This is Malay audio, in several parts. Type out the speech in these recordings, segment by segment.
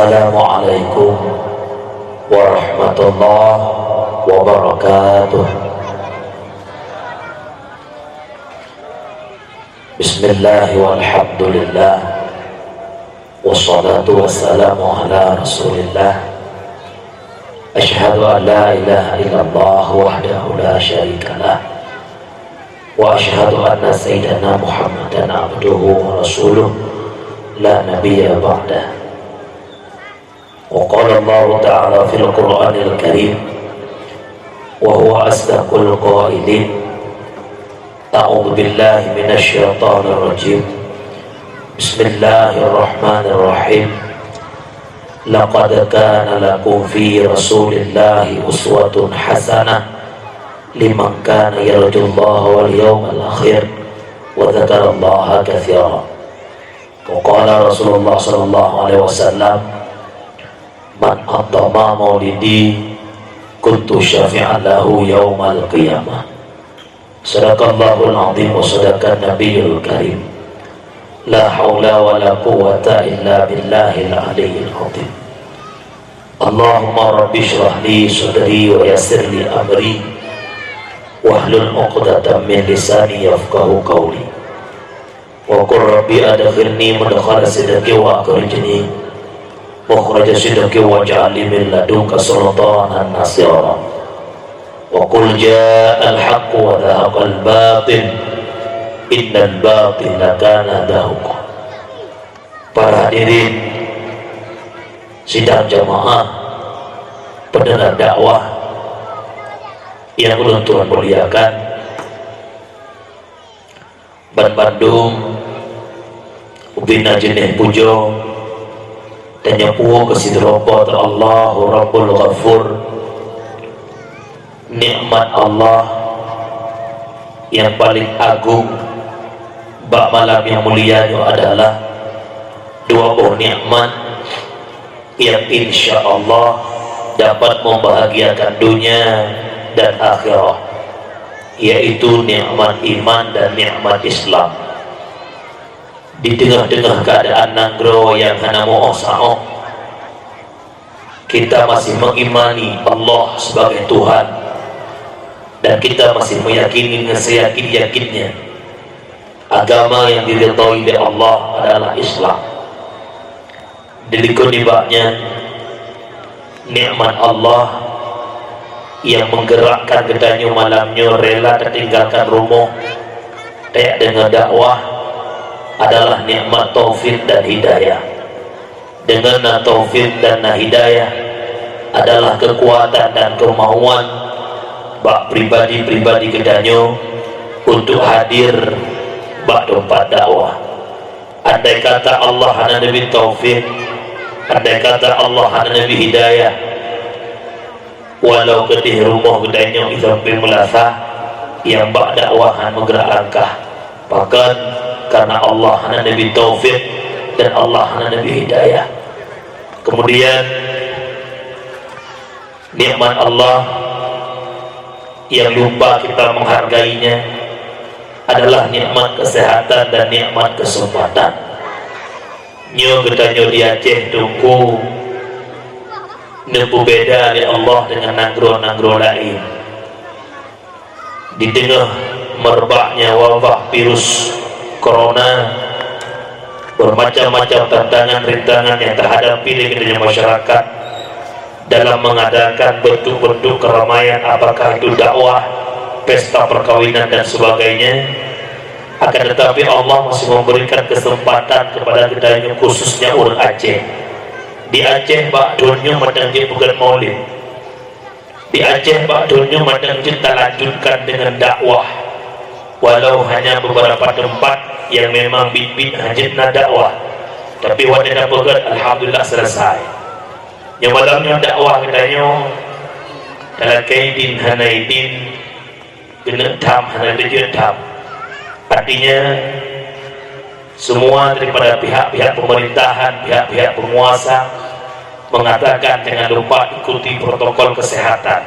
Assalamualaikum warahmatullahi wabarakatuh. Bismillah walhamdulillah, wassalatu wassalamu ala rasulillah. Ashhadu an la ilaha illallah wahdahu la syarikalah, wa ashhadu anna sayyidana Muhammadan abduhu wa rasuluh la nabiyya ba'dah. وقال الله تعالى في القرآن الكريم وهو أصدق القائلين أعوذ بالله من الشيطان الرجيم بسم الله الرحمن الرحيم لقد كان لكم في رسول الله أسوة حسنة لمن كان يرجو الله واليوم الآخر وذكر الله كثيرا. وقال رسول الله صلى الله عليه وسلم Man attama maulidi kuntu syafi'an lahu yawmal qiyamah. Sadaqallahul azim wa sadaqan nabiyul karim. La hawla wa la quwwata illa billahil aliyyil azim. Allahumma rabbi shrah li sadri wa yassir li amri wahlul 'uqdatam min lisani yafqahu qawli. Wa qur rabbi adkhilni mudkhala sidqi wa akhrijni وخرج صدق واجعل من لدنك سلطانا نصيرا وقل جاء الحق وذهب الباطل إن الباطل كان زهوقا. Para hadirin sidang jamaah pendengar dakwah yang ulun Tuhan muliakan, Ban Bandung ubina jenih pujo tanya puo kesidropo ta Allahu Rabbul Ghafur. Nikmat Allah yang paling agung bak malam yang mulianya adalah dua buah nikmat yang insya Allah dapat membahagiakan dunia dan akhirat, yaitu nikmat iman dan nikmat Islam. Di tengah-tengah keadaan nanggro yang hana mo'osa'o, kita masih mengimani Allah sebagai Tuhan, dan kita masih meyakini seyakin-yakinnya agama yang diridhoi oleh Allah adalah Islam. Dilikun dibaknya nikmat Allah yang menggerakkan kedanyu malamnya rela tertinggalkan rumah kayak dengan dakwah adalah nikmat taufik dan hidayah. Dengan taufik dan hidayah adalah kekuatan dan kemauan bak pribadi-pribadi kedanyo untuk hadir bak tempat dakwah. Andai kata Allah hana nabi taufik, andai kata Allah hana nabi hidayah, walau ketih rumah kedanyo sampai melasa yang bak dakwahan menggerak langkah, bahkan karena Allah hana nabi taufik dan Allah hana nabi hidayah. Kemudian nikmat Allah yang lupa kita menghargainya adalah nikmat kesehatan dan nikmat kesempatan. Nyo getanyo di Aceh tungku nempu beda oleh Allah dengan nanggro-nanggro lain. Di tengah merebaknya wabah virus Corona, bermacam-macam tantangan rintangan yang terhadapi dengan masyarakat dalam mengadakan bentuk-bentuk keramaian, apakah itu dakwah, pesta perkawinan dan sebagainya. Akan tetapi Allah masih memberikan kesempatan kepada kita, khususnya orang Aceh. Di Aceh bak dunia madangnya bukan maulid. Di Aceh bak dunia madangnya kita lanjutkan dengan dakwah, walau hanya beberapa tempat yang memang bibit hajatna dakwah, tapi wadana begat alhamdulillah selesai. Yang malamnya dakwah katanya dalam kaidin hanaidin kena tam hanaidin tam, artinya semua daripada pihak-pihak pemerintahan, pihak-pihak penguasa mengatakan jangan lupa ikuti protokol kesehatan.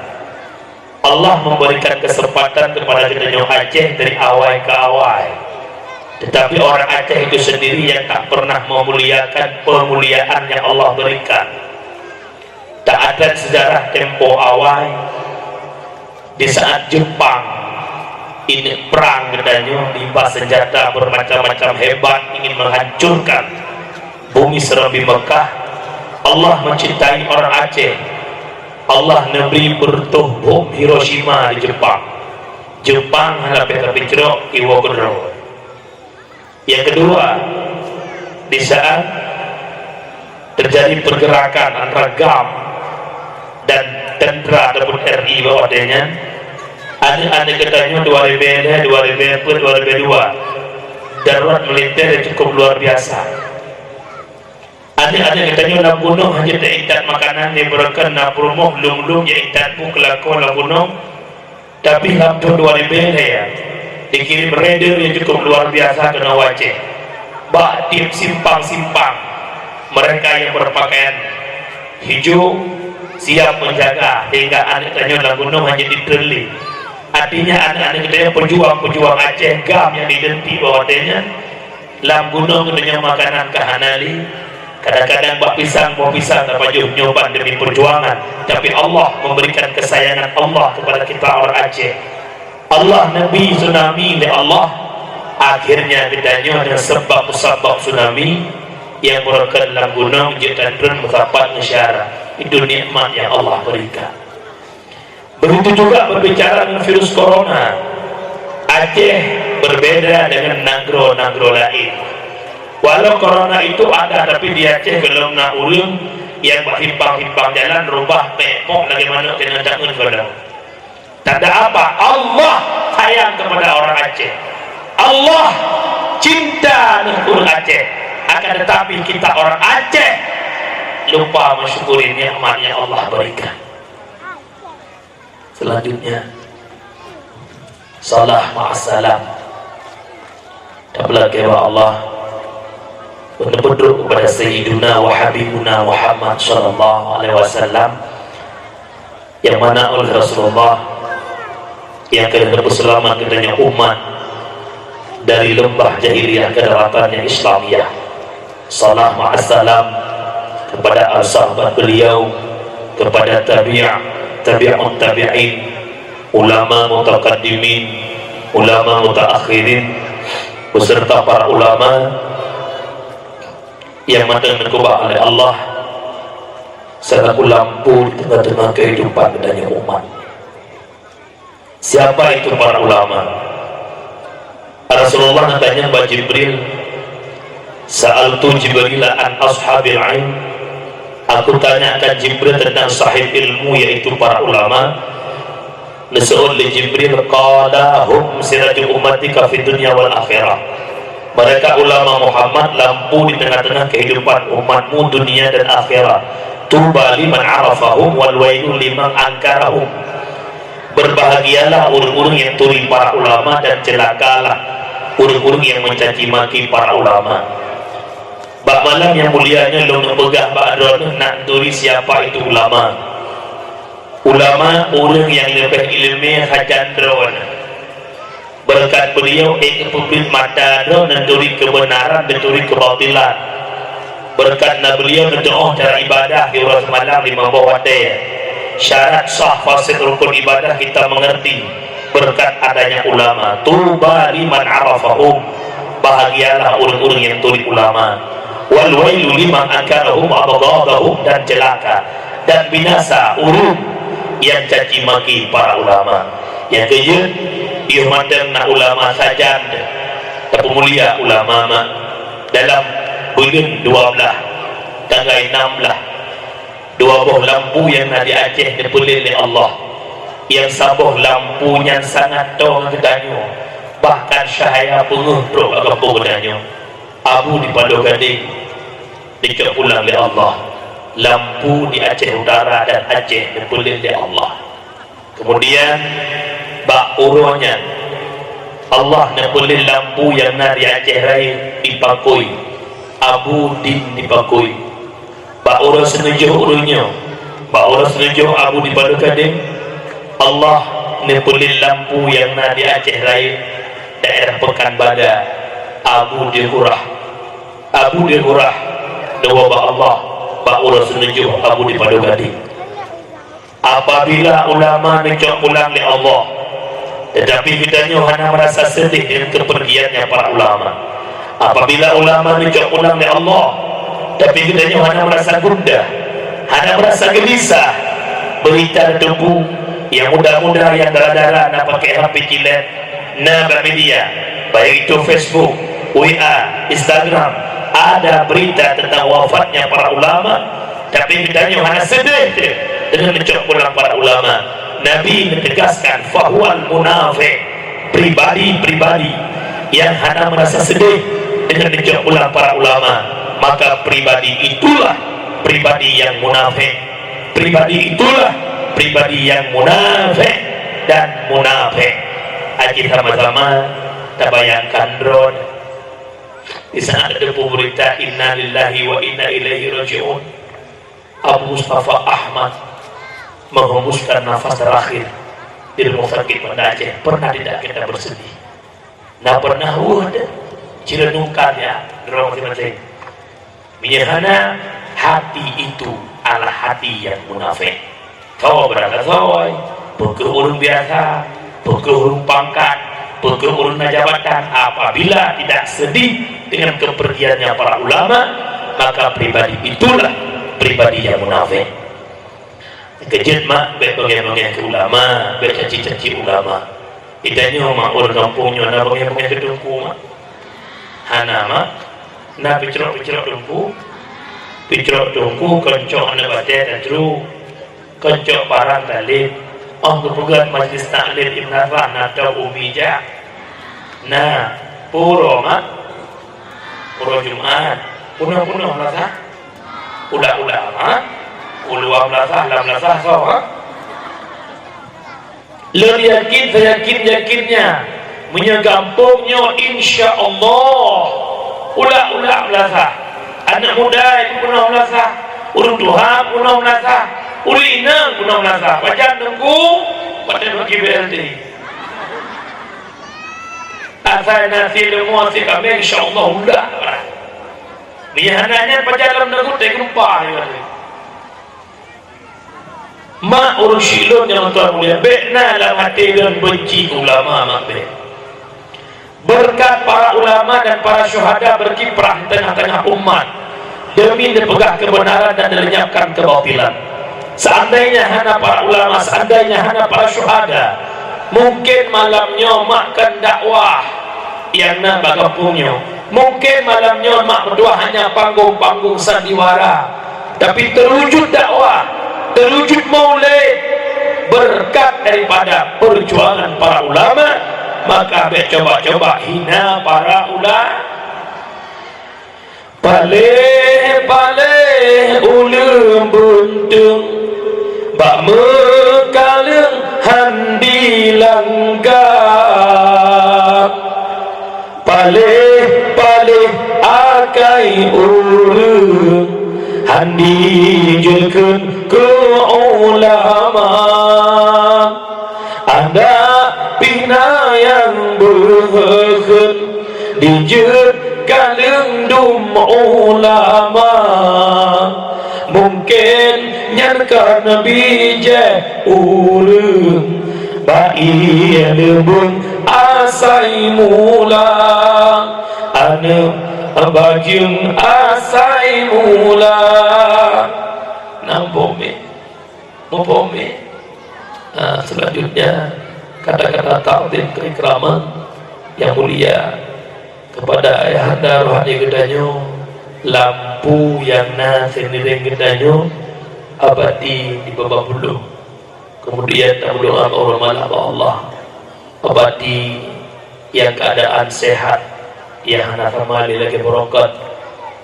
Allah memberikan kesempatan kepada kita Aceh dari awal ke awal Tetapi orang Aceh itu sendiri yang tak pernah memuliakan pemuliaan yang Allah berikan. Tak ada sejarah tempo awal di saat Jepang ini perang katanya, limpah senjata bermacam-macam hebat ingin menghancurkan bumi serambi Mekah. Allah mencintai orang Aceh. Allah neberi bertuh bom Hiroshima di Jepang. Jepang halape-halape cerok iwa kedro. Yang kedua, di saat terjadi pergerakan antara GAM dan tentera ataupun RI bawadanya, ada katanya 2002 darurat militer yang cukup luar biasa. Ada katanya dalam gunung hanya terikat makanan diberikan na promoh lung ya itatmu kelakuan dalam gunung, tapi dalam 2000 ya dikirim radar yang cukup luar biasa ke Aceh. Bak tiap simpang-simpang mereka yang berpakaian hijau siap menjaga hingga anak-anaknya dalam gunung hanya diterli. Artinya anak-anak kita yang pejuang Aceh GAM yang didenti bawahnya dalam gunung katanya makanan kahanali. Kadang-kadang buah pisang tanpa nyoban demi perjuangan, tapi Allah memberikan kesayangan Allah kepada kita orang Aceh. Allah Nabi tsunami oleh Allah, akhirnya ditanya ada sebab tsunami yang berada dalam gunung dan berdapat masyarakat. Itu nikmat yang Allah berikan. Begitu juga berbicara dengan virus corona, Aceh berbeda dengan negro lain. Walau corona itu ada, tapi di Aceh belum nak ulung yang berhimpang-himpang jalan rubah pekok bagaimana kena jangan kodam. Tanda apa? Allah sayang kepada orang Aceh. Allah cinta dengan Aceh. Akan tetapi kita orang Aceh lupa mensyukuri nikmat yang Allah berikan. Selanjutnya, salah ma'asalam. Tabla kewa Allah benar-benar kepada Sayyiduna wa Habibuna Muhammad sallallahu alaihi wasallam, yang mana oleh Rasulullah yang akan berselamat katanya umat dari lembah jahiliyah ke daratan yang Islamiyah. Salam ma'assalam kepada sahabat beliau, kepada tabi'un tabi'in, ulama mutaqaddimin, ulama mutaakhirin, beserta para ulama yang matang dikubah oleh Allah selaku lampu di tengah-tengah kehidupan adanya umat. Siapa itu para ulama? Rasulullah katanya kepada Jibril, sa'altu Jibril an ashabil ilm, aku tanyakan Jibril tentang sahib ilmu yaitu para ulama. Nasu'ul li Jibril qala hum siraju ummatika fi dunya wal akhirah. Mereka ulama Muhammad, lampu di tengah-tengah kehidupan umatmu dunia dan akhirat. Tuba liman arafahum wal wailu liman angkarahum. Berbahagialah orang-orang yang turi para ulama, dan celakalah orang-orang yang mencaci maki para ulama. Bak malam yang mulianya lo ngepegah bak adron nak turi siapa itu ulama. Ulama orang yang lebih ilmiah hajandron. Berkat beliau publik mata dan turi kebenaran dan turi kebatilan. Berkat beliau berdoa cara ibadah di uras malam 5 bawataya. Syarat sah fasid rukun ibadah kita mengerti berkat adanya ulama. Tuba liman arafahum, bahagialah orang-orang yang turi ulama. Wal wailu liman ankarahum abghadahum, dan celaka dan binasa orang yang caci maki para ulama. Yang kedua, ihmatan ulama saja tapi mulia ulama dalam bulan 12 tanggal 16 dua buah lampu yang ada di Aceh dipilih oleh Allah, yang sabuh lampunya sangat dong katanya, bahkan syahaya penguhro agak pengudannya abu di Padu Gading dikepulang oleh Allah. Lampu di Aceh Utara dan Aceh dipilih oleh Allah. Kemudian bak urunya Allah nepulih lampu yang na di Aceh Raya dipakui, Abu Din dipakui, bak urus senujuh urunya, bak urus senujuh Abu di Padu Gading. Allah nepulih lampu yang na di Aceh Raya daerah Pekanbadak Abu Dirhurah dewa ba Allah ba urus menuju Abu di Padogadi. Apabila ulama mencok pulang li Allah, tetapi kitanya hanya merasa sedih dengan kepergiannya para ulama. Apabila ulama mencok pulang li Allah, tapi kitanya hanya merasa gundah, hanya merasa gelisah. Berita tunggu yang muda-muda yang darah-darah nak pakai HP cilet, nak bermedia, baik itu Facebook, WA, Instagram, ada berita tentang wafatnya para ulama, tapi kitanya hanya sedih dengan mencok pulang para ulama. Nabi menegaskan fahwal munafik, pribadi-pribadi yang hanya merasa sedih dengan mencok pulang para ulama, maka pribadi itulah pribadi yang munafik. Pribadi itulah pribadi yang munafik dan munafik. Aji sama-sama tabayangkan drone di sana ada berita inna lillahi wa inna ilaihi raji'un. Abu Mustafa Ahmad menghembuskan nafas terakhir di rumah sakit pada Aceh. Pernah tidak kita bersedih? Nah pernah ada cirenungkan ya drone masing-masing. Minyahana hati itu adalah hati yang munafik. Kau berangkat sawai, peke urung biasa, peke urung pangkat, peke urung jabatan. Apabila tidak sedih dengan kepergiannya para ulama, maka pribadi itulah pribadi yang munafik. Kejut mak bagai-bagai ke ulama, bercaci-caci ulama. Idanya mak orang kampungnya, na bagai-bagai ke dengku mak. Hana mak, na picrok-picrok dengku. Picrok tungku kencok anak baca dan teru kencok parang talib kepegat majlis taklim Ibn Arfah atau Umija. Nah puro mak puro Jumat puno merasa udah mak uluam merasa lam merasa so lebih yakinnya menyagampungnya insya Allah ulah merasa. Anak muda itu penuh merasa, urung Tuhan penuh merasa, uli inang penuh merasa. Wajan tengku pada bagi BLT. Asal nasi lemu asal kami insyaallah udah. Bihananya pajalan tengku tegempah ya. Ma urus silun yang tuan mulia. Bekna dalam hati dan benci ulama mak bek. Berkat para ulama dan para syuhada berkiprah di tengah-tengah umat demi dipegang kebenaran dan dilenyapkan kebatilan. Seandainya hanya para ulama, seandainya hanya para syuhada, mungkin malamnya makan dakwah yang nak bagaimana. Mungkin malamnya mak berdua hanya panggung-panggung sandiwara, tapi terwujud dakwah, terwujud maulid berkat daripada perjuangan para ulama. Maka coba-coba hina para ulama. Paleh ulum buntung bak mekaleng handi langgap. Paleh akai ulum handi jelken ke ulama. Ada pina yang berhekun dijut kaleng dum ulama. Mungkin nyarkan bija urung bai lebung asai mula ane bajung asai mula nampome mopome. Selanjutnya kata-kata takdim keikraman yang mulia kepada ayahanda rohani gedanyo, lampu yang sendiri gedanyo abadi di bawah bulu. Kemudian tabulung apa Allah abadi yang keadaan sehat, yang hana famali lagi berokat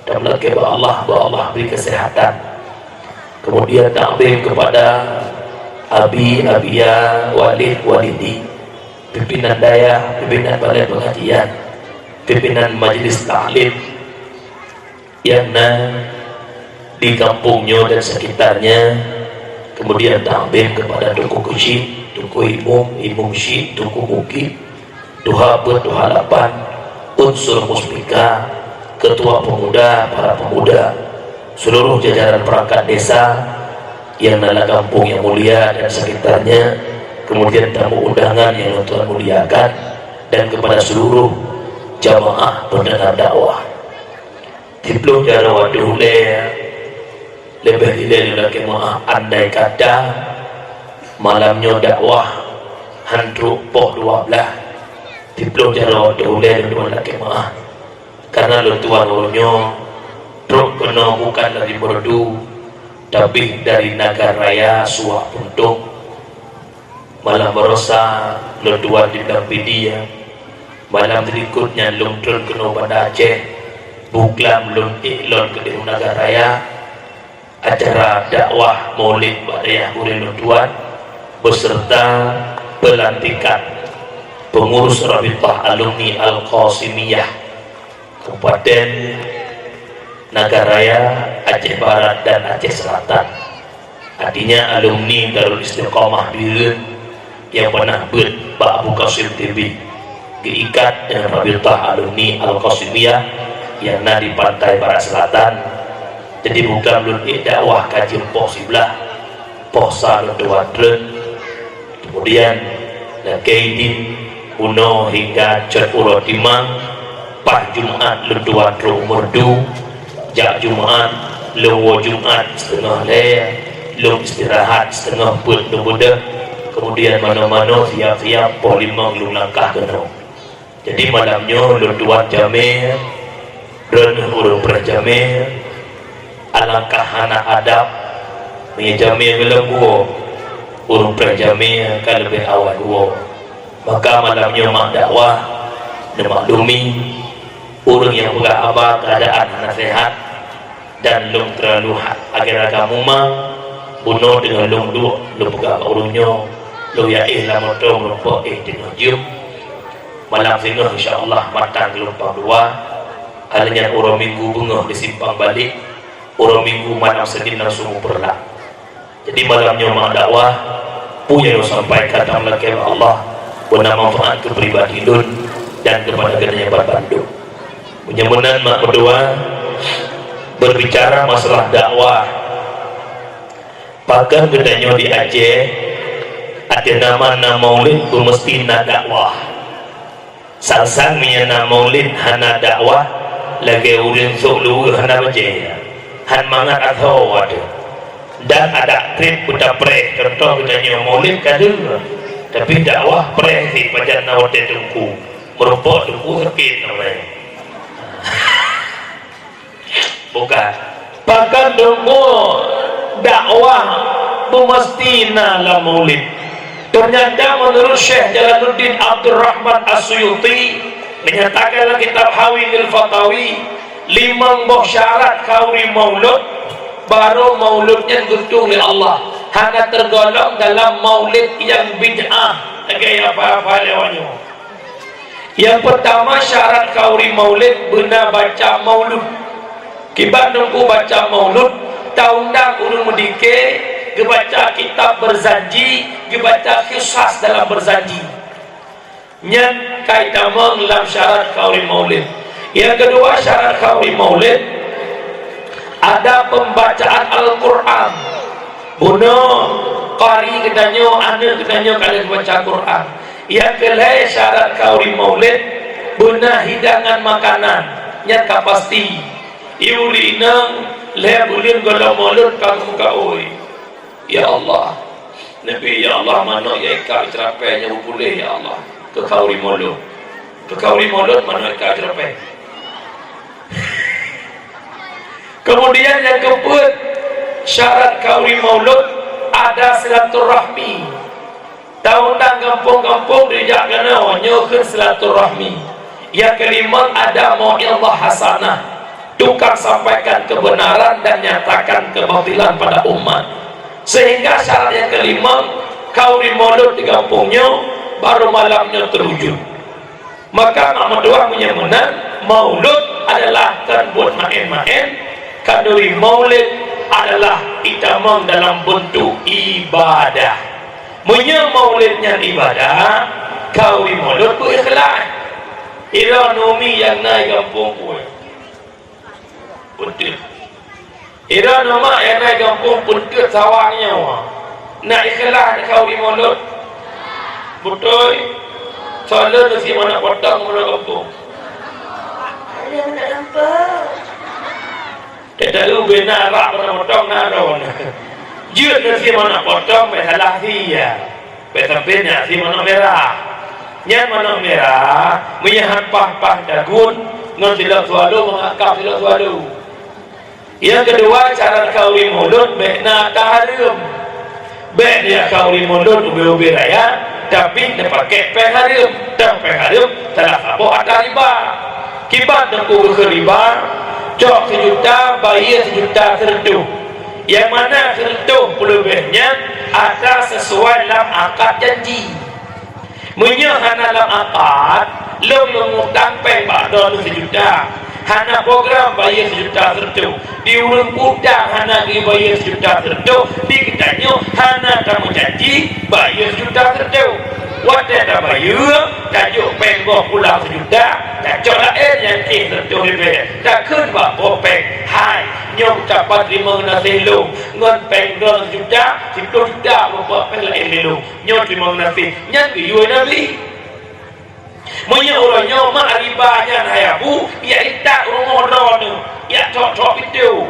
dan lagi Allah beri kesehatan. Kemudian takdim kepada Abia, Walidi, pimpinan daya, pimpinan balai pengajian, pimpinan majelis taklim yang di kampungnya dan sekitarnya. Kemudian taklim kepada Tuku Kuci, Tuku Imum Syih, Tuku Muki, Duha Ber, Duha Lapan, unsur muspika, ketua pemuda, para pemuda, seluruh jajaran perangkat desa yang dalam kampung yang mulia dan sekitarnya, kemudian tamu undangan yang Tuhan muliakan, dan kepada seluruh jamaah pendengar dakwah. Tiplung jara waduh lebih hilal lagi maaf andai kata malamnya dakwah handuk poh 12 tiplung jara waduh lagi maaf karena lo tuan orangnya truk kena bukan dari merdu tapi dari Nagaraya suah untuk malam berosa lo tuan di damping dia malam berikutnya lo turun kena pada Aceh buklam lun iklon ke Nagaraya acara dakwah maulid badayah Urin Tuan beserta pelantikan pengurus Rabitah Alumni Al-Qasimiyah Kabupaten Nagaraya, Aceh Barat dan Aceh Selatan. Artinya alumni Darul Istiqamah Biren yang pernah Pak Abu Qasim TV diikat dengan Rabitah Alumni Al-Qasimiyah yang ada di pantai barat selatan. Jadi bukan belum dakwah kaji poh sebelah poh salun dewadren kemudian Kaidin Uno hingga Cot Uro Timang Pah Jumat Luduadro Merdu Jak Jumat Lewo Jumat setengah le Lung istirahat setengah put nubuda kemudian mana-mana siap-siap poh limang lung langkah kena. Jadi malamnya Luduad Jamil dan urung perjamil alangkah anak adab menjamil belenggu urung perjamil kan lebih awal gua maka malamnya mak dakwah dan maklumi urung yang buka abah keadaan anak sehat dan lung terlalu agar kamu mah bunuh dengan lung dua lung buka urungnya lu ya lama tong lupa dengan jum malam sehingga insyaAllah matang gelombang dua hanya orang minggu bunga disimpang balik orang minggu malam Senin langsung berlak. Jadi malamnya mak dakwah punya yang sampaikan dalam lagi Allah guna manfaat ke pribadi dun dan kepada gedenya Bandung. Penyemunan mak berdua berbicara masalah dakwah pakai gedenya di Aceh ada nama maulid bermestina dakwah salsang nama maulid hana dakwah lagi urin sulu hana baca han mangat atau ada dan ada trip buta pre contoh katanya maulid kadul tapi dakwah pre si pajan nawate tungku merupakan tungku sakit namanya bukan bahkan tungku dakwah memastina lah maulid. Ternyata menurut Syekh Jalaluddin Abdul Rahman As-Suyuti menyatakan dalam kitab Hawilil Fatawi 5 buah syarat kauri maulud baru mauludnya diguntung oleh Allah hanya tergolong dalam maulid yang bid'ah kayak apa-apa lewatnya. Yang pertama syarat kauri maulid benar baca maulud kibat nunggu baca maulud taundang urung medike kebaca kitab berjanji kebaca kisah dalam berjanji nyan kaitan dalam syarat kauri maulid. Yang kedua syarat kauri maulid ada pembacaan Al-Quran buno qari kedanyo ane kedanyo kalian baca Quran. Yang kedua syarat kauri maulid benar hidangan makanan nyan kapasti iulinang lebulin kalau maulud kamu kaoi ya Allah Nabi ya Allah mana ya ika cerapainya boleh ya Allah ke kauri maulud mana ika cerapai. Kemudian yang keempat syarat kauri maulud ada silaturahmi tahunang kampung-kampung dijaga nawanya ke silaturahmi. Yang kelima ada mau'izah hasanah tukang sampaikan kebenaran dan nyatakan kebatilan pada umat. Sehingga syarat yang kelima kauri maulud di kampungnya baru malamnya terwujud. Maka Muhammad II menyebutkan maulud adalah kan buat main-main, kaduri maulid adalah itamang dalam bentuk ibadah. Maulidnya ibadah, kauri maulud itu ikhlas. Ira nomi yang naik kampung pun puntit. Ira nama yang naik kampung puntit sawangnya wah. Nak ikhlas kau di mulut. Betul. Soalnya nasi mana potong mana kampung. Ada mana nampak. Tak tahu benar rak mana potong naron. Jut nasi mana potong salah dia. Petapenya si mana merah. Nya mana merah menyahat pah-pah dagun ngon tidak selalu mengakap tidak selalu. Yang kedua cara kau di mulut bekna taharum. Bek dia kau di mulut ubi-ubi raya tapi dia pakai pengharum dan pengharum telah kapok ada riba. Kibat dan kubur ke riba cok 1 juta bayar 1 juta tertentu. Yang mana tertentu lebihnya ada sesuai dalam akad janji. Menyahana dalam akad lo mengutang peng bakdon 1 juta. Hana program bayar 1 juta tertentu. Diurung utang hana bayar 1 juta tertentu. Dikitanya hana kamu janji bayar 1 juta tertentu. Wadah dah bayar, tajuk peng boh pulang 1 juta. Tajuk lain yang tertentu lebih. Tak kun bapa peng. Hai, nyom dapat 5 nasi lu. Ngon peng 2 juta, 10 juta bapa peng lain lu. Nyom 5 nasi, nyan biu nabi. Monya orangnya mak ribanya hayabu, ya itak rumah orang, ya cocok itu.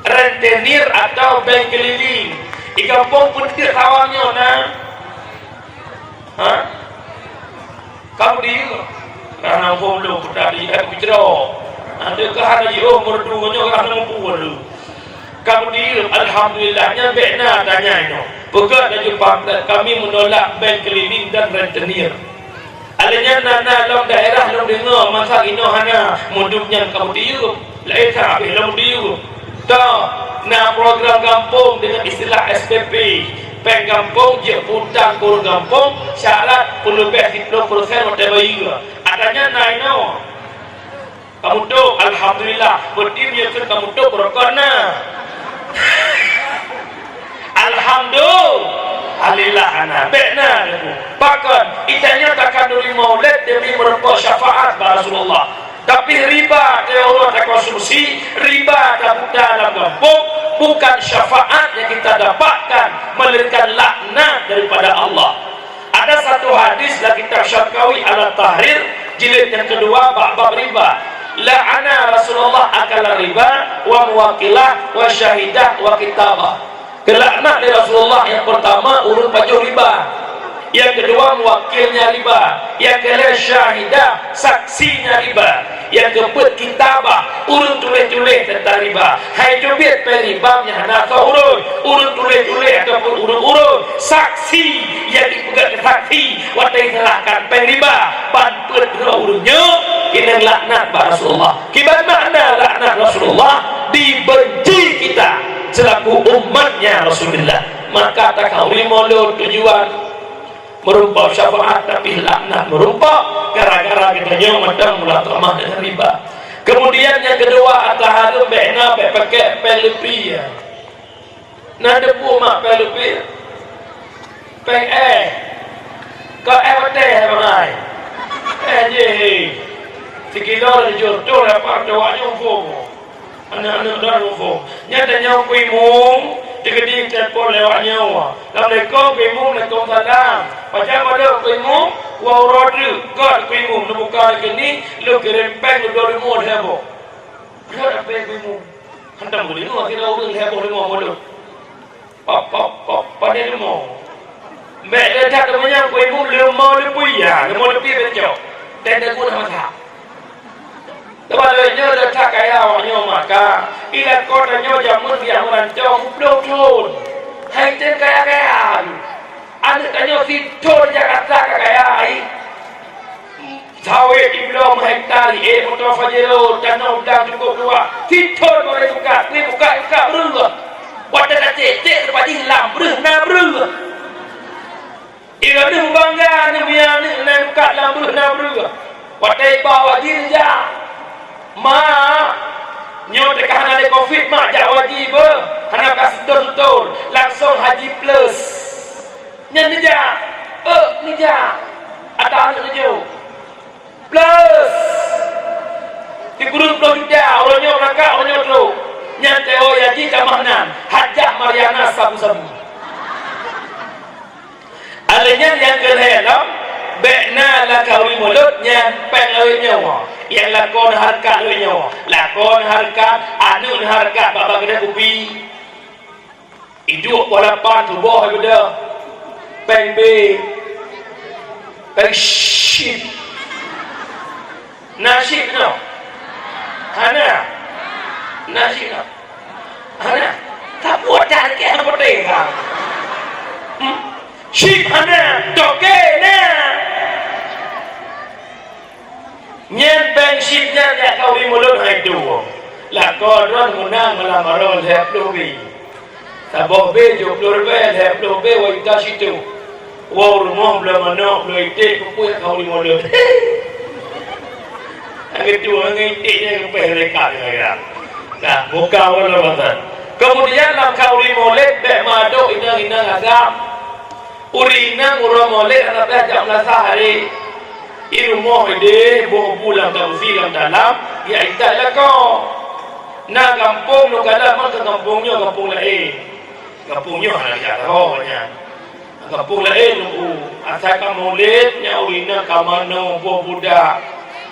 Rentenir atau bank keliling, ikampung pun tidak tawanya nah. Hah? Kamu dia, karena belum tadi aku bicara. Ada kehana jauh merduanya karena mampu. Kamu dia, alhamdulillahnya benar tanya ini. Pegat dan jumpa kami menolak bank keliling dan rentenir. Alanya nana dalam daerah dalam dengar masa ini hana muduknya kamu diu lain tak dalam diu tak na program kampung dengan istilah SPP peng kampung je hutang kur kampung syarat perlu 10% hotel bayi adanya naino kamu tu alhamdulillah berdiri kamu tu berkorna alhamdulillah anak benar bahkan itanya takkan dari maulid demi merupakan syafaat Rasulullah tapi riba dia Allah tak konsumsi riba tak dalam kampung bukan syafaat yang kita dapatkan melainkan laknat daripada Allah. Ada satu hadis dalam kitab Syarqawi Al-Tahrir jilid yang kedua bab riba la'ana Rasulullah akala riba wa muwakilah wa syahidah wa kitabah. Kelaknat dari Rasulullah yang pertama urut pajuh riba, yang kedua mewakilnya riba, yang ketiga syahidah saksinya riba, yang keempat kitabah urut tulis-tulis tentang riba. Hai jubit riba yang hendak kau urut tulis-tulis ataupun urut saksi yang dipegang saksi watai salahkan riba bantuan urutnya kena laknat Rasulullah. Kibat makna laknat Rasulullah dibenci kita selaku umatnya Rasulullah. Maka tak kau mulut tujuan merupakan syafaat tapi laknat merupakan gara-gara kita nyawa madang mula tamah dan riba. Kemudian yang kedua ataharum be'na pakai pelupi ya. Nah depu mak pelupi peng kau teh mai je sekilo jujur tu apa doanya fomo anak-anak dah ufo nyata nyawa kuimung digedi telepon lewat nyawa dalam lekong kuimung lekong salam macam ada kuimung wau rodu god kuimung buka gini lu kirim peng lu 2000 hebo berapa peng kuimung hantam boleh nu akhirnya urang hebo 5 modal pop pada limo mek dia tak namanya kuimung 5 puya 5 lebih betul tenda guna masa. Tebalnya dah tak kaya awaknya maka ilat kotanya jamun dia merancang belum turun. Hai ten kaya. Anak tanya si turun Jakarta kaya. Sawit di belum hektar motor fajero tanah udang cukup dua. Si turun boleh buka berubah. Wadah dah cek lepas hilang berubah. Ia ada bangga ni biar ni buka berubah. Wadah bawa jirja. Ma nyo dekat hana le covid mak jak wajib hana kasih betul langsung haji plus nyan nija ada anak nyo plus di guru 10 juta orangnya berangkat orangnya dulu nyantai yaji kamahnan hajah Mariana sabu-sabu alanya yang kelihatan bekna lakawi mulut nyampen awi nyawa yang lakon harkat awi nyawa lakon harkat anu harkat bapa kena kupi hidup walapan tubuh beda peng B peng shit nasib no hana nasib no hana tak buat jahat apa deh shit hana toke na nyen bang shitnya ya kau di mulut hai tu lah kodron menang melamaron saya pelubi sabok be jo pelur be saya pelubi wanita situ wow rumah belum mana belum itik kupu kau di mulut angin tu angin itiknya kupu lekat ya nah buka wala badan kemudian dalam kau di mulut be madu inang agam urina uramole anak jam sehari irumoh ide boh bulan tafsiran dalam ya itala ko na kampung no kala man kampungnya kampung lain kampungnya ada ya rohnya kampung lain asal kamulit nya urina kamano boh budak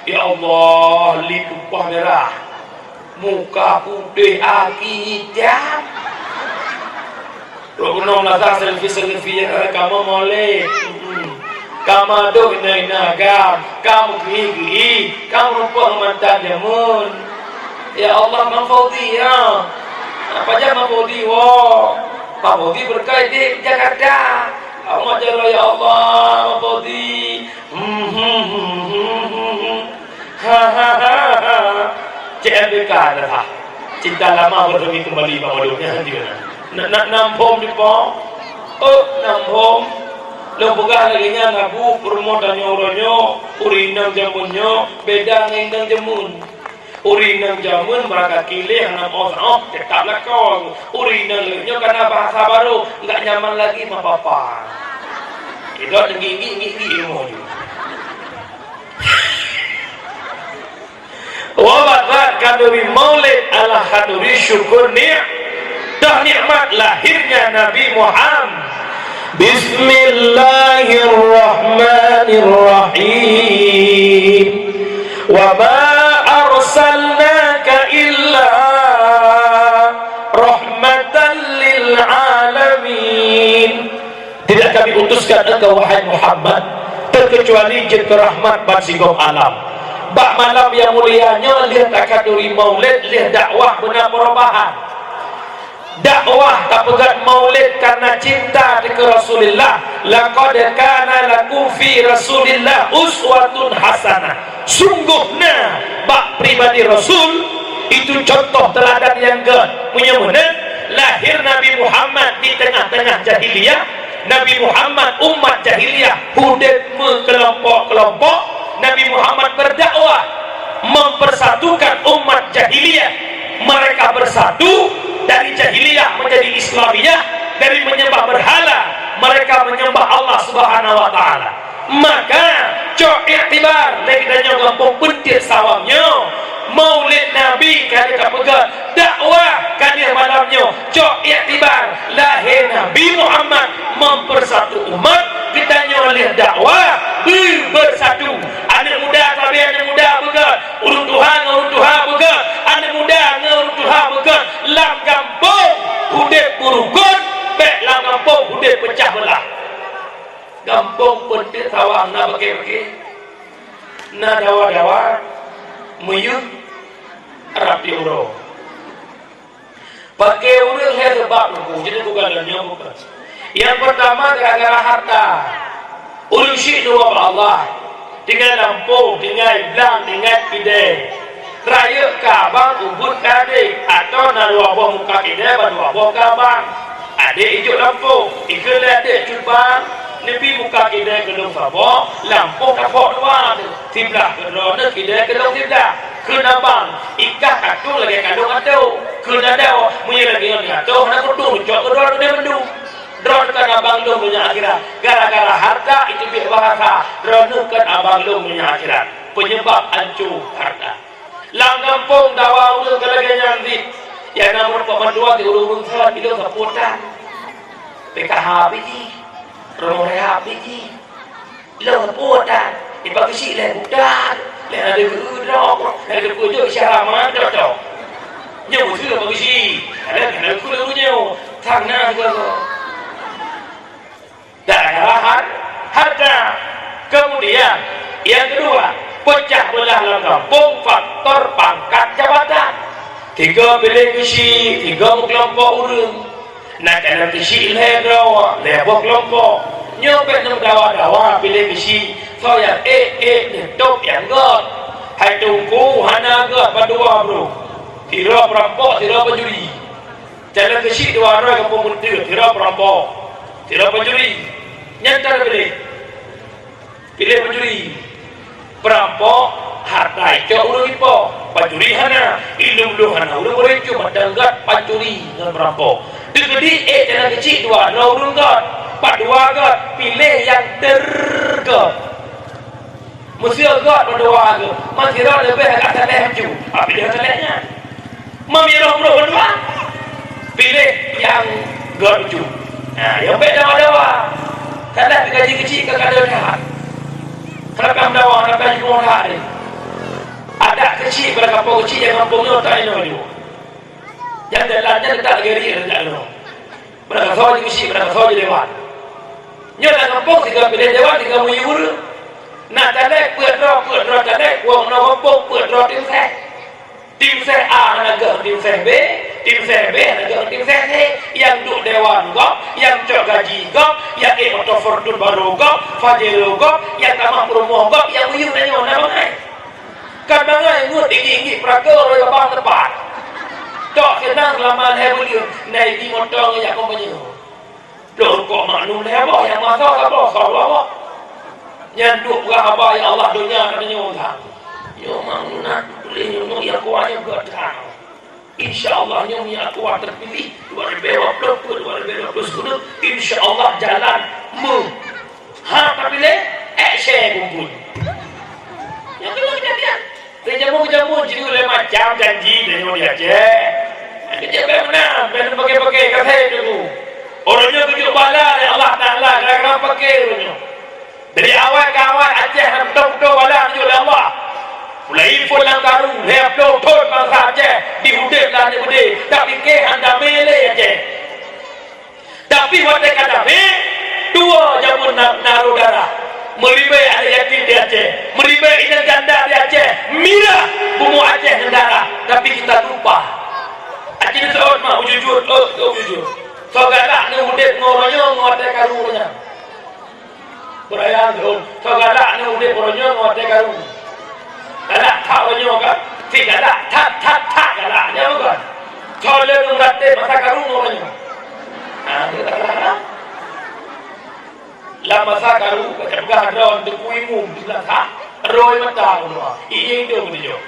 ya Allah litu merah muka putih aki jam Rogunong lata selfie yang kamu molek, kamu dok ina kamu gigi, kamu rupa mantan jamun. Ya Allah Mafudi ya, apa aja Mafudi wo, Mafudi berkait di Jakarta. Allah jalla ya Allah Mafudi, CMBK dah, cinta lama bertemu kembali Mamaduknya di mana? Nak nampom di po, nampom, lembaga lagi nya nabu permodannya orangnya, urinang jamunnya, beda ngendang jamun, urinang jamun mereka kilih anak orang, tetaplah kau, urinang lainnya karena bahasa baru, enggak nyaman lagi sama papa, itu tinggi ilmu ni. Wabat kaduri maulid ala kaduri syukur dah nikmat lahirnya Nabi Muhammad. Bismillahirrahmanirrahim. Wa ma arsalnaka illa rahmatan lil alamin. Tidak kami utuskan engkau wahai Muhammad terkecuali jadi rahmat bagi segala alam. Bak malam yang mulianya lihat takaduri maulid, lihat dakwah benar perubahan. Dakwah tak pegat maulid karena cinta kepada Rasulullah. Laqad kana lakum fi Rasulillah uswatun hasanah. Sungguhnya bak pribadi Rasul itu contoh teladan yang punya mana lahir Nabi Muhammad di tengah-tengah jahiliyah. Nabi Muhammad umat jahiliyah hudud kelompok-kelompok. Nabi Muhammad berdakwah mempersatukan umat jahiliyah. Mereka bersatu dari jahiliyah menjadi Islamiyah, dari menyembah berhala mereka menyembah Allah Subhanahu wa taala. Maka cok iktibar lagi dan gampang pentir sawamnya maulid Nabi kali kapegat dakwah kali malamnya cok iktibar lahir Nabi Muhammad mempersatu umat kita oleh dakwah bersatu. Anak muda tapi anak muda begat urut Tuhan begat anak muda urut Tuhan begat lam kampung hudep burukun bek lam kampung hudep pecah belah kampung pentir sawang na bagi na dawa muyuh rapi uro pakai urang saya sebab jadi bukan dalamnya bukan. Yang pertama gara-gara harta ulusi dua Allah tinggal lampu, tinggal blang, tinggal pide raya kabang ubud adik atau narua buah muka kide badua buah kabang adik hijau lampu ikut adik cubang nepi muka kide gedung sabok lampu kapok dua tiblah gedung kide gedung tiblah kena bang ikat katung lagi kadung atau kena daw punya lagi yang atau nak kudu jok gedung dia mendung drone kan abang lu punya akhirat gara-gara harta itu biar bahasa drone kan abang lu punya akhirat penyebab hancur harta. Lang kampung dawa urang kalaganya nanti yang namun pemandua di urung salat itu seputan PKH biji rumah rehab biji lo seputan dibagi le budak le ada gedrok ada kujo syaraman cocok nyawa sudah bagi ada kujo tangna juga daerah harta. Kemudian yang kedua, pecah belah dalam kampung, faktor pangkat jabatan. 3 bilik besi, 3 kelompok urang. Nak ada besi leher leher kelompok. Nyopet nang dawa bilik besi. So yang top yang god. Hai tungku hana god padua bro. Tira perampok, tira penjuri. Jalan besi 2 kampung muntir, tira perampok, tira penjuri. Nyantar pilih penjuri, perampok, harta itu urang ipo, pencuri hana, ilmu hana, urang cuma denggat pencuri dengan perampok. Jadi jangan kecil 2 urang god, 2 god, pilih yang tergod. Mesti god 2 god, masih lebih agak teleh maju, pilih telehnya. Memirah berdua, pilih yang god maju. Nah, yang beda dawa. Kalau gaji kecil ke kada dah. Kalau dawa nak gaji murah ni. Ada kecil pada kampung kecil yang kampungnya tak ada dia. Yang dalamnya tak geri ada dia. Pada kampung kecil, pada kampung dewan. Nyolah kampung 3 pilih dewan 3 muyur. Nak tadek puat roh tadek wong nak kampung puat roh tim saya A nak tim saya B, tim saya B nak tim saya C. Yang duk dewan kau, yang cok gaji kau, yang motor fortune baru kau, fajero kau, yang tamah promo kau, yang uyuh nanya mana bangai. Kan bangai ngut tinggi prakor oleh bang tepat. Tok senang lama hebulun, naik di motor yang kau punya. Dor kok maklum lebo yang masuk apa sahaja. Yang duk apa ya Allah dunia katanya orang. Yo mangunat boleh yang kuatnya berkata InsyaAllah yang kuat terpilih 2020 InsyaAllah jalan terpilih saya kumpul yang kedua kita lihat kejamu jadi oleh macam janji dan yang dia kerja benar dan pakai kata dulu orangnya tujuh bala Allah Ta'ala kadang-kadang pakai orangnya dari awal ke awal Aceh betul-betul bala oleh Allah mulai pulang karung lepas tu bangsa Aceh dihudip lah ni bude tak fikir anda mele Aceh tapi waktu kata dua jamun naruh darah meribai ada yatim di Aceh meribai inang ganda di Aceh mirah bumbu Aceh yang darah tapi kita lupa Aceh ni seorang mah jujur so galak ni hudip ngorongnya ngotek karungnya berayaan tu so galak ni hudip ngorongnya ngotek karung galak tak banyak kan si galak tak galaknya bukan soalnya nunggatip masa karung orangnya kita galak lah masa karung kecapkah ada untuk kuimu di belakang roy mata iya itu betul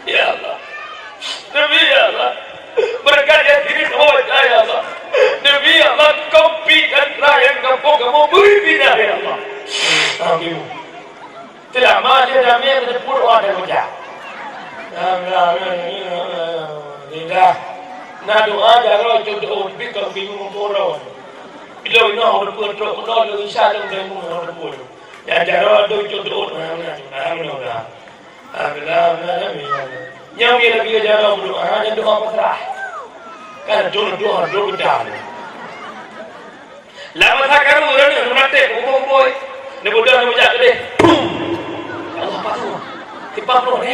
ya Allah Nabi ya Allah berkat yang diri semua ya Allah Nabi ya Allah kau pikan rakyat kampung kamu beri bina ya Allah amin tidak mahu damai berpuluh ada macam tidak nak doa jangan jodoh bikang bingung orang bila ini orang berpuluh orang insya Allah bingung orang berpuluh yang jangan jodoh alhamdulillah yang dia lebih jangan berdoa hanya doa pasrah kan doa betul lama tak karu orang mati boy ni bodoh ni macam tu deh Allah patuh tipa pro ni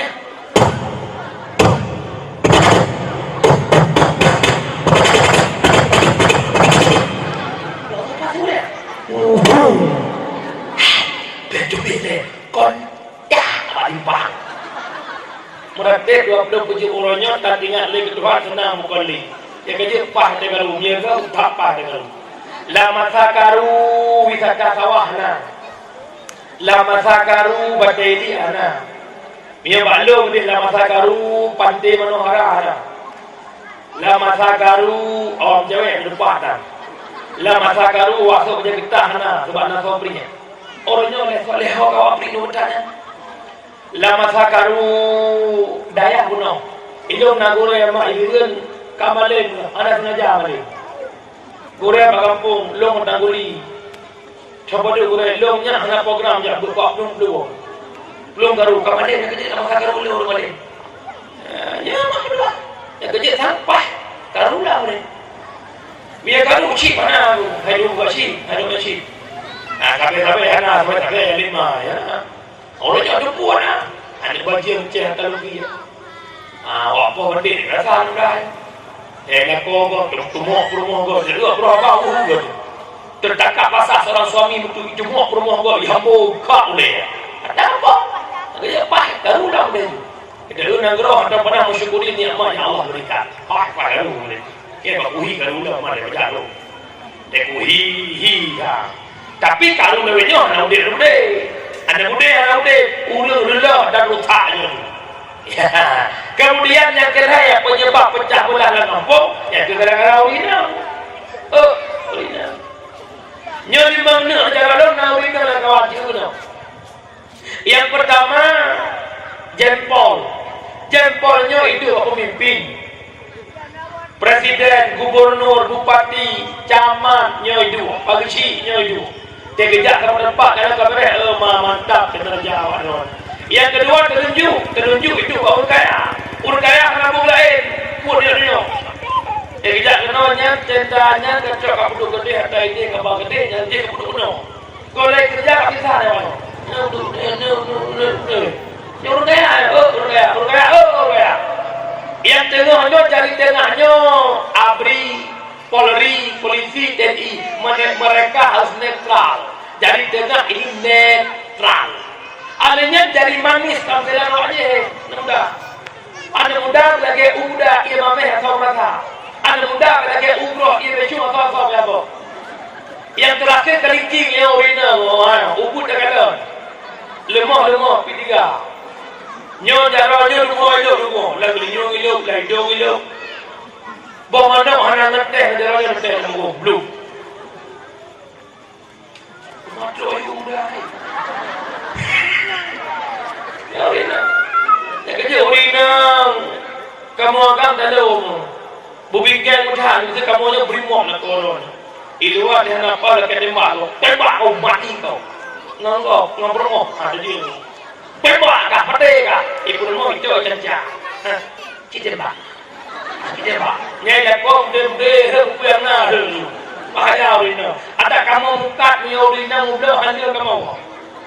Allah patuh ni betul kon dah limpah meratik 27 orangnya tak ingat lagi kedua senang mukali yang kerja pah dengan umnya ke tak pah dengan lama sakaru wisata sawahna lama sakaru badai ana dia balong di lama sakaru pantai manohara ana lama sakaru orang Jawa yang depan lama sakaru wasuk je kita ana sebab nak sobrinya orangnya oleh soleh kau apri nutanya lama sakaru daya kuno idong nagore ma ireun kamalen anak naja male gore bagampung long naguri coba de gore long nya ana program ja buka belum garu kamalen kerja lama sakaru ulur male ya maklumlah ya kerja sampah karulah male biar karu uci mana hidup uci kape anak sampai lima ya orang ada puan ada baju macam talugi apa benda ni rasa dah nak kau tumuk rumah kau jadi berapa kau tertangkap pasal seorang suami untuk tumuk rumah kau hambo kau boleh ada apa kerja apa tahu dah boleh kita dulu negara ada pernah mensyukuri nikmat yang Allah berikan apa kalau boleh kita kuhi kalau dah mana berjalan dek kuhi tapi kalau lewatnya nak udah anak muda ulu dan rutaknya ya. Kemudian yang kedua penyebab pecah belah dalam kampung ya gara-gara urina nyari mana jalan urina lah kawan juga. Yang pertama jempolnya itu pemimpin presiden, gubernur, bupati, camatnya itu, pagisi-nya itu. Dia kejak ke tempat dalam kabarnya mantap kita jawab. Yang kedua terunjuk itu orang kaya kampung lain pun dia. Dia kejak kenanya centanya kecok kapuduk gede harta ini kapal gede jangan dia kapuduk kuno. Kau lagi kerja kat kisah dia mana? Orang kaya. Yang tengahnya cari tengahnya ABRI, Polri, polisi, TNI, mereka harus netral. Jadi tengah ini netral. Adanya dari manis kalau saya aja, muda. Ada muda lagi udah imameh atau mereka. Ada muda lagi umroh ia becu atau apa. Yang terakhir kelingking yang urina, ubud dah kata. Lemah P3. Nyo jaraknya rumah, lagi nyo lagi bawa mana anak ngeteh jaraknya ngeteh nunggu belum. Macam ayu dah. Ya urina, ya kerja urina. Kamu akan tahu, bubingkan mudah, mesti kamu nya berimok nak koron. Itu ada apa lagi tembak kau mati kau. Ngobrol ada dia. Tembak kah, mati kah? Ibu mau itu caca. Kita tembak. Nyai kau deh rupiah na dulu. Bahaya urina. Ada kamu mukat ni urina muda hancur kamu.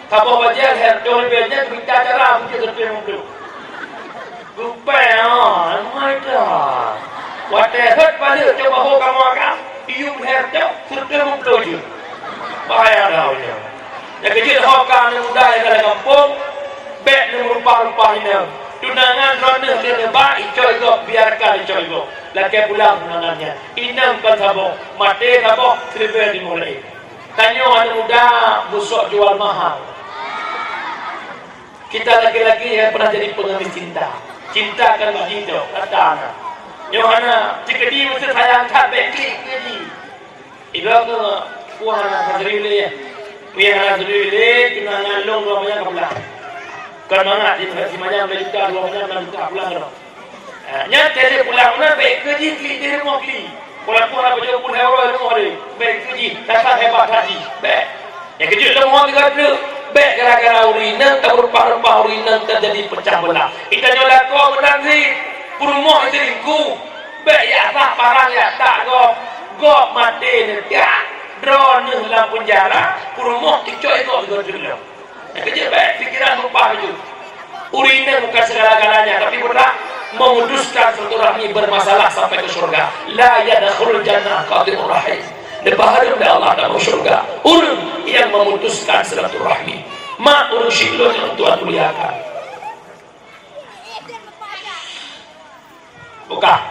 Kamu baca her jauh lebihnya kita cara mungkin rupiah muda. Rupiah, macam. Whatever pada coba ho kamu akan iu her jauh rupiah muda je. Bahaya dah urina. Yang kecil ho kan muda yang ada kampung. Bek ni rupa-rupa ini. Tunangan rona dia baik coy go biarkan coy go. Lagi pulang tunangannya. Inang kan sabok, mati sabok selebih dimulai. Tanya anak muda busuk jual mahal. Kita laki-laki yang pernah jadi pengemis cinta. Cinta kan begitu kata anak. Yohana jika dia mesti sayang tak klik jadi. Itu ke puan anak sendiri ya. Puan anak sendiri tunangan long banyak pulang. Kalau nak si macam berita dua macam nak buka pulang kan. Nyata dia pulang mana baik kerja dia mau beli. Kalau pun apa jauh pun euro itu ada baik kerja dasar hebat haji baik. Yang kerja dia mau tiga tu baik gara-gara urina tak rupa-rupa urina terjadi pecah belah. Kita nyolat kau menanti purmo itu lingku baik ya tak parang ya tak go mati ni ya drone dalam penjara purmo ticoy kau juga. Kerja baik fikiran rupa itu. Urina bukan segala-galanya, tapi berat memutuskan silaturahmi bermasalah sampai ke surga. La yadkhulul jannah qadirur rahim. Lebaharum dari Allah dan surga. Urun yang memutuskan silaturahmi. Ma urusin lo yang Tuhan muliakan. Buka.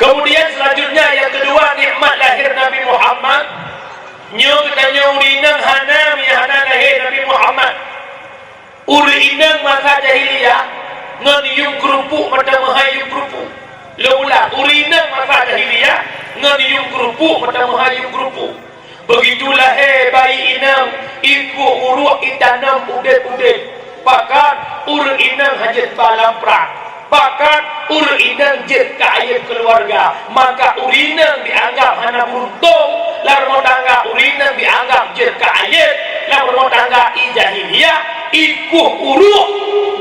Kemudian selanjutnya yang kedua nikmat lahir Nabi Muhammad. Nyo kita urinang hana lahir Nabi Muhammad. Urinang masa jahiliyah ngenium kerupuk macam menghayum kerupuk. Leula urinang masa jahiliyah ngenium kerupuk macam menghayum kerupuk. Begitulah bayi inang ikut uruk itanam udet-udet. Pakat urang inang hajat balam perang, pakat urang inang jet kaya keluarga, maka urinang dianggap hana beruntung. Lalu rumah tangga urinang dianggap jet kaya. Lalu rumah tangga ijahiliyah ikuh uruk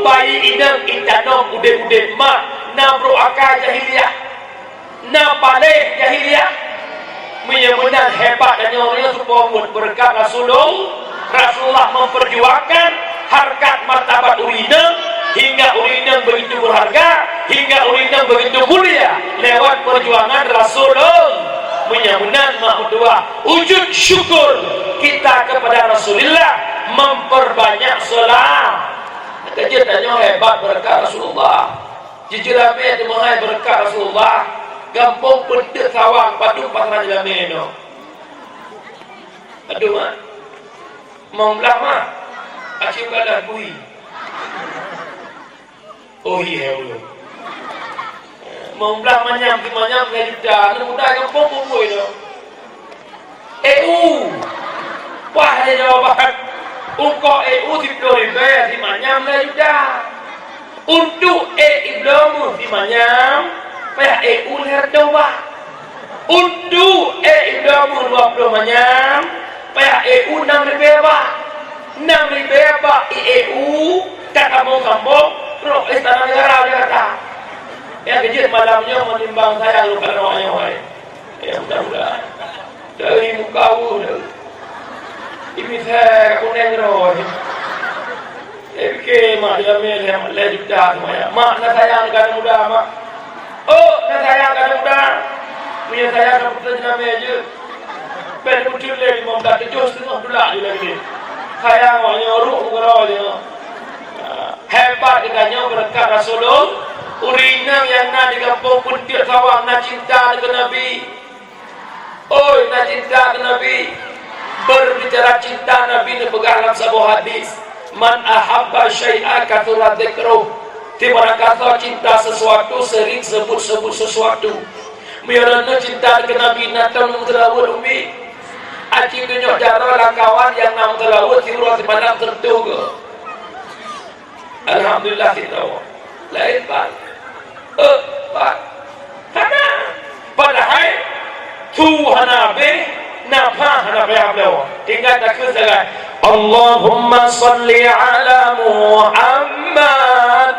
bayi inang intanong ude-ude mak na bro akal jahiliyah na paleh jahiliyah. Menang hebat dan nyonya supaya buat berkat Rasulullah memperjuangkan harkat martabat urinang hingga urinang begitu berharga, hingga urinang begitu mulia lewat perjuangan Rasulullah. Menang mahdua wujud syukur kita kepada Rasulullah, memperbanyak salat. Kejadiannya hebat berkat Rasulullah. Jijirame itu mengai berkat Rasulullah. Gampang pendek sawang padu pasrah jame no. Aduh mak, mau belah mak, asyik kalah bui. Oh iya Allah. Mau belah manyam ngai juta, nu mudah gampang bui no. Wah ada jawaban. Untuk $10,000 di manyam ngai juta. Untuk iblomu di manyam payah leher doa. Untuk iblomu 20 manyam payah 6,000 ba. 6,000 ba tak kampung-kampung roh istana negara dia kata. Ya kejut malamnya menimbang saya lu kalau ayah. Ya mudah-mudahan dari muka ini saya kuning roh. Oke, mak dia melihat lagi dah semuanya. Mak nak sayang kan muda mak. Oh, nak sayang kan muda. Punya sayang kan putus nama aja. Ben muncul lagi mau tak terus tengah pula dia lagi. Sayang maknya uruk muka dia. Hebat katanya berkat Rasulullah. Urinam yang nak di kampung Puntiuk Sawang nak cinta dengan Nabi. Oh, nak cinta dengan Nabi. Berbicara cinta Nabi ni pegang dalam sebuah hadis. Man ahabba syai'a kathura dzikruh. Timana kata cinta sesuatu sering sebut-sebut sesuatu. Miarana cinta ke Nabi natang mutrawud umi. Aci tunjuk cara kawan yang nam terawud timur di mana tertuga. Alhamdulillah kita lain pak. Pak. Karena padahal Tuhan Nabi napa Nabi ablaw. Tinggal tak kezagan. Allahumma salli ala Muhammad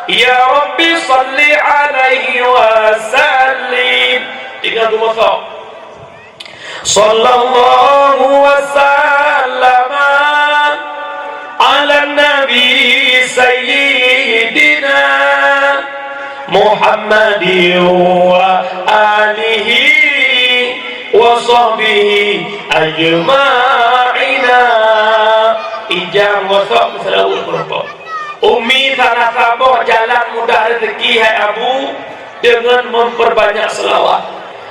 ya Rabbi salli alaihi wa sallim. Tinggal tu masuk sallallahu wa sallama ala nabi sayyidina Muhammadin wa alihi wa sahbihi ajma'ina. Ijam wasok selalu berapa umi tanah sabar jalan mudah rezeki hai abu dengan memperbanyak selawat.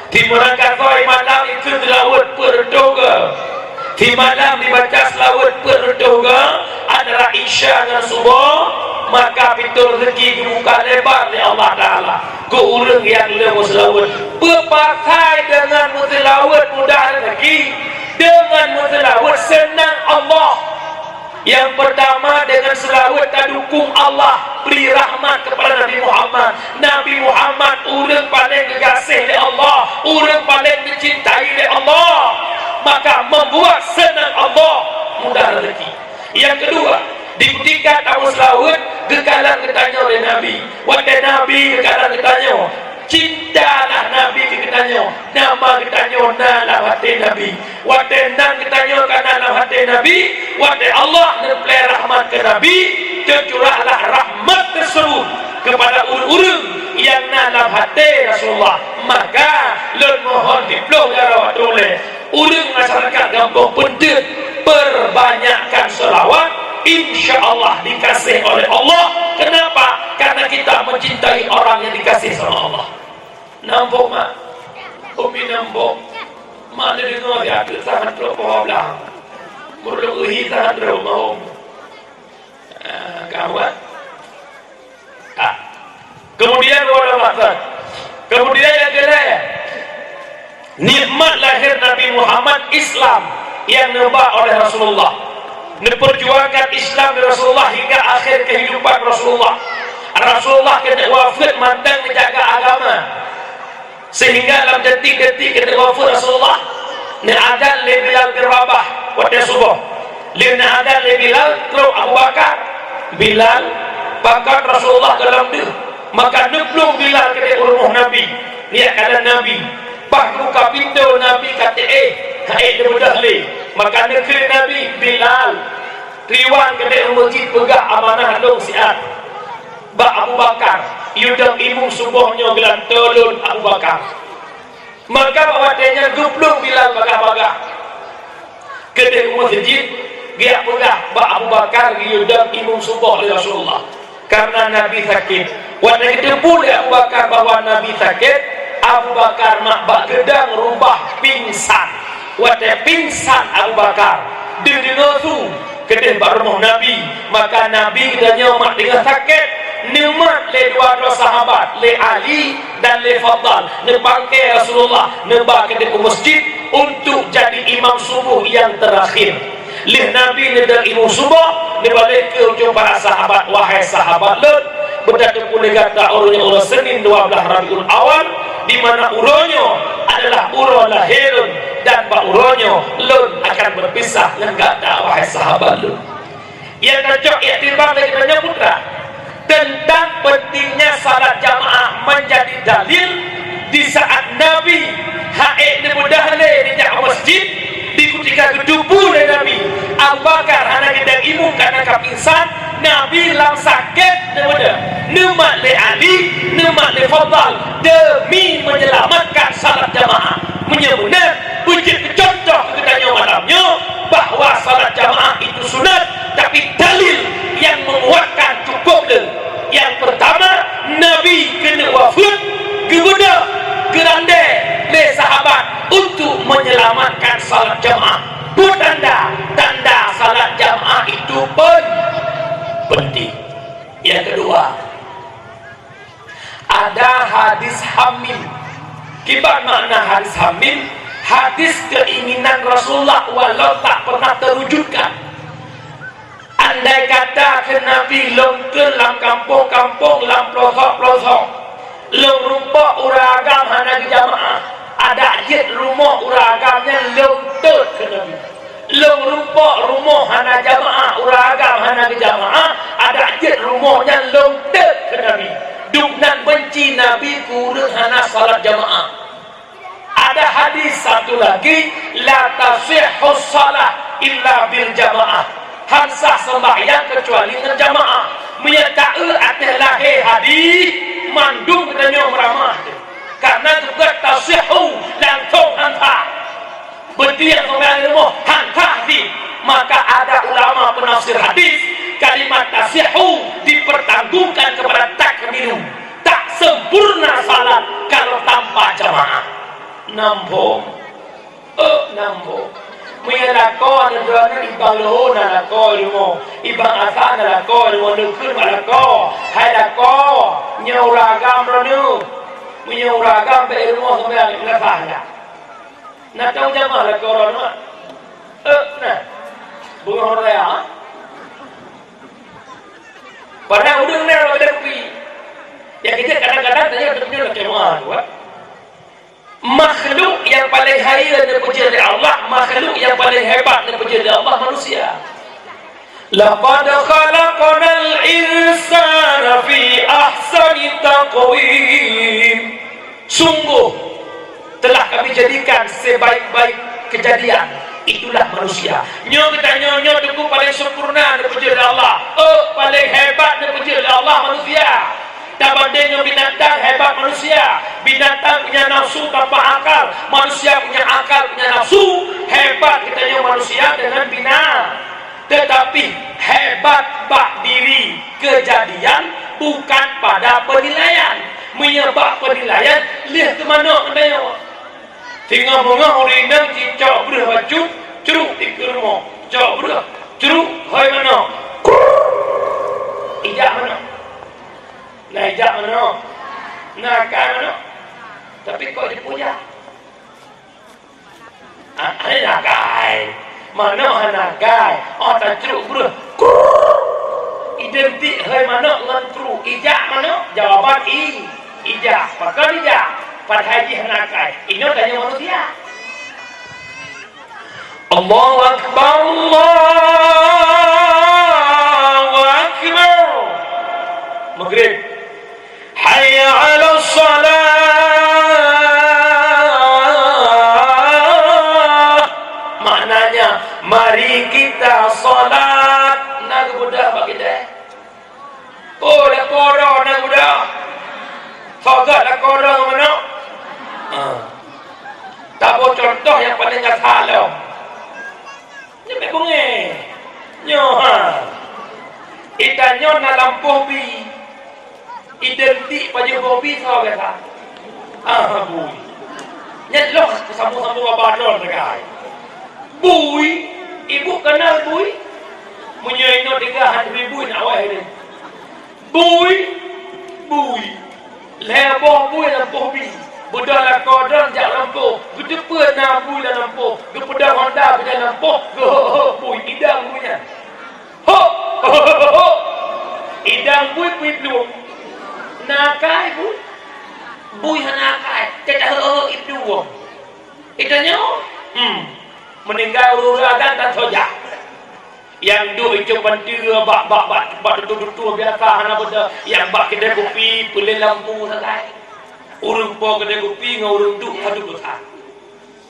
Di mana kata malam itu selawat berdoa, di malam dibaca selawat berdoa adalah isya dan subuh, maka pintu rezeki dibuka lebar oleh Allah Ta'ala ke orang yang lemah selawat. Berpakai dengan selawat mudah rezeki, dengan selawat senang Allah. Yang pertama dengan selawat dan dukung Allah beri rahmat kepada Nabi Muhammad. Nabi Muhammad orang paling dikasih oleh Allah, orang paling dicintai oleh Allah, maka membuat senang Allah mudah rezeki. Yang kedua, dibuktikan tahu selawat kekalan ketanya oleh Nabi. Wahai Nabi kekalan ketanya, cintalah Nabi ketanya, nama ketanya nalah hati Nabi. Wahai nang ketanya nalah hati Nabi. Wahai Allah nempel rahmat ke Nabi, tercurahlah rahmat tersebut kepada orang-orang yang dalam hati Rasulullah. Maka lun mohon dipeluk jarawat oleh orang masyarakat kampung Puntiuk perbanyakkan selawat, insya-Allah dikasih oleh Allah. Kenapa? Karena kita mencintai orang yang dikasih sama Allah. Nampak mak? Umi nampak? Mana dengar dia ada sangat berapa belah. Berluhi sangat berapa. Kawan. Kemudian orang maksud. Kemudian yang kedua, nikmat lahir Nabi Muhammad Islam yang nampak oleh Rasulullah. memperjuangkan Islam dari Rasulullah hingga akhir kehidupan Rasulullah. Rasulullah kena wafat mandang menjaga agama, sehingga dalam detik-detik kena wafat Rasulullah ni adan le Bilal bin Rabah pada subuh, le adan le Bilal terus Abu Bakar. Bilal bahkan Rasulullah dalam dia, maka neblong Bilal kena rumah Nabi, niat kata Nabi bahru ka pintu Nabi kata kain dia mudah le, maka negeri Nabi Bilal riwan kena masjid pegah amanah dong siat Abu Bakar yudang imung subuhnya bilang tolong Abu Bakar, maka bawatnya gublung Bilal bagah-bagah kedai masjid dia pegah Abu Bakar yudang imung subuh oleh Rasulullah karena Nabi sakit. Wana kita pula Abu Bakar bahwa Nabi sakit, Abu Bakar mak gedang rubah pingsan. Wana pingsan Abu Bakar dia dengar kedai rumah Nabi, maka Nabi katanya mak dengan sakit nikmat le dua sahabat le Ali dan le Fadal nepangke Rasulullah nebak ke masjid untuk jadi imam subuh yang terakhir. Le Nabi nedang imam subuh dia balik ke ujung para sahabat, wahai sahabat le berdata pula kata urutnya urut Senin 12 Rabiul Awal, di mana urutnya adalah urut lahirun dan urutnya lun akan berpisah dengan kata wahai sahabat lun. Yang cocok iktibar lagi banyak putra tentang pentingnya salat jamaah menjadi dalil di saat Nabi haid mudah le di masjid di ketika kedubu le Nabi Abu Bakar anak kita imum karena kapingsan, Nabi lam sakit mudah nemat le Ali nemat le Fadal demi menyelamatkan salat jamaah, menyebutkan wujud contoh ketanya malamnya bahwa salat jamaah itu sunat, tapi dalil yang menguatkan cukup le. Yang pertama, Nabi kena wafat kepada gerande le sahabat untuk menyelamatkan salat jamaah. Tanda salat jamaah itu pun penting. Yang kedua, ada hadis hamil. Kibat makna hadis hamil, hadis keinginan Rasulullah walau tak pernah terwujudkan. Andai kata ke Nabi longkel lam kampung-kampung lam pelosok-pelosok long rumpok uragam hana ke jamaah, ada jet rumah uragamnya longkel ke Nabi long rumpok rumah hana jamaah uragam hana ke jamaah, ada jet rumahnya longkel ke Nabi duknan benci Nabi kurang hana salat jamaah. Ada hadis satu lagi, la tasihhu salah illa bil jamaah, hansah sembahyang kecuali dengan jamaah. Menyatakan atas lahir hadis mandung katanya meramah karena juga tasihu langsung hantah berarti yang sembahyang ilmu hantah di, maka ada ulama penafsir hadis kalimat tasihu dipertanggungan kepada takmilu, tak sempurna salat kalau tanpa jamaah. Nambung punya lakon negara ibang lohon lakon ilmu, ibang asan lakon ilmu nekun lakon, hai lakon nyauragam ranu, punya uragam berilmu sampai nafah dah. Nak tahu jamaah lakon ranu, nah, bunga raya. Pada udang ni ada kopi. Ya kita kadang-kadang tanya betul nak jamaah tu. Makhluk yang paling kaya dan puji oleh Allah, makhluk yang paling hebat dan puji oleh Allah manusia. Laqad khalaqnal insana fi ahsani taqwim. Sungguh telah kami jadikan sebaik-baik kejadian itulah manusia. Nyo kita nyo tunggu paling sempurna dan puji oleh Allah. Paling hebat dan puji oleh Allah manusia. Tak bandingnya binatang hebat manusia. Binatang punya nafsu tanpa akal, manusia punya akal punya nafsu. Hebat kitanya manusia dengan binatang. Tetapi hebat bak diri kejadian bukan pada penilaian. Menyebab penilaian lihat ke mana anda. Tinggal bunga orang cicak berapa curuk di rumah. Cicak berapa curuk hai mana? Ijak mana? Najak mana? Nakal mana? Tapi kau dia punya. Ada nakal. mana hanakai tak ceruk bro identik hai mana dengan kru ijak mana jawaban ijak pakal ijak pada haji hanakai ini tanya manusia. Allahu Akbar Allahu Akbar maghrib hayya 'ala shalah maknanya mari kita salat nak budak bagi dah oh dah kodoh nak budak sogat dah kodoh mana tak boleh contoh yang paling nyata lah nyampe bunge nyoha itanyo na lampuh bi identik pada hobi sao kata bui nyelok sambung-sambung abadon dekai bui ibu kenal bui munyoino degahan bui nak wai ni bui leboh bui lampuh bi budak la kodon jak lampuh gedepe na bui la lampuh gepedah Honda pada lampuh bui idang buinya ho idang bui belum nakai bui hanakai tidak itu itanya meninggal ururagan dan soja yang duk itu bantir bak tutu biasa hana benda yang bak kedai kopi pelin lampu sakai urung po kedai kopi ngau urung duk hadu buta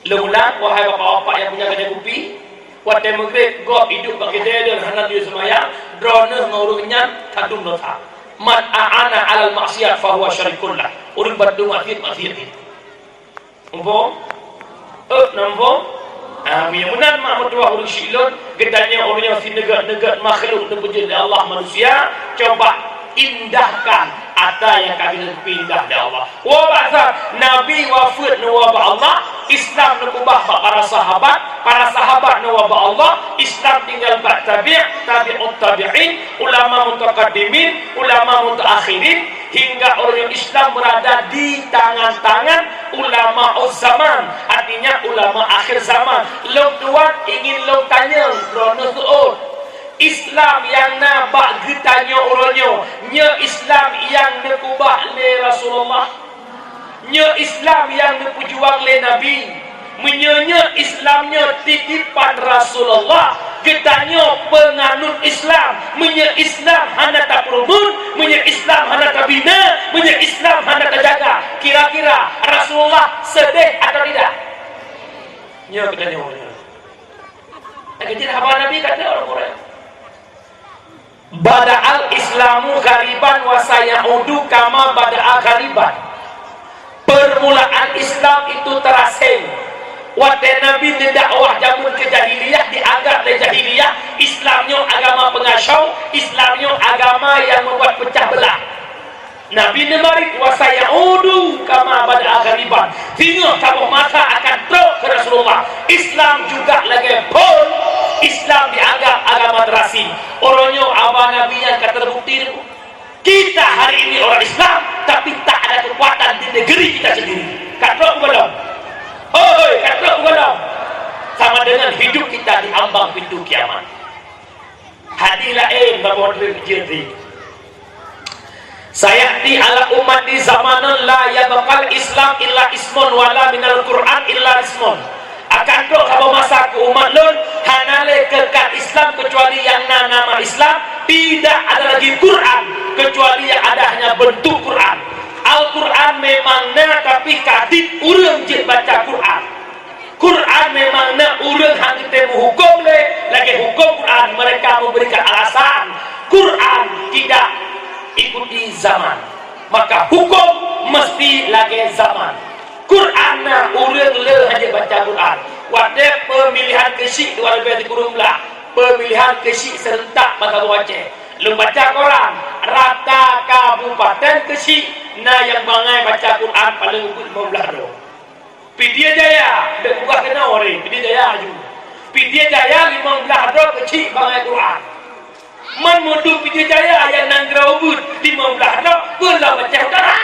lemulang wahai bapak-bapak yang punya kedai kopi waktu maghrib gop hidup bak kedai dan hana dia semayang drone ngau urung nyat hadu buta man a'ana 'alal maksiat fa huwa syarikun lah urung badu maksiat umpo nampo miyamunan mahmudwah urung syilun gedanya orangnya si negat makhluk terpuji Allah manusia coba indahkan ada yang kami pindah dari Allah wa ba'sa nabi wafud nuwaba Allah Islam nukubah para sahabat nuwaba Allah Islam tinggal tabi'ut tabi'in ulama mutaqaddimin ulama mutaakhirin hingga orang Islam berada di tangan-tangan ulama zaman artinya ulama akhir zaman lo tuan ingin lo tanya krono su'ud Islam yang nabak getanya orangnya nya Islam yang nekubah le Rasulullah nya Islam yang nepujuang le Nabi menyanya Islamnya titipan Rasulullah getanya penganut Islam menya Islam hana tak perumun menya Islam hana tak bina menya Islam hana tak jaga kira-kira Rasulullah sedih atau tidak nya getanya orangnya tidak apa Nabi kata orang-orang bada'al islamu ghariban wa sayaudu kama bada'a ghariban permulaan Islam itu terasing waktu Nabi didakwah jamun ke jahiliyah dianggap oleh jahiliyah Islamnya agama pengacau Islamnya agama yang membuat pecah belah Nabi nemari wa sayaudu kama bada'a ghariban tinggal tabuh mata akan teruk ke Rasulullah Islam juga lagi pun Islam dianggap agama terasing orangnya abah Nabi yang terbukti kita hari ini orang Islam tapi tak ada kekuatan di negeri kita sendiri kata belum hoi kata belum sama dengan hidup kita di ambang pintu kiamat hadilah bahawa terjadi sayati ala umat di zamanan la yabqal Islam illa ismun wala minal Quran illa ismun akan dok kalau masa ke umat lun hanale kekal Islam kecuali yang nama Islam tidak ada lagi Quran kecuali yang ada hanya bentuk Quran Al-Quran memangnya tapi kadit urang je baca Quran memangnya urang hang temu hukum le lagi hukum Quran mereka memberikan alasan Quran tidak ikuti zaman maka hukum mesti lagi zaman Quran na urang le hanya baca Quran waktu pemilihan kesik 2013 pemilihan kesik serentak maka baca lu baca Quran rata kabupaten kesik na yang bangai baca Quran paling ukut 15 do Pidia Jaya dak buka kena ore Pidia Jaya aju Pidia Jaya 15 do kesik bangai Quran man mudu Pidia Jaya yang nanggra ubud 15 do pula baca Quran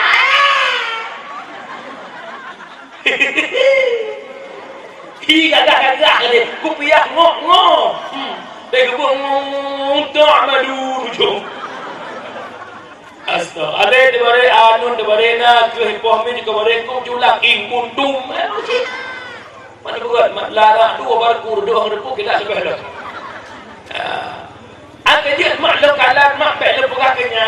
Hi gagah-gagah ni. Kupiah ngok-ngok. Dia kebun tak madu hujung. Astaga. Ada di bare anun di bare na ke hipoh mi di bare ku julak ing kuntum. Mana buat lara dua bar kurdo hang depu kita sebeh dah. Angkat dia mak lo kalan mak pek lo pegaknya.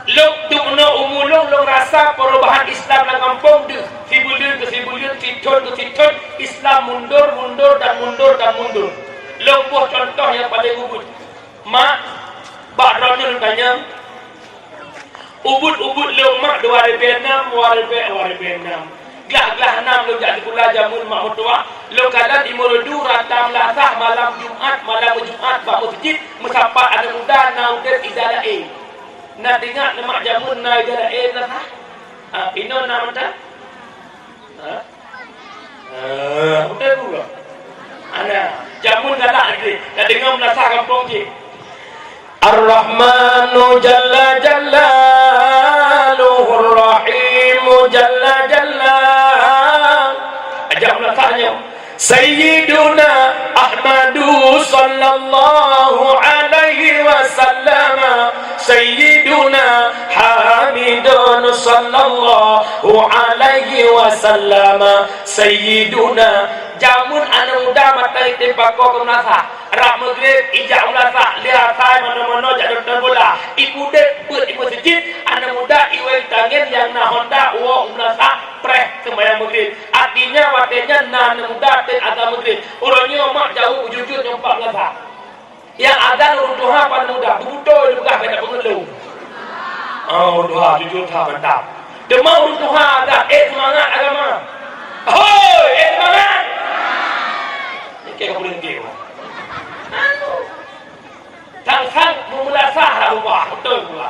Lo dumno umulung lo rasa perubahan Islam dalam kampung tu. Sibulion ke sibulion, titon ke titon, Islam mundur dan mundur. Lo buah contoh yang paling ubud. Mak bak ronyo tanya. Ubud lo mak 2006 Gelah-gelah 6 lo jadi pula jamun mak mertua. Lo kalan imorodu ratam lasah malam Jumat bak masjid musapat ada muda naudet izalah A. Nak dengar nama jamun na izalah A lasah. Pino nama dah. Udah pula. Ana jamun galak ni. Dah dengar melasah kampung je. Ar-Rahmanu Jalla Jallaluhur Rahimu Jalla Jalla. Ajak melasahnya. Sayyiduna Ahmadu Sallallahu Alaihi Wasallam. Sayyiduna Hamidun Sallallahu Alaihi Wasallam. Sayyiduna jamun anak muda matai tempat kau kemenasa rak maghrib ijak ulasa lihat saya mana-mana jak nonton bola ibu dek buat di masjid anak muda iwel tangan yang na honda uang ulasa preh sembahyang maghrib artinya watenya na anak muda ten azan maghrib orangnya mak jauh jujur nyompak ulasa yang azan urut Tuhan pada muda bebuto dia begah pada pengeluh Tuhan jujur tak mantap demam urut Tuhan azan semangat agama hoi semangat kayak kau boleh kau. Sang memelasah Allah betul pula.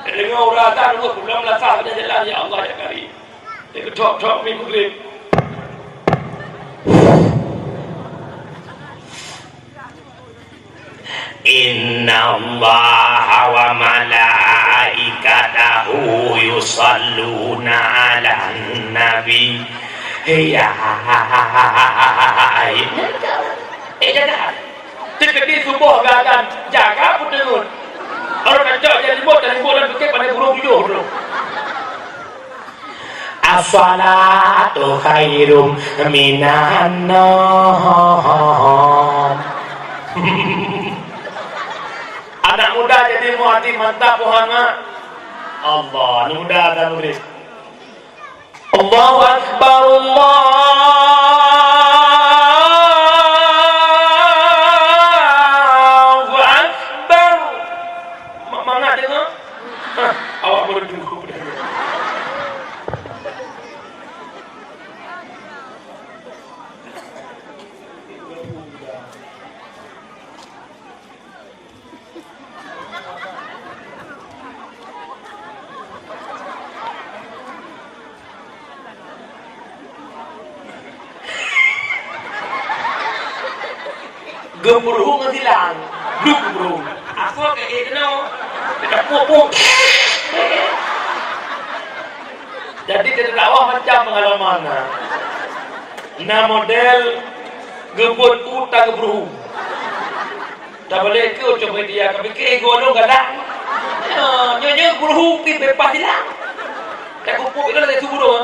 Dengar orang azan dulu belum melasah pada jalan ya Allah ya Karim. Dia ketok-tok mi maghrib. Inna Allah wa malaikatahu yusalluna ala nabi. Ya, jaga. Terkait subuh gagan jaga pun dengun. Orang kacau jadi buat dan bulan fikir pada burung jujur dulu. As-salatu khairum minan nawm. Anak muda jadi muhati mantap puhana. Allah, anak muda dan murid. Allahu Akbar Allahu Akbar. Mana dengar? Awak baru tunggu. Gemuruh ngesilang, lu gemuruh. Aku kayak kenal, kita pupuk. Jadi kita dakwah macam pengalaman. Nah model gebut utang gemuruh. Tak boleh ke coba dia, tapi ke ego dong kadang. Nyonya gemuruh pi bebas hilang. Tak pupuk itu lagi subuh dong.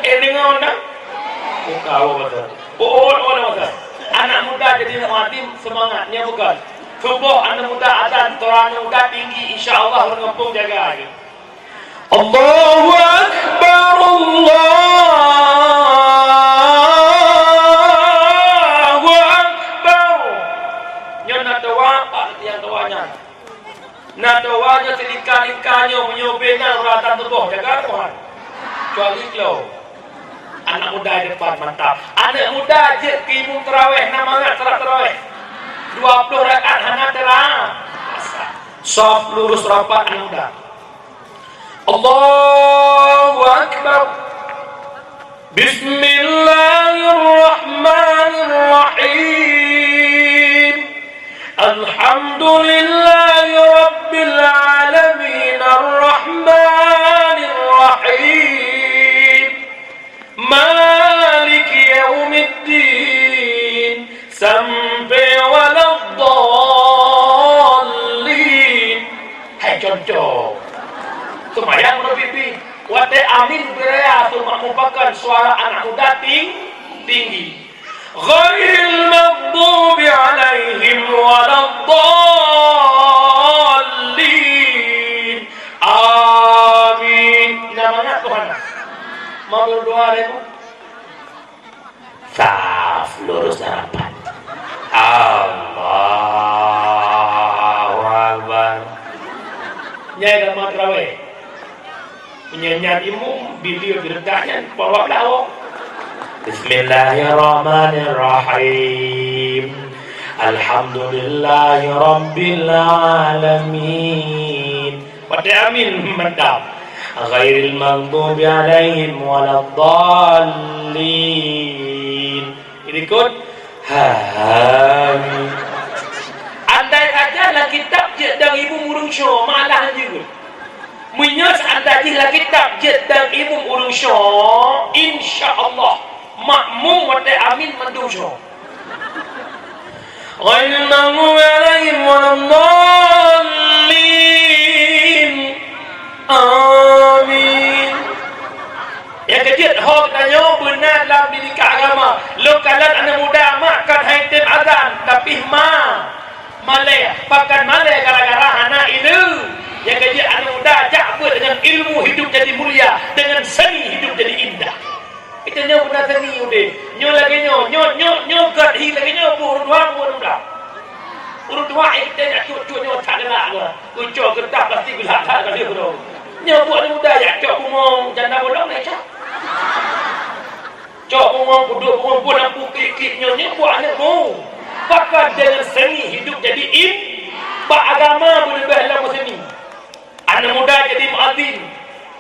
Dengar nak? Tahu betul. Masa. Anak muda jadi mati semangatnya bukan. Subuh anak muda azan, orang muda tinggi insya-Allah orang kampung jaga aja. Allahu Akbar Allahu Akbar. Nyonya doa pak yang doanya. Nah doanya sedikit-sedikitnya menyobekan ratan tubuh jaga Tuhan. Kecuali kalau anak muda di depan mantap. Anak muda je kimung terawih namangat salat terawih. 20 rakaat hanya terang. Soft lurus rapat anak muda. Allahu Akbar. Bismillahirrahmanirrahim. Alhamdulillahi rabbil alamin arrahmanirrahim. sampai waladdallin. Hai contoh semayang bibi wate amin berea tu mengumpulkan suara anak muda tinggi. Ghairil maghdubi alaihim waladdallin. Amin. Namanya Tuhan. Mau berdoa deh, Bu? Saf lurus harapan. Allahu Akbar. Nyai dan matrawe. Penyanyian ilmu bibir berdanya bawa belawang. Bismillahirrahmanirrahim. Alhamdulillahi rabbil alamin. Pada amin mendam. Ghairil maghdubi alaihim waladdallin. Ini ikut. Amin. Andai ajalah kitab jedang ibu murung syur malah juga. Munyos andai lah kitab jedang ibu murung syur, insya-Allah makmum pada amin mendosa. Ghairil maghdubi alaihim waladdallin. Amin. Yang kejut hok tanya benar dalam didikan agama. Lo kalan anak muda makan haitim azan tapi malay pakan malay gara-gara anak itu. Yang kejut anak muda jawab dengan ilmu hidup jadi mulia, dengan seni hidup jadi indah. Itu nyo benar seni udah. Nyo lagi nyo gat hi lagi nyo urut dua. Urut dua kita nak cucu nyo tak ada lah. Kucuk kertas plastik bila tak ada dia. Nyo buat anak muda ya cok kumong janda bolong ni cok. Cok kumong buduk kumong pun lampu kik nyo buat anak mu. Pakai dengan seni hidup jadi pak agama boleh dalam seni. Anak muda jadi muadzin.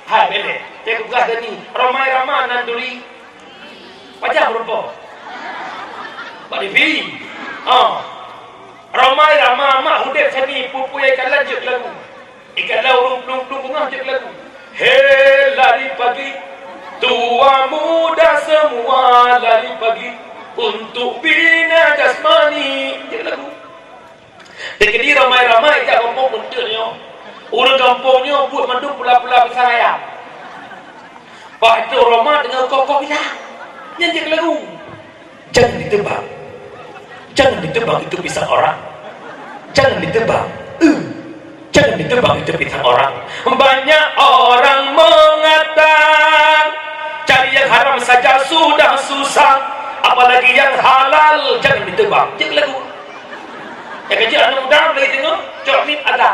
Hai bele, saya buka seni. Ramai-ramai nanduri. Pajak berapa? Pak Devi. Ramai-ramai mak hudek seni pupu ikan lanjut lagu. Ikan lau belum bunga je lagu. Hei lari pagi, tua muda semua lari pagi untuk bina jasmani. Je lagu. Jadi ramai-ramai jak kampung bentuknya. Orang kampungnya buat manduk pula-pula besar ayam. Pak itu Roma dengan kok bilang nyanyi lagu. Jangan ditebang. Jangan ditebang itu pisang orang. Jangan ditebang. Jangan ditebang itu pisang orang. Banyak orang mengatakan cari yang haram saja sudah susah, apalagi yang halal. Jangan ditebang. Jangan lagu. Yang kecil anak muda boleh tengok cok ni ada.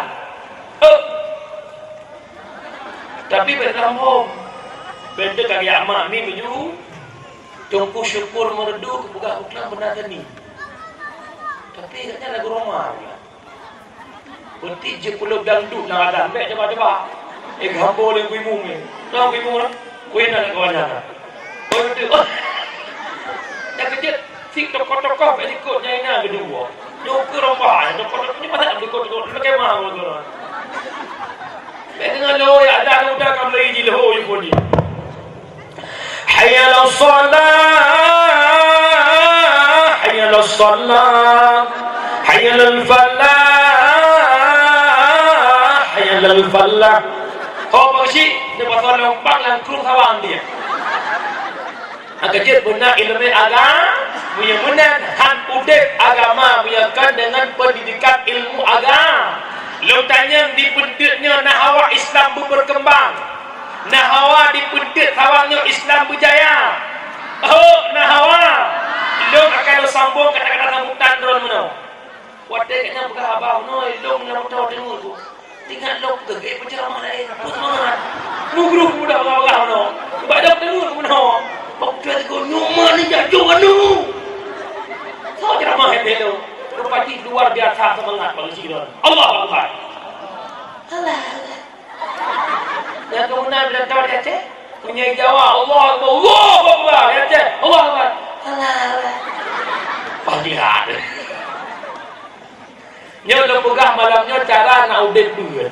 Tapi berkampung benda kaki amak ni menyuruh tungku syukur merdu kebuka uklan benar ni. Tapi katanya lagu Roma berarti je pulau dangdut nak ada baik coba gambar yang kuimung ni tahu kuimung lah kuih nak kawan nak yang kecil si tokoh-tokoh berikut nyaina kedua nyukur Roma tokoh-tokoh ni mana berikut pakai mahu tu dengan lo ya ada udah kamu lagi di lo yang pun ni. Hayya ala salah, hayya ala salah, hayya ala falah, hayya ala falah. Kau bersih, dia pasal lompang dan kurung kawan dia. Agak benar ilmu agama, punya benar han udek agama punya dengan pendidikan ilmu agama. Lo tanya di pendeknya nahawa Islam berkembang, nahawa di pendek tawangnya Islam berjaya. Nahawa lo akan lo sambung kata-kata sambutan drone mana wadah kena buka abang no lo nak tahu dengar tu tinggal lo ke penceramah lain semangat nugruk muda abang no badak dengar mana waktu itu nyuma ni jatuh anu so ceramah itu Rupati luar biasa semangat bagi si Allah Akbar. Allah. Yang kemudian bila tahu dia cek, punya jawab Allah Akbar, Allah Akbar, dia cek Allah Akbar, Allah. Padihat. Nyo lo pegah malamnya cara nak udek dulu.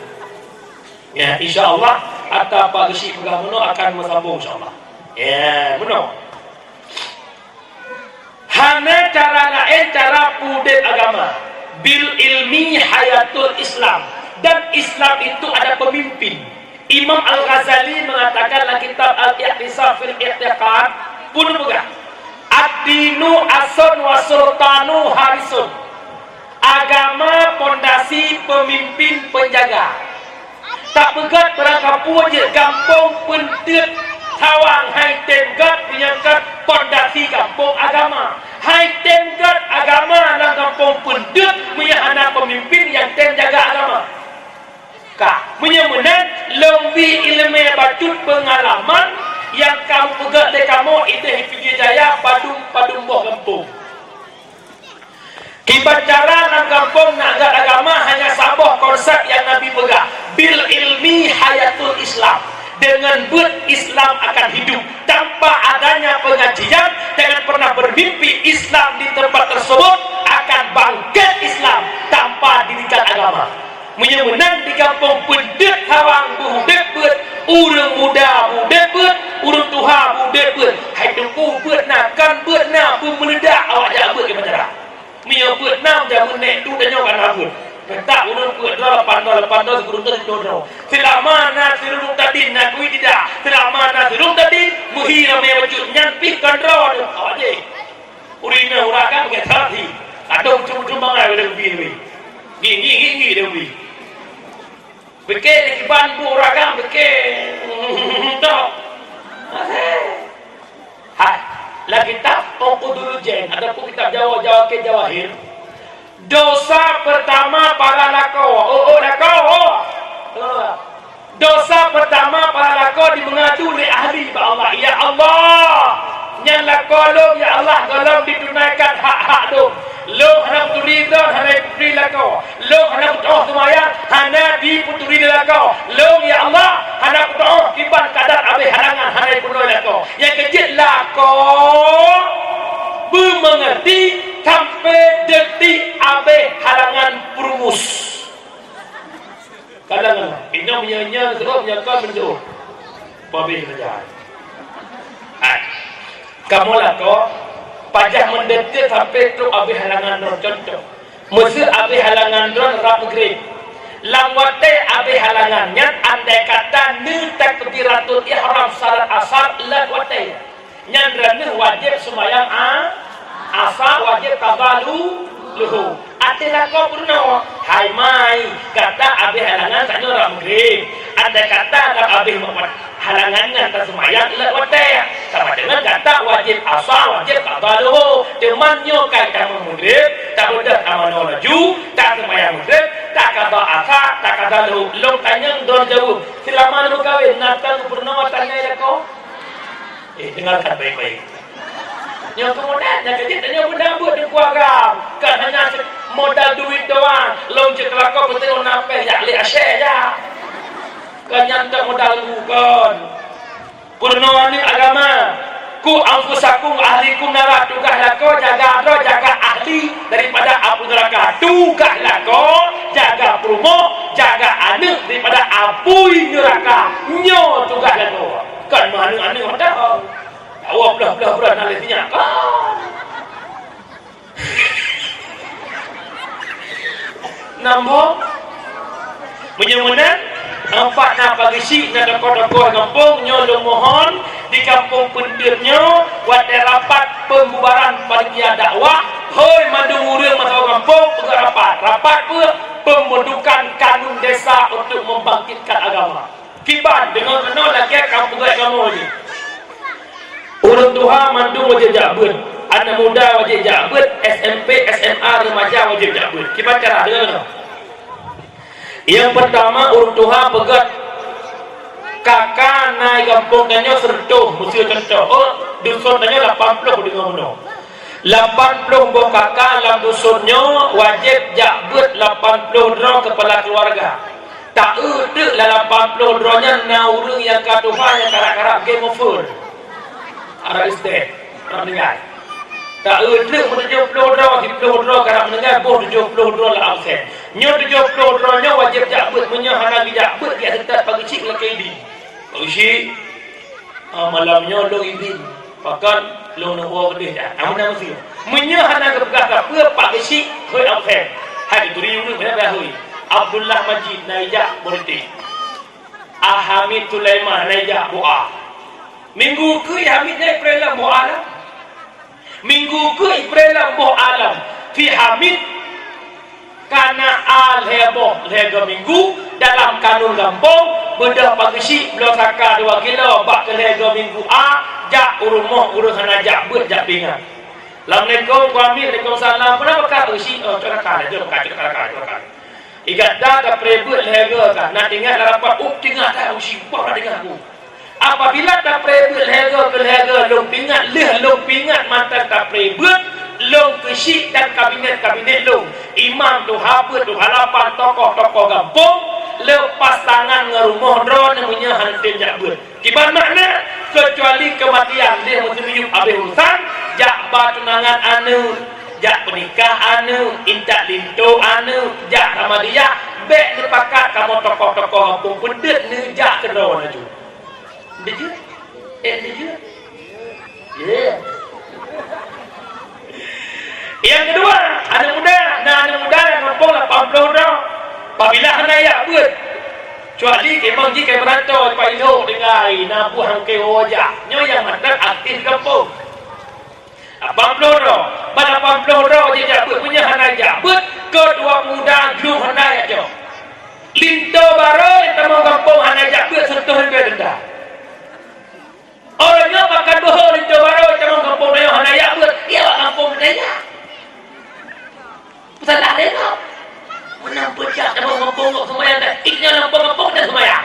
Ya, insya-Allah atau pagi si pegah mono akan bersambung insya-Allah. Ya, mono. Hanya cara lain cara pudek agama. Bil ilmi hayatul Islam. Dan Islam itu ada pemimpin. Imam Al-Ghazali mengatakan dalam kitab Al-Iqtisad fil I'tiqad pun pegang. Ad-dinu asun wa sultanu harisun. Agama pondasi pemimpin penjaga. Tak pegat berangkapu je kampung pentut tawang hai tenggat penyangkat pondasi kampung agama. Hai tenggat agama dalam kampung pentut punya anak pemimpin yang jaga agama. Kak, punya menang lebih ilmu bacut pengalaman yang kamu pegat de kamu itu Hifidhi Jaya padung boh kampung. Kibat cara dalam kampung nak agama hanya sabah konsep yang Nabi pegang. Bil ilmi hayatul Islam. Dengan berislam akan hidup. Tanpa adanya pengajian, jangan pernah bermimpi Islam di tempat tersebut akan bangkit Islam tanpa didikan agama. Menang di kampung pendek hawang budek bet, urang muda budek bet, urang tuha budek bet. Hai tungku bet nak kan bet nak pun meledak awak jak bet ke masyarakat. Mia bet nak jak menek tu dan nyokan apa. Tak urang bet lepan sebelum terjodoh. Selama nak serung tadi nak kui tidak. Selama nak serung tadi muhira me wajud nyampi kontrol awak je. Urina urakan ke tadi. Adong cuma ngai lebih. Gini lebih. Bikin di bantu ragam bikin tak. Hai, lagi kitab Tongku dulu jen. Ada pun kitab Jawa ke Jawahir. Dosa pertama para lako. Dosa pertama para lako di mengadu oleh ahli Allah. Ya Allah, yang lako lo ya Allah tolong ditunaikan hak-hak lo. Lo hendak turidon hendak putri lako. Lo hendak putuh semayang hendak diputuri lako. Lo ya Allah hendak putuh kiban kadar habis halangan hendak punoi lako. Yang kecil lako bermengerti sampai detik habis halangan perumus. Kadang-kadang ini punya terus menyangka bentuk Babi kerjaan. Kamu lako pajak mendetik sampai tu habis halangan drone contoh. Mesti habis halangan drone rap grade. Langwate habis halangannya andai kata ni takbiratul ihram salat asar lat wate. Nyandrane wajib sembahyang asar wajib tabalu luhu. Atilah kau purno. Hai mai kata habis halangan tak rap grade. Andai kata habis halangannya tak sembahyang lat wate. Sama dengan kata wajib asal, wajib kabaluhu. Temannya kata mengudip, tak udah amanah laju, tak semayang mudip, tak kata asal, tak kata lu. Long tanya, don jauh. Selama lu kawin, nakal purnama tanya ya kau. Dengarkan baik-baik. Yang kemudian, yang kecil, yang berdambut di keluarga. Kan hanya modal duit doang. Long ceklah kau betul napeh, ya li asyik ya. Kan nyata modal bukan. Purna ni agama. Ku anfusakum ahlikum neraka. Tugaslah kau jaga roh, jaga ahli daripada api neraka. Tugaslah kau jaga perumo, jaga anak daripada api neraka. Nyo tugaslah kau. Kan mana anak ada. Awak belah nalisinya. Nombor menyemunan empat nak pagisi nak dokor-dokor kampung nyolong mohon di kampung pendirnya wadah rapat pembubaran panitia dakwah hoi mandung urang masuk kampung pegang rapat pembentukan kanun desa untuk membangkitkan agama kiban dengan kenal lagi kampung kamu ni urang tuha mandung wajib jabut anak muda wajib jabut SMP SMA remaja wajib jabut kiban cara dengan yang pertama urut Tuhan pegat kakak naik kampung tanya sertuh mesti contoh dusun tanya 80 dengan benar 80 buah kakak dalam dusunnya wajib jabut 80 drone kepala keluarga tak ada lah 80 drone nya naurung yang katuhan yang karak-karak game over ada istet orang dengar tak ada 70 drone 10 drone karak mendengar boh 70 drone lah absen nyo 70 drone nya wajib jabut menyahana jabut dia tetap pagi cik lah kaidi pagi cik malamnya lo izin bahkan lông nó vô cái gì áo nam gì mình nhớ hắn đang gặp bữa pak cái gì hơi áo phèn hai cái turi itu mana bahuri Abdullah Majid naija politik Hamid Sulaiman naija boa minggu ke Hamid naik prelam boa alam minggu ke prelam boa alam fi Hamid karena al-heboh lega minggu dalam kanun gampong benda pagisi belakaka 2 kilo bak ke lega minggu jak urumoh urusan ajak buat jak pingat Assalamualaikum Waalaikumsalam kenapa kau usi cakap ikat dah ke prebut lega kan nak ingat rapat tinggal tak usi apa dengan aku apabila tak prebut lega ke lega long pingat long pingat mata tak prebut long kesik dan kabinet long imam tu habut tu halapan tokoh-tokoh kampung lepas tangan ngerumah drone namanya hantin jakbut kiban makna kecuali kematian dia menunjuk habis urusan jak batunangan anu jak penikah anu intak linto anu jak sama dia bek dipakat kamu tokoh-tokoh kampung pendet ni jak kedua naju dia yang kedua anak muda yang kampung 80 dah apabila hanaya buat cuali kemang jika merantau pai lo dengai nabu hangke hoja nyo yang mandat aktif kampung 80 dah pada 80 dah dia buat punya hanaya buat kedua muda belum hanaya jo linto baro tamo kampung hanaya buat sentuhan be denda orangnya makan bohong linto baro tamo kampung dia hanaya buat dia kampung daya salah dia kau menampuk jak tamo kampung semayang dah iknya kampung dah semayang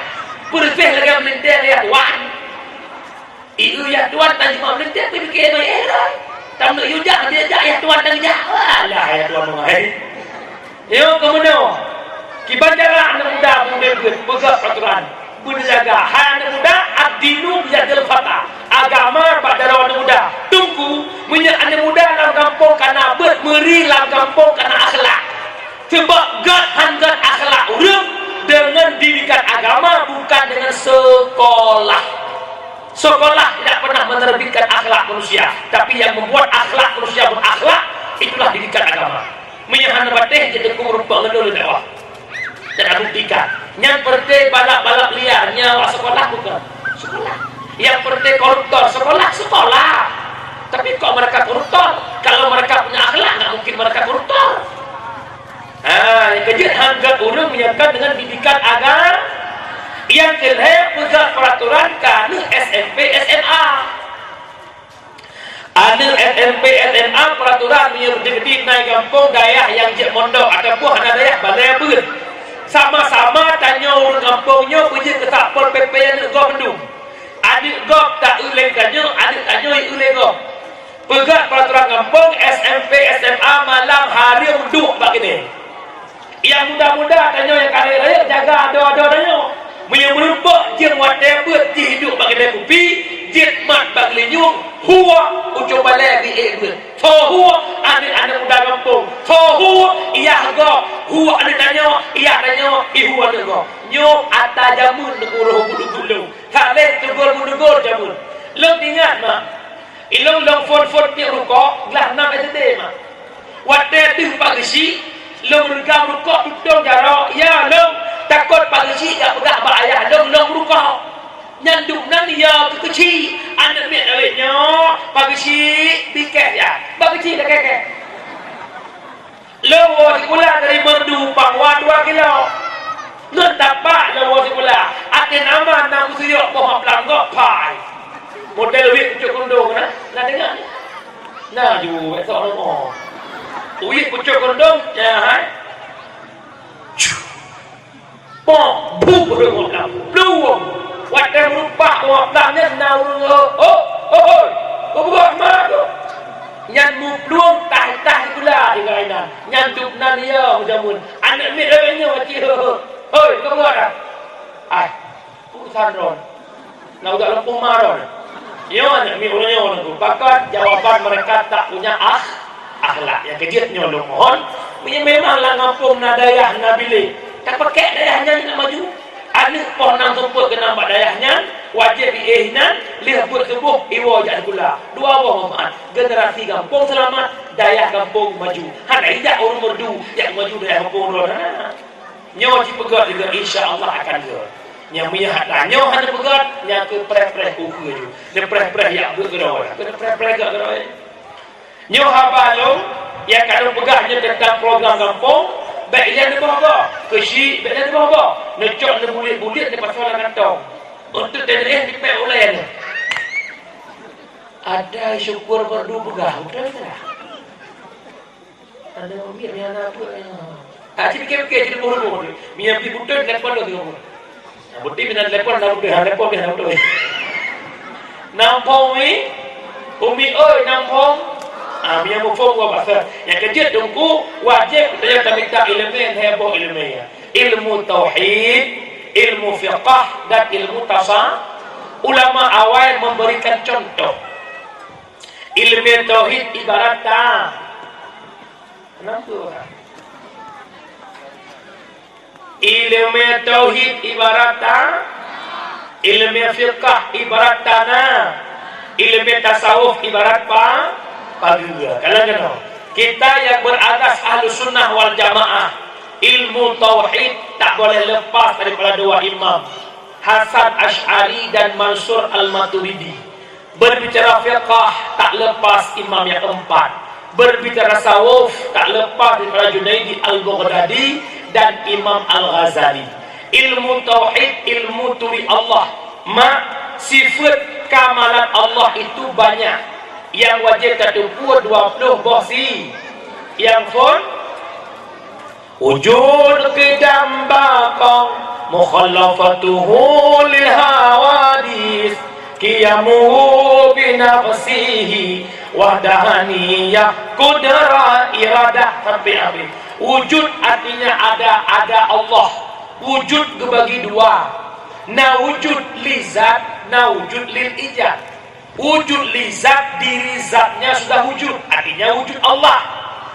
bersih lagi melintir ya tuan itu ya tuan tadi mau melintir pergi ke mai tamu yujak dia jak ya tuan tadi jak alah ya tuan mengai yo kemudian kibanjara anak muda bergerak peraturan berjaga anak muda ad-dinu biyadil fata agama pada anak muda tunggu menyak anak muda dalam kampung karena bermeri dalam kampung karena akhlak sebab gat akhlak orang dengan didikan agama bukan dengan sekolah tidak pernah menerbitkan akhlak manusia tapi yang membuat akhlak manusia berakhlak itulah didikan agama menyahan bateh jadi kumrupa ngedul dakwah dan buktikan yang perti balap-balap liar nyawa sekolah bukan sekolah yang perti koruptor sekolah tapi kok mereka koruptor kalau mereka punya akhlak nggak mungkin mereka koruptor yang kejut hangat orang menyatakan dengan didikan agama yang kelihatan pegang peraturan kanu SMP SMA ada SMP SMA peraturan menyebut naik kampung daerah yang jek mondok ataupun ada daerah balai ber sama-sama tanya orang kampungnya pergi ke Satpol PP yang gop mendung adik gop tak uleng tanya adik tanya uleng gop pegang peraturan kampung SMP SMA malam hari mendung bagi dia yang muda-muda tanya yang kaya raya jaga ada tanya yang merupak jeng whatever je hidup bagi dia kopi jet mat bagi lenyung huwa ucap balai bi so huwa anak muda kampung so huwa iya go huwa ada tanya iya tanya huwa ada go nyok ata jamun negoro bulu-bulu kale tegor munegor jamun lo ingat mah ilong long fon pi rukok gelah 6 ST mah wate tu pagisi lo mereka rukok tutong jarok ya lo takut pagisi gak pegang bak ayah long rukok nyanduk nan dia kecil anak mek awetnya pagisi pikir ya pagisi dah kekek lo sekolah dari Merdu Pangwa 2 kilo nun tapak lo sekolah ada nama suyok pohon pelangok pai model wik pucuk kundung nak dengar nah ju esok orang wik pucuk kundung ya pom bu belum wadah merubah wabdahnya naurung buat mana nyan mu pluang tah itulah di kainan nyan duknan dia mujamun anak ni lewenya waci hoi kau buat dah urusan ron nak udah lempung maron ya anak mi ulangnya orang tu bakat jawapan mereka tak punya akhlak yang kejut nyolong mohon memanglah ngampung nadayah nabili tak pakai dayahnya nak maju anak poh nang tumpuk ke nampak dayahnya wajib diihnan lihat buat sebuah iwa jak gula dua boh maaf generasi kampung selamat dayah kampung maju hana tidak orang merdu yang maju dayah kampung dulu nyawa ci pegat juga insya-Allah akan ke yang punya hak nyawa hana pegat yang ke preh-preh kuku ju le preh-preh yang bergerak ke preh-preh gerak nyawa habalo yang kalau pegahnya tentang program kampung baik yang dibawa kesi baik yang dibawa necok le bulit-bulit di pasal kantong untuk TDS dipek oleh ada syukur perdu pegah udah tak ada umir ni anak apa fikir-fikir jadi bodoh minyak di butuh telepon lagi buti minat telepon dah udah telepon dah udah nampong umi oi nampong minyak mufong gua pasal yang kecil tunggu wajib kita minta ilmu yang heboh ilmu tauhid ilmu fiqh dan ilmu tasawuf ulama awal memberikan contoh ilmu tauhid ibarat kenapa ilmu tauhid ibarat ilmu fiqh ibarat tanah ilmu tasawuf ibarat pagar kalau kita yang beratas ahlus sunnah wal jamaah ilmu tauhid tak boleh lepas daripada dua imam Hasan Ash'ari dan Mansur Al-Maturidi. Berbicara fiqh tak lepas imam yang keempat. Berbicara tasawuf tak lepas daripada Junaidi Al-Baghdadi dan Imam Al-Ghazali. Ilmu tauhid, ilmu turi Allah. Sifat kamalan Allah itu banyak. Yang wajib tertumpu 20 bosi. Yang pun wujud qidam baqang mukhallafatuhu lil hawadis qiyamuhu binafsihi wahdahaniyah qudrah iradah sampai habis. Wujud artinya ada Allah. Wujud dibagi dua. Na wujud li zat, na wujud lil ijad. Wujud li zat, diri zatnya sudah wujud, artinya wujud Allah.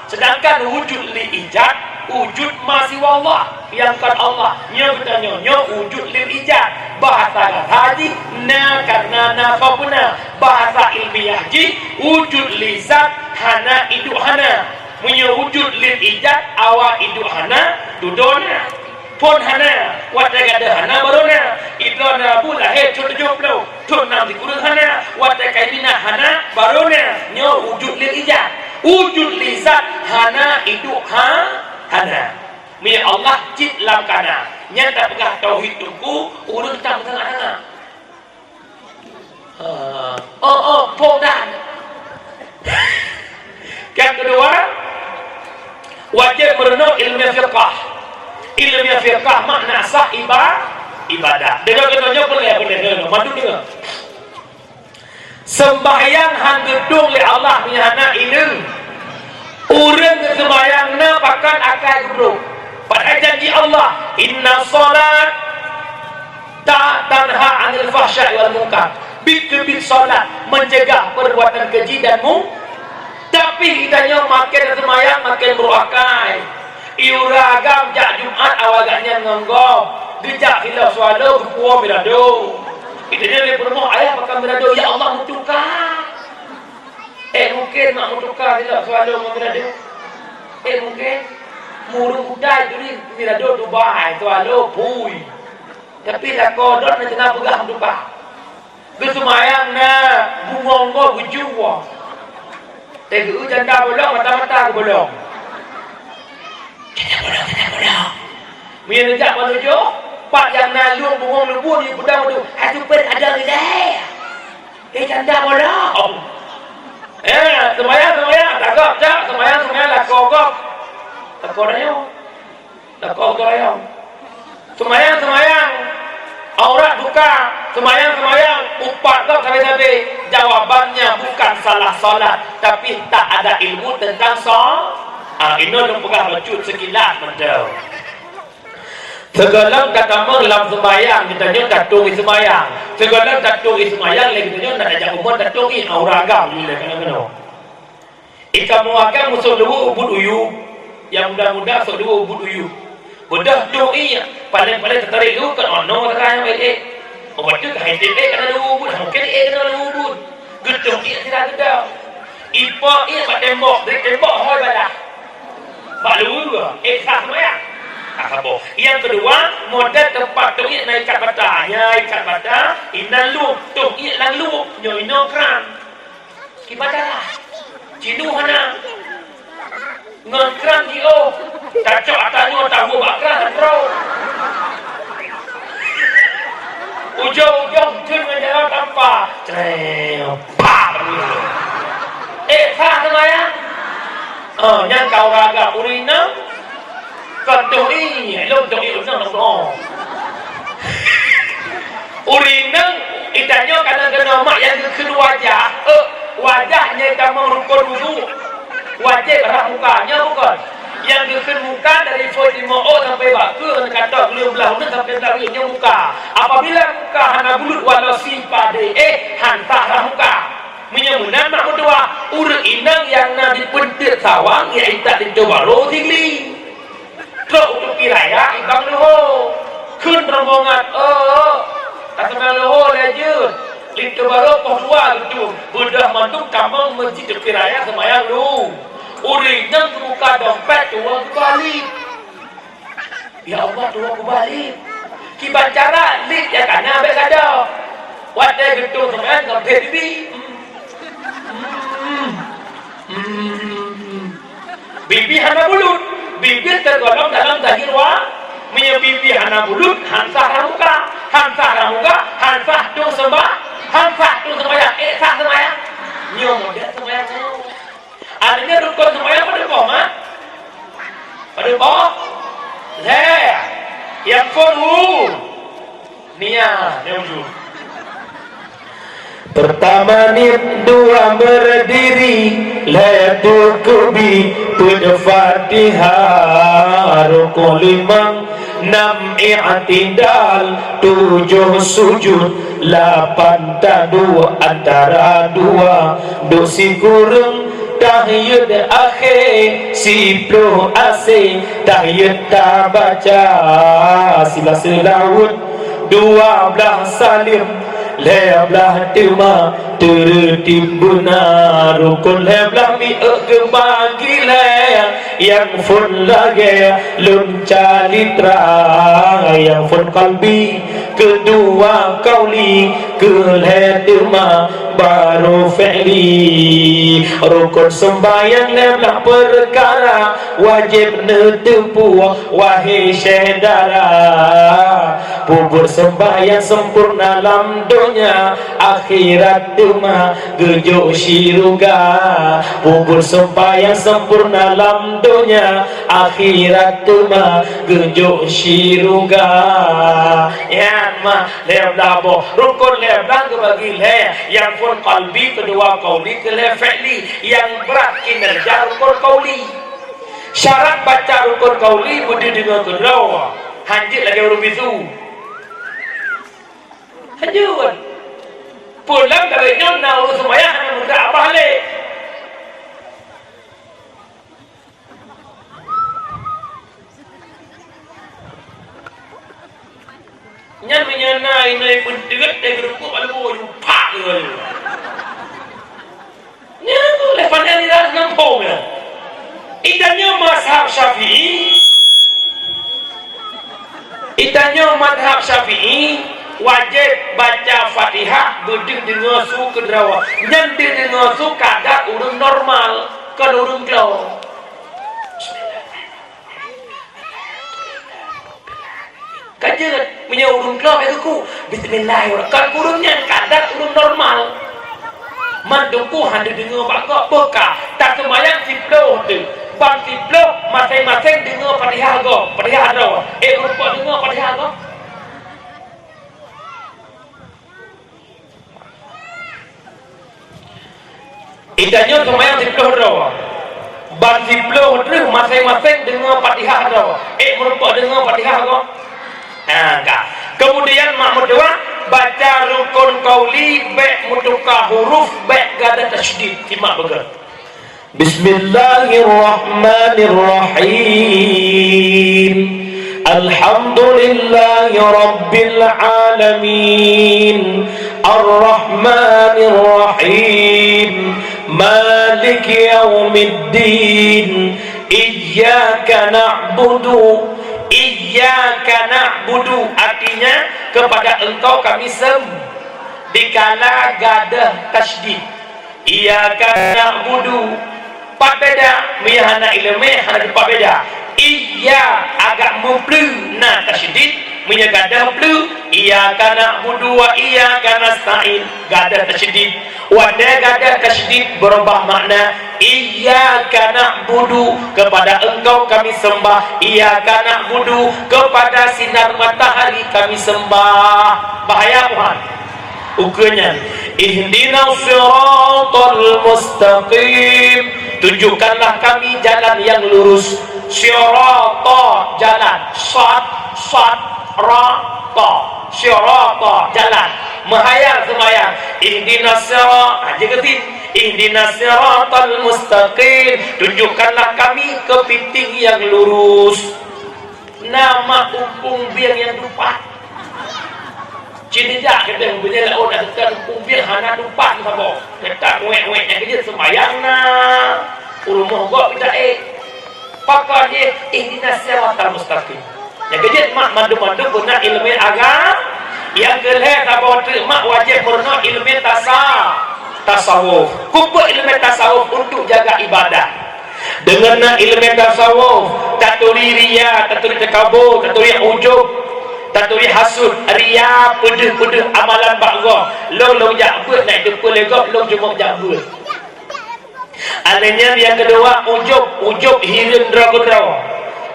Sedangkan wujud li ijad, wujud masih wallah, yang kan Allah. Nya bertanya, wujud lil ijad. Bahasa haji na karena nafabuna. Bahasa ilmiah ji wujud li zat hana idu hana. Punya wujud lil ijad awal idu hana dudona. Pun hana watak ada hana barona. Itu hana pula cuma joplo. Tun nam dikurung hana watak kaidina hana barona. Nya wujud lil ijad. Wujud li zat hana idu hana. Mi Allah cit lam kana. Nyata pegah tauhid tungku urun tam tengah-tengah. Podan. Yang kedua, wajib merenung ilmu fiqh. Ilmu fiqh makna sah ibadah. Dengar katanya boleh. Mandu dengar. Sembahyang hang gedung li Allah nyana ilmu. Urang sembahyangna pakan akal gedung. Pada janji Allah, inna salat tak tanha 'anil fahsya'i wal munkar. Bit salat mencegah perbuatan keji dan tapi kitanya makin sembahyang makin beruakai. Iuragam jak Jumat awalnya ngonggong. Dijak hilaf swalo kuwa mirado. Kitanya le bermoh ayah makan mirado ya Allah mutukar. Mungkin nak mutukar hilaf swalo mirado. Mungkin murung budai duri mirado Dubai swalo pui. Tapi lah kodot nak kena pegang Dubai. Kesemayang na bungonggo bujuwa. Tegu janda bolong mata-mata ke bolong. Janda bolong. Mien jak manujo, pak yang nalung bungong lebu ni budang tu. Hatu pen ada ni dah. Janda bolong. Semayang takok jak semayang lah kogok. Takok rayo. Takok rayo. Semayang aurat buka, semayang upat kau sampai jawabannya bukan salah salat, tapi tak ada ilmu tentang solat. Ini orang pegang bacut sekilas betul. Segala kata dalam sembahyang kita nyo datung sembahyang. Segala datung sembahyang lagi kita nyo nak ajak umat datung auragam juga kena. Ika muaga musuh dua ubud uyu, yang muda-muda sok dua ubud uyu. Bedah doi paling-paling tertarik lu kan ono terang obat tu kahit kena lubut mungkin kena lubut gedung tidak gedang ipa mak tembok dari tembok hoi badah balu sah semua ya apa yang kedua model tempat tu naik kat bata inan lu tu inan lu nyoino kran kibadalah cinu hana ngekran dio cacok atanyo tahu bakran bro ujung-ujung cun menjawab tanpa sah semaya yang kau raga urina kenturi lu urina itanyo kadang-kadang mak yang kedua wajahnya kamu rukun wudu wajib arah mukanya bukan yang diken muka dari Fatimah sampai baku kata beliau belah sampai taringnya muka apabila muka hana bulut walau simpade hantar muka menyemunan mak berdua urut inang yang nabi pentir sawang ya tak dicoba lo tinggi terus untuk kiraya ibang leho kun rombongan tak sampai leho aja itu baru pohwa gitu udah mantuk kamu masjid kiraya semayang lu urinya buka dompet dua kembali ya Allah dua kembali kiban cara lit ya kan sampai kada wadah gitu semayang nggak baby bibi hana bulut bibi tergolong dalam zahirwa bibi hana bulut hansah ramuka hansah tu sembah hansah tu sembahyang sah sembahyang nyom dia sembahyang artinya rukun sembahyang pada koma pada bawah yang kedua niat dia ujung pertama nit dua berdiri la tukubi pada Fatihah rukun lima 6 i'tidal 7 sujud 8 tadu antara 2 dosi kurung tahiyud akhir 10 asing tahiyud tak baca sila selawut 12 salim 11 terima tertimbuna rukun 11 bagi yang fun lagi lun calitra yang fun kalbi kedua kauli kelhetma baru fi'li rukun sembahyang 11 perkara wajib netepu wahai saudara bubur sembahyang sempurna dalam dunia akhirat tuma gejuk syurga bubur sembahyang sempurna dalam dunia akhirat tuma gejuk syurga ya ma lebabo rukun lebang bagi yang pun qalbi kedua qauli keleh fi'li yang berat kinerja rukun qauli syarat baca rukun qauli budi dengan kedua hanjit lagi huruf itu hanjut pulang dari nyona urus sembahyang hanya mudah apa hale nyan menyana ini pun dekat dari rukuk kalau lupa gitu nyan tu lepas ni dah nampung ya idanya mazhab Syafi'i wajib baca Fatihah berdiri dengan su kedrawa nyandir dengan su kadar urung normal kan urung glow kajian punya urung glow itu ku bismillahirrahmanirrahim kan urungnya kadar urung normal manduku hadir dengan bakok beka tak semayang siploh tu bang siploh masing-masing dengan Fatihah go Fatihah ada rupa dengan Fatihah go idanya semayang siploh ada bang siploh tu masing-masing dengan Fatihah ada rupa dengan Fatihah go kemudian makmud dua baca rukun qauli baik mutuka huruf baik gada tasydid simak betul Bismillahirrahmanirrahim Alhamdulillahi Rabbil Alamin Ar-Rahmanir Rahim Maliki Yaumiddin Iyyaka na'budu artinya kepada engkau kami dikala gadah tasydid. Iyyaka na'budu pabeda mihana ilmu hana pabeda. Iya agak muplu na tasydid punya gadah plu. Iyyaka na'budu wa iyyaka nasta'in gadah tasydid. Wada gadah tasydid berubah makna. Iyyaka na'budu kepada engkau kami sembah. Iyyaka na'budu kepada sinar matahari kami sembah. Bahaya Tuhan ukurnya. Ihdinas siratal mustaqim tunjukkanlah kami jalan yang lurus. Sirata jalan, rata sirata jalan, mahayal semayang. Ihdinas siratal jegetin. Ihdinas siratal mustaqim tunjukkanlah kami ke piting yang lurus. Nama umpung biang yang dupat Cinta kita punya lah orang kita umpir hana dupat sama kita wek yang kerja semayang na rumah gua kita pakar dia ihdinas siratal mustaqim yang kerja mak mandu-mandu guna ilmu agama yang kelih tak mak wajib purna ilmu tasawuf kumpul ilmu tasawuf untuk jaga ibadah dengan ilmu tasawuf tak turi riya, tak turi takabur, tak turi ujub, tak turi hasud, riya, pedih amalan bakgah. Long jak buat naik depan legok, long cuma jak buat. Adanya yang kedua ujub hirin drago.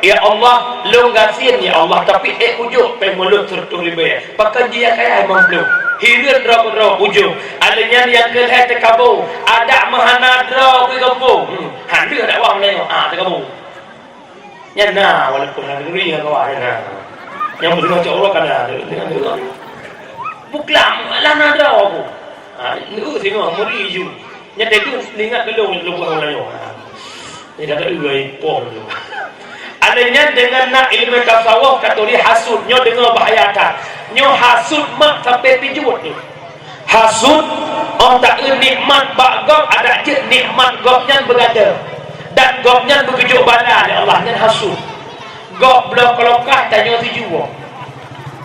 Ya Allah, long gasin ya Allah, tapi ujub pemulut tertuli bayar. Pakai dia kaya emang belum. Hirin drago ujub. Adanya yang kedua takabur, ada mahana drago kampung. Handu ada wang nengok, takabur. Nyana walaupun ada duri yang kawah yang berdua Allah kan ada buklam lah nada aku lu tengok muri ju nyata itu ingat dulu orang lain ni dah ada pom tu adanya dengan nak ilmu tasawuf katuri hasud nyo dengar bahaya kan nyo hasud mak sampai pijut tu hasud orang tak nikmat bagok ada je nikmat goknya berada dan gopnya begitu bala ya Allah dan hasud gop blok kelokah tanya tuju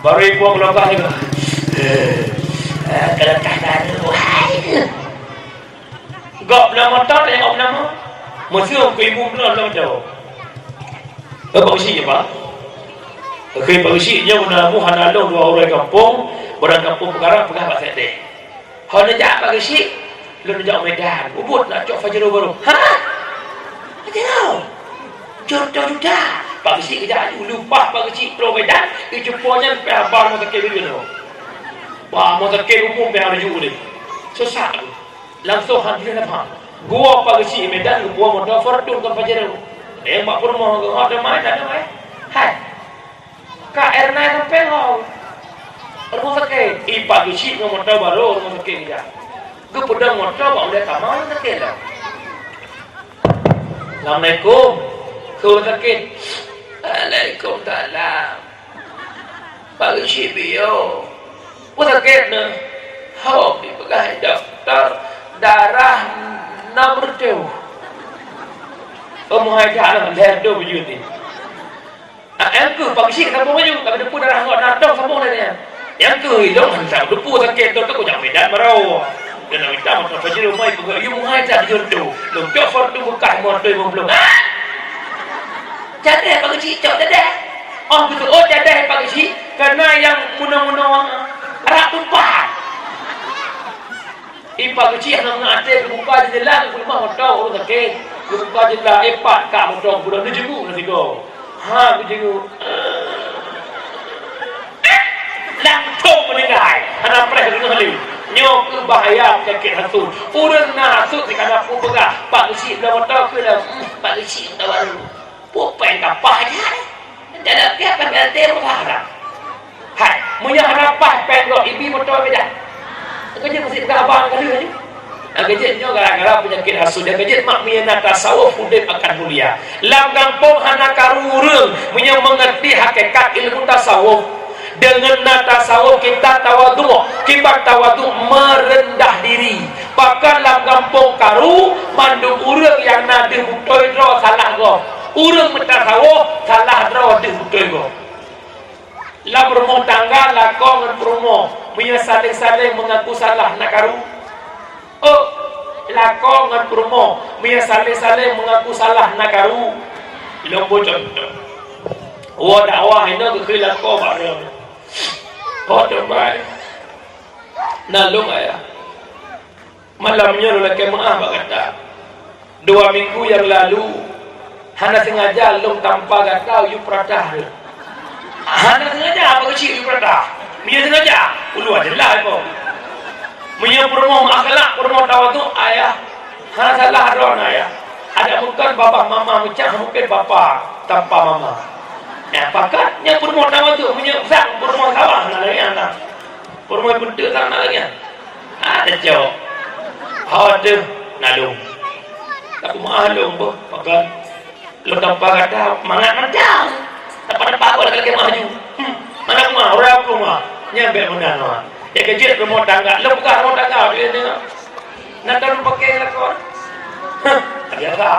baru ibu kelokah itu kelokah tadi gop blok motor yang op nama musuh ke ibu blok tahu apa usia pak ke usia nya guna mu hanalo dua orang kampung orang kampung perkara pegang pak sete hanya jak pagi si lu jak Medan ubud nak cok fajar baru tahu jodoh dah pak kecil kerja lupa pak kecil Pulau Medan itu punya perabang motor kiri dulu wah motor kiri umum perabang juga ni susah langsung hadir apa gua pak kecil Medan gua motor Fortune kan pajar mak pun mau ada main hai KR naik sampai kau rumah sakit pak kecil motor baru rumah sakit dia gua pedang motor bawa dia kamar sakit dah. Assalamualaikum. Kau sakit. Waalaikumsalam. Pak Sibio. Kau sakit na. Hau dipegang dokter darah nomor 2. Omong aja lah do bejuti. Aku Pak Sibio kamu maju tak depu darah ngok nadong sambung dia. Yang tu hilang hantar depu sakit tu kau jangan Medan marau. Dan nak minta motor fajir rumah ibu you mengai tak jodoh long cok fortu buka motor belum jadah pak kecil cok jadah betul jadah pak kecil karena yang munang-munang arak tumpah pak kecil yang ngate buka jendela ke rumah motor urus sakit buka jendela epak kak motor budak dia jenguk nanti kau aku jenguk langsung meninggal anak pernah dengar hal nyok bahaya sakit hasud urang na hasud dikana pun pegang pak kecil dah motor ke dah pak kecil dah baru popen kapahnya tidak dia akan ada berharap hai punya harapan pengok ibi motor beda kerja mesti pegang abang kali ni Agaknya gara-gara penyakit hasud dia kejut mak miana tasawuf udip akan mulia. Lam kampung hana karurung punya mengerti hakikat ilmu tasawuf. Dengan tasawuf kita tawadu, kita tawadu merendah diri. Bahkan lam kampung karu mandu urang yang nade hutoi dro salah go. Urang mentasawuf salah dro de hutoi go. Lam rumah tangga lakon ngan promo punya saling-saling mengaku salah nak karu. Oh, lakon ngan promo punya saling-saling mengaku salah nak karu. Lombo contoh. Wa dakwah ini ke lakon bareng. Oh terbaik. Nalung ayah. Malamnya lu lagi maaf kata. 2 minggu yang lalu, hana sengaja long tanpa kata you pratah. Hana sengaja apa kecil you pratah. Dia sengaja. Ulu aja lah kau. Punya promo akhlak, promo tawadu ayah. Hana salah ron ayah. Ada bukan bapa mama macam mungkin bapa tanpa mama. Ya pakatnya promo tawadu punya sang promo sawah nak lagi anak. Promo bentuk sang nak lagi. Ada jauh. Ada nalung. Aku maklum boh, pakai lo tanpa kata mangat macam. Dapat apa lagi maju. Mana mah orang aku mah nyampe mana mah. Ya kejut rumah tangga, lo buka rumah tangga dia tengok. Nak tahu pakai lakon. Biasa.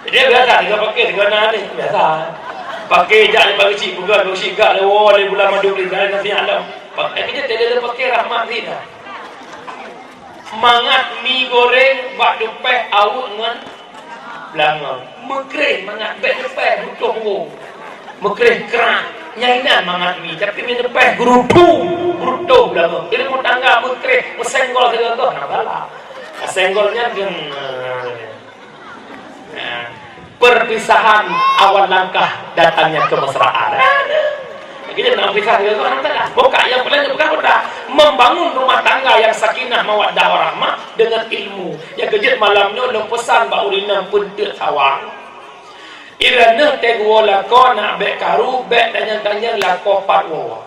Dia biasa dia pakai dengan ni biasa. Pakai jak ni bagi cik bukan bagi cik gak le bulan madu beli dah nanti alam. Pakai kita tidak pakai rahmat ni dah. Mangat mi goreng bak dupeh awak dengan belanga. Mekreh mangat bek dupeh butuh wo. Mekreh kerak nyainan mangat mi tapi mi dupeh gerutu belanga. Ini mau tangga mekreh mesenggol segala tu nak bala. Senggolnya dengan perpisahan awal langkah datangnya kemesraan. Kita nak pisah dengan orang tua. Bukan yang paling bukan membangun rumah tangga yang sakinah mawaddah warahmah dengan ilmu. Yang kejut malamnya lo pesan ba urina pentet sawang. Irana tegwo lako nak bek karu bek tanya-tanya lako patwo.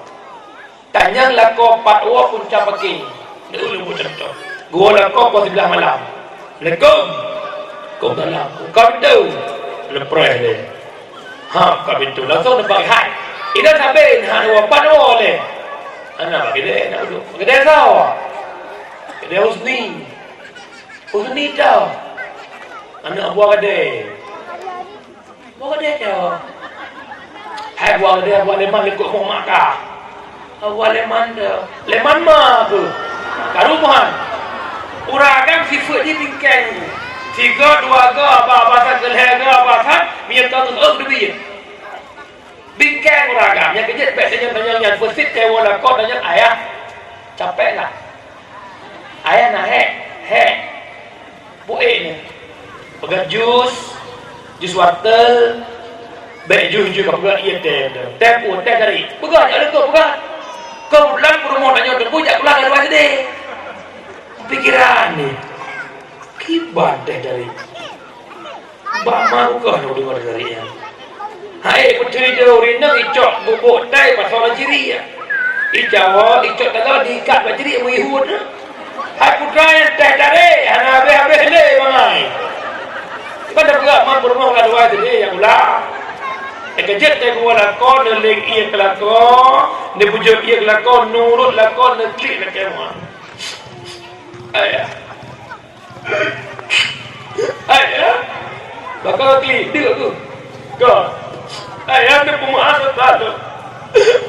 Tanya lako patwo punca pakai. Dulu buat contoh. Gua lako kau sebelah malam. Lekom. Kau dalam. Kau tu. Lepres dia. Ha, kau pintu langsung nampak hai. Ida sampai hang wapan oleh. Anak gede nak duduk. Gede sao? Gede Husni. Husni tau. Anak buah gede. Buah gede tau. Hai buah gede buah leman lekuk mau makan. Buah leman tau. Leman mah tu. Karumahan. Uragan sifat dia bingkai. 3 2 ga apa-apa keleh ga apa-apa mian kau tu lebih. Bingkai uragam yang kejut bek tanya first wala kau tanya ayah capek lah. Ayah nak hek buih ni. Pegang jus wortel, bek jus pegang ia teh pun teh dari. Pegang ada kau pegang. Kau pulang rumah tanya tu punya pulang ada apa deh. Pikiran ni. Kiban teh dari. Bak mau kau nak dengar dari yang. Hai puteri dia urina icok bubuk tai pasal ciri ya. Ijawa icok tengah diikat bajri muihun. Hai putra yang teh dari hana habis le mangai. Pada pula mampu rumah kada wa jadi yang ulah. Kejut teh gua lakon leg ia kelakon, ne pujuk ia kelakon nurut lakon ne klik nak kemah. Ayah. Ayah. Bakal klik dia tu. Kau ayah ni pemahaman satu.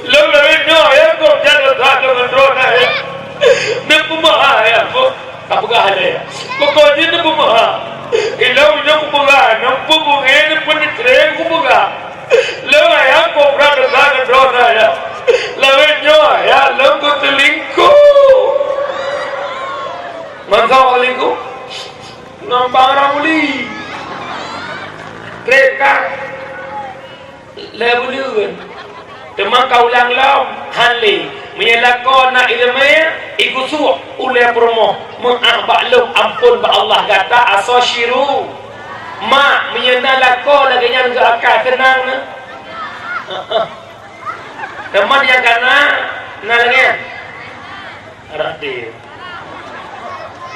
Lalu no ayah kau jangan satu kontrol ayah. Ni pemahaman ayah kau apa kah ayah? Kau ni ni pemahaman. Ilau ni pemahaman. Nampu bunga ni pun dikereng pemahaman. Lalu ayah kau berada satu kontrol ayah. Lalu no ayah lalu kau telingku. Masa telingku? Nampak ramuli. Kereka. Lebuluan teman kaulang lam hanli menyelakon nak ilmu ikusu oleh promo mengabaklum ampun ba Allah kata asasyiru ma menyenalakon lagi yang ke akal tenang teman yang kena nak lagi arati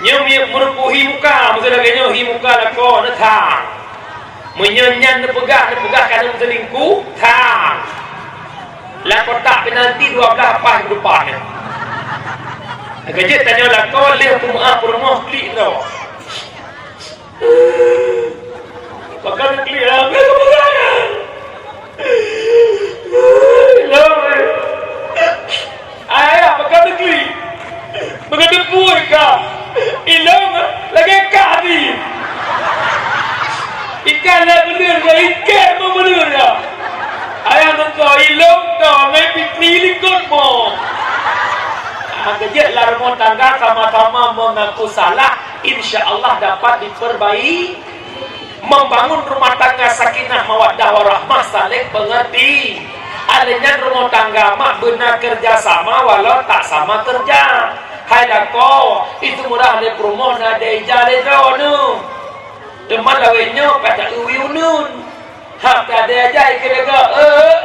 Nyum merupu himuka, maksudnya kayaknya himuka nak kau nak thang. Menyanyan nak pegah kerana selingkuh thang. Lah kotak penalti 12 pas depannya. Kerja tanya lah kau leh rumah klik tau. Bakal klik lah, aku keberangan. Ayah, bakal klik. Bakal depui kah? Ilong lagi kali. Ikan lah bener dah, ikan pun bener dah. Ayah nak ilong kau, main pilih kot mo. Kerja lah rumah tangga sama-sama mengaku salah, insya Allah dapat diperbaiki. Membangun rumah tangga sakinah mawaddah warahmah, saling mengerti. Alanya rumah tangga mak benar kerjasama walau tak sama kerja. Hai dah kau, itu mudah le promo na de jale dronu. Teman lawenya pada uwiunun. Hak tak ada aja kira-kira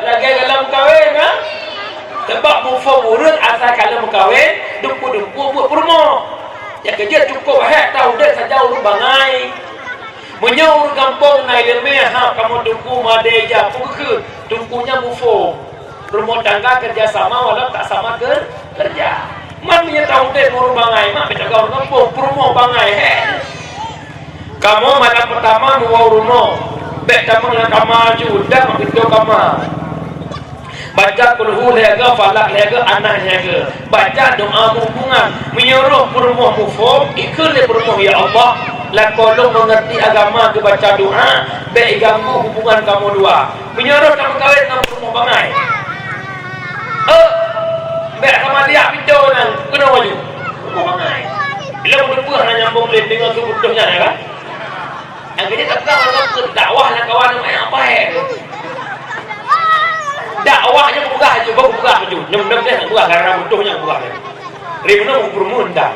lagi dalam kahwin ha. Sebab mufo urut asal kalau kahwin, dumpu-dumpu buat promo. Ya kerja cukup tahu dah saja urut bangai. Menyuruh kampung naik lemah ha kamu dumpu madeja pukul dumpunya mufo. Rumah tangga kerjasama walau tak sama kerja. Man punya tahu deh mau bangai, mak kita kau kampung promo bangai. Kamu mana pertama mau rumah, bek tamu nak kamar juda mak kita kamar. Baca kulhu lega, falak lega, anak lega. Baca doa hubungan, menyuruh promo mufo, ikut le promo ya Allah. Lah kalau mengerti agama ke baca doa, bek ganggu hubungan kamu dua. Menyuruh kamu kahwin dengan promo bangai. Bek sama dia pinjau nang kena maju. Bangai. Bila berdua hanya nyambung dengan kebutuhannya kan? Akhirnya tak tahu dakwah nak kawan apa dakwahnya buka aja, buka aja. Nem-nem dia buka karena butuhnya buka. Ribna ukur dah.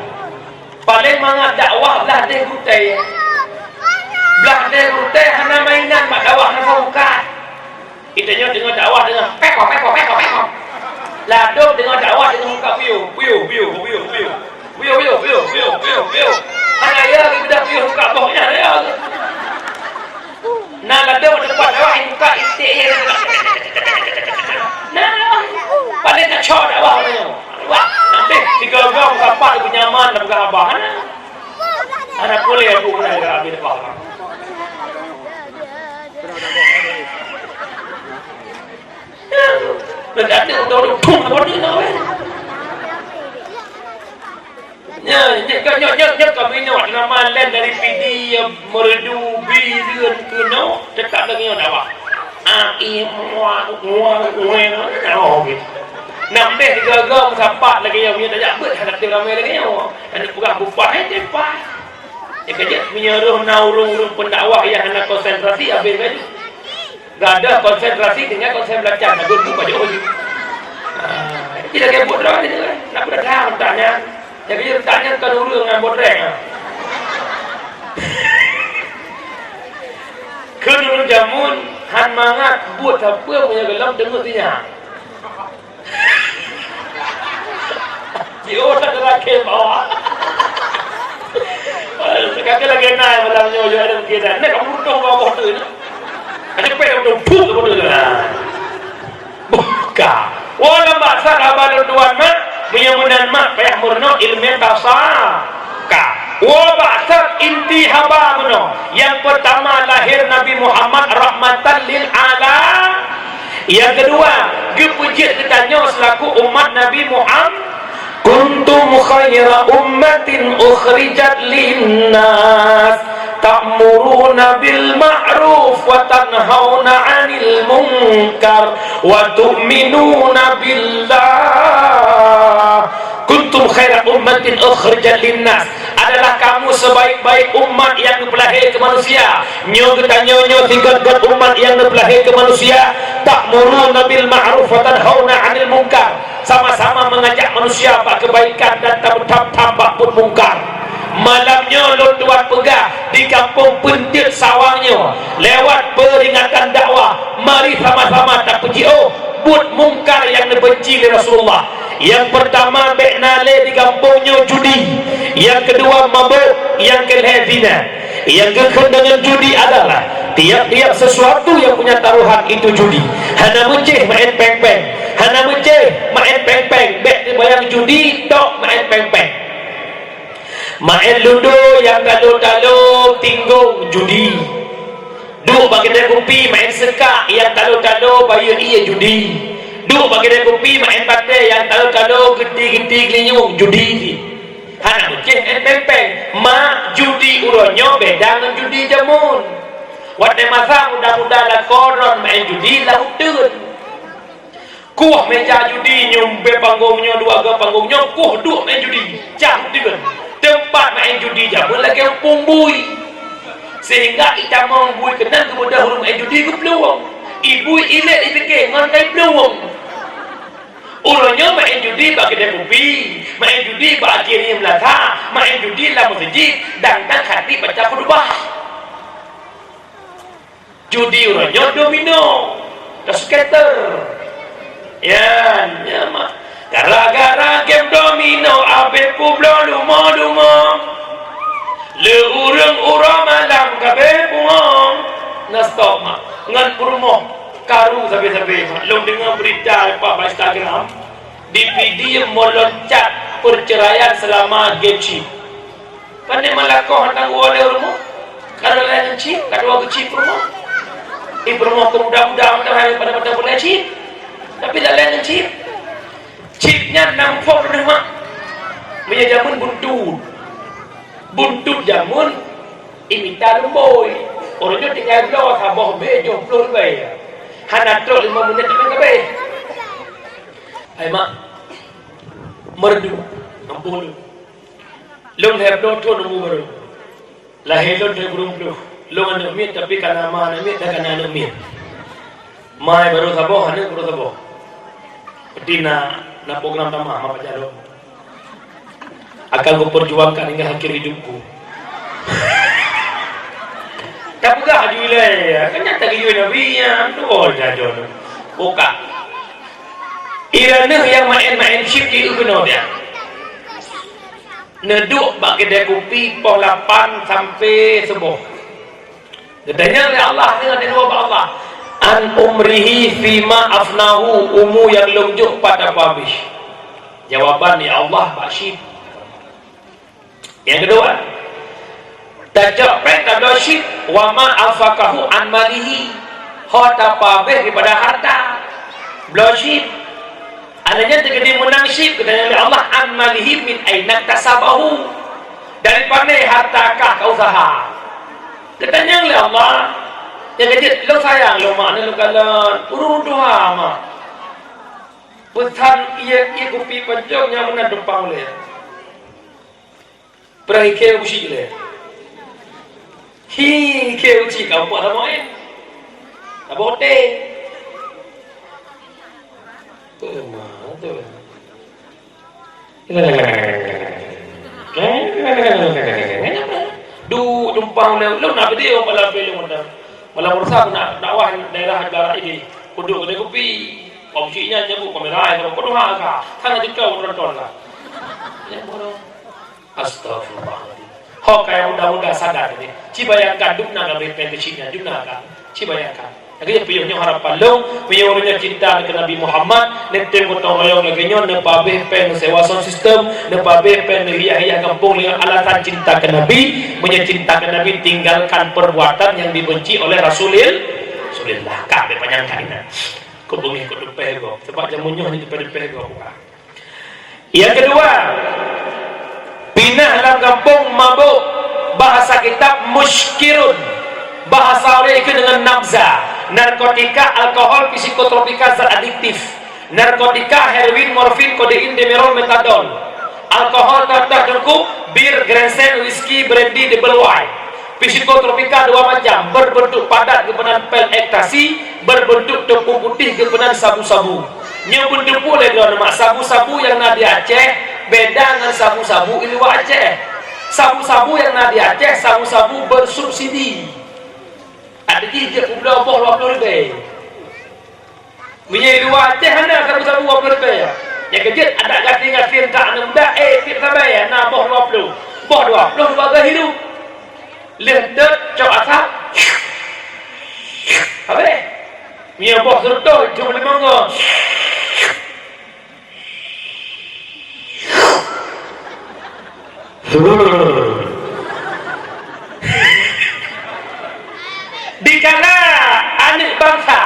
Paling mangat dakwah belah deh gutai. Belah deh gutai hana mainan mak dakwah nak buka. Kitanya dengan dakwah dengan pekok. Ladok dengan dakwah dengan muka piu. Hana ya kita piu muka bohnya ya. Nah ladok depan dakwah muka istiir. Nah, paling nak cor dakwah ni. Wah, nanti digagal kapak lebih nyaman dan bukan abah. Anak boleh aku mulai ambil abah. Berarti untuk pun apa ni nak? Nyok kami ni waktu nama lain dari PD yang merdu bizian kuno dekat lagi yang dakwah. Nampak digagal sampai lagi yang punya tak ber hadap dia ramai lagi yang ada bukan bupah cepat. Ya kerja menyuruh naurung pendakwah yang hendak konsentrasi habis lagi. Gak ada konsentrasi dengan konsen belajar nak guru pada orang. Tidak kayak bodoh ni kan. Nak berdah tanya. Ya kerja tanya kan dulu dengan bodoh. Kedua jamun han mangat buat apa punya gelam dengar dia. Dia tak lagi bawa. Sekarang lagi naik malam nyoyo ada kita. Nak kamu dong bawa tu ni. Ada pernah dong pun tu tu lah. Buka. Walau bahasa kabar tuan mak, menyemunan mak payah murno ilmu bahasa. Wabasat inti haba muno. Yang pertama lahir Nabi Muhammad rahmatan lil alam. Yang kedua, gepujit ditanya selaku umat Nabi Muhammad. Kuntum khaira ummatin ukhrijat linnas ta'muruna bil ma'ruf wa tanhauna 'anil munkar wa tu'minuna billah. Kuntum khaira ummatin ukhrijat linnas, adalah kamu sebaik-baik umat yang dipelahir ke manusia. Nyo ketanya nyo tingkat umat yang dipelahir ke manusia. Ta'muruna bil ma'ruf wa tanhauna 'anil munkar, sama-sama mengajak manusia buat kebaikan dan tambah pun mungkar. Malamnya lo tuan pegah di kampung Pentit Sawangnya lewat peringatan dakwah. Mari sama-sama tak puji buat mungkar yang dibenci oleh Rasulullah. Yang pertama beknale di kampungnya judi, yang kedua mabuk, yang ketiga zina. Yang kekal dengan judi adalah tiap-tiap sesuatu yang punya taruhan itu judi. Hana mucih main peng-peng, hana mucih main peng-peng, bek bayang judi tok main peng-peng. Main ludo yang talo-talo tinggung judi. Duk bagi dia kopi main sekak yang talo-talo bayar iya judi. Duk bagi dia kopi main batai yang talo-talo geti-geti kelinyung judi. Hana mucih main peng-peng. Mak judi uronyo beda dengan judi jamun. Wadai masa muda-muda lah koron main judi lah utun. Kuah meja judi nyumbe panggungnya dua ke panggungnya kuah duk main judi. Jam utun. Tempat main judi jamun lagi yang pumbui. Sehingga kita mau bui kenal kemudah huruf main judi ke peluang. Ibu ilet dipikir ngantai peluang. Ulangnya main judi bagi dia kopi, main judi bagi dia melata, main judi lah masjid, dan hati baca khutbah. Judi ulangnya domino, skater. Ya, mak. Gara-gara game domino, abe kublo lumo. Le urang malam kabe puang. Nah stop mak, ngan purmo. Karu sampai-sampai belum dengar berita apa Instagram DVD meloncat perceraian selama game chip. Pandai malakoh tang oleh rumah. Kalau lain chip, kalau aku chip rumah. Rumah mudah-mudahan pada boleh chip. Tapi dah lain chip. Chipnya nampok rumah. Punya jamun buntut. Buntut jamun imita lumboy. Orangnya tinggal doa sabah bejo pelur bay. Hana trol 5 menit dengan kabeh. Hai mak. Merdu. Ampun. Long have do to no baru. Lahir long de burung plu. Long anu mit tapi kana ma mit da kana anu mit. Mai baru sabo hane baru sabo. Dina na program tama ma pajalo. Akan ku perjuangkan hingga akhir hidupku. Tak buka di wilayah, kan nyata ke Nabi-nya, tu jajon. Buka. Irana yang main-main chip di ubeno dia. Neduk bagi dia kopi pukul 8 sampai subuh. Katanya oleh Allah dengan dia dua Allah. An umrihi fima afnahu, umu yang lunjuk pada habis. Jawaban ya Allah basyid. Yang kedua, tajapek tadoship wa ma afakahu an malihi, hota pabeh daripada harta bloship adanya terjadi menang ship katanya oleh Allah an malihi min aina tasabahu, daripada hartakah kau usaha katanya oleh Allah yang kecil lo sayang lo makna lo kalan urun doa mak pesan ia kopi panjangnya mana dempang oleh perhike usi oleh hi kêu chỉ cả một thằng ấy là bố tê tôi mà tôi du numpang lu nak video malam film malam bersama nak dakwah daerah negara ini kudu kedai kopi opsinya nyebu kamera kalau kudu haka kan ada kau nonton lah ya bodoh astagfirullah. Hok kayak muda-muda sadar ini. Cibayangkan dukna ngambil pensinya dukna kan. Cibayangkan. Akhirnya piyuhnya harapan long, piyuhnya cinta ke Nabi Muhammad, netem gotong royong lagi nyon nepabeh pen sewa sound system, nepabeh pen hiya-hiya kampung dengan alasan cinta ke Nabi, mencinta ke Nabi tinggalkan perbuatan yang dibenci oleh Rasulullah. Kabeh panjangkan. Kubungi kudu pego, sebab jamunyo itu pego. Yang kedua, pindah dalam kampung mabuk, bahasa kitab muskirun, bahasa oleh itu dengan nafza, narkotika, alkohol, psikotropika, zat adiktif, narkotika, heroin, morfin, kodein, demerol, metadon, alkohol, tartar, dengkup, bir, grensen, whisky, brandy, double wine, psikotropika 2 macam, berbentuk padat kebenaran pil ekstasi, berbentuk tepung putih kebenaran sabu-sabu. Nyebut depu lagi nama sabu-sabu yang ada di Aceh beda dengan sabu-sabu di luar Aceh. Sabu-sabu yang ada di Aceh sabu-sabu bersubsidi. Ada di Pulau 20 ribu. Minyak di luar Aceh ada sabu-sabu 20 ribu. Yang kejut ada ganti-ganti tak muda tip sampai ya nah boh 20 bagai hidup lendet cok asap apa deh mia boh serta cuma 5 ngor dikala anak bangsa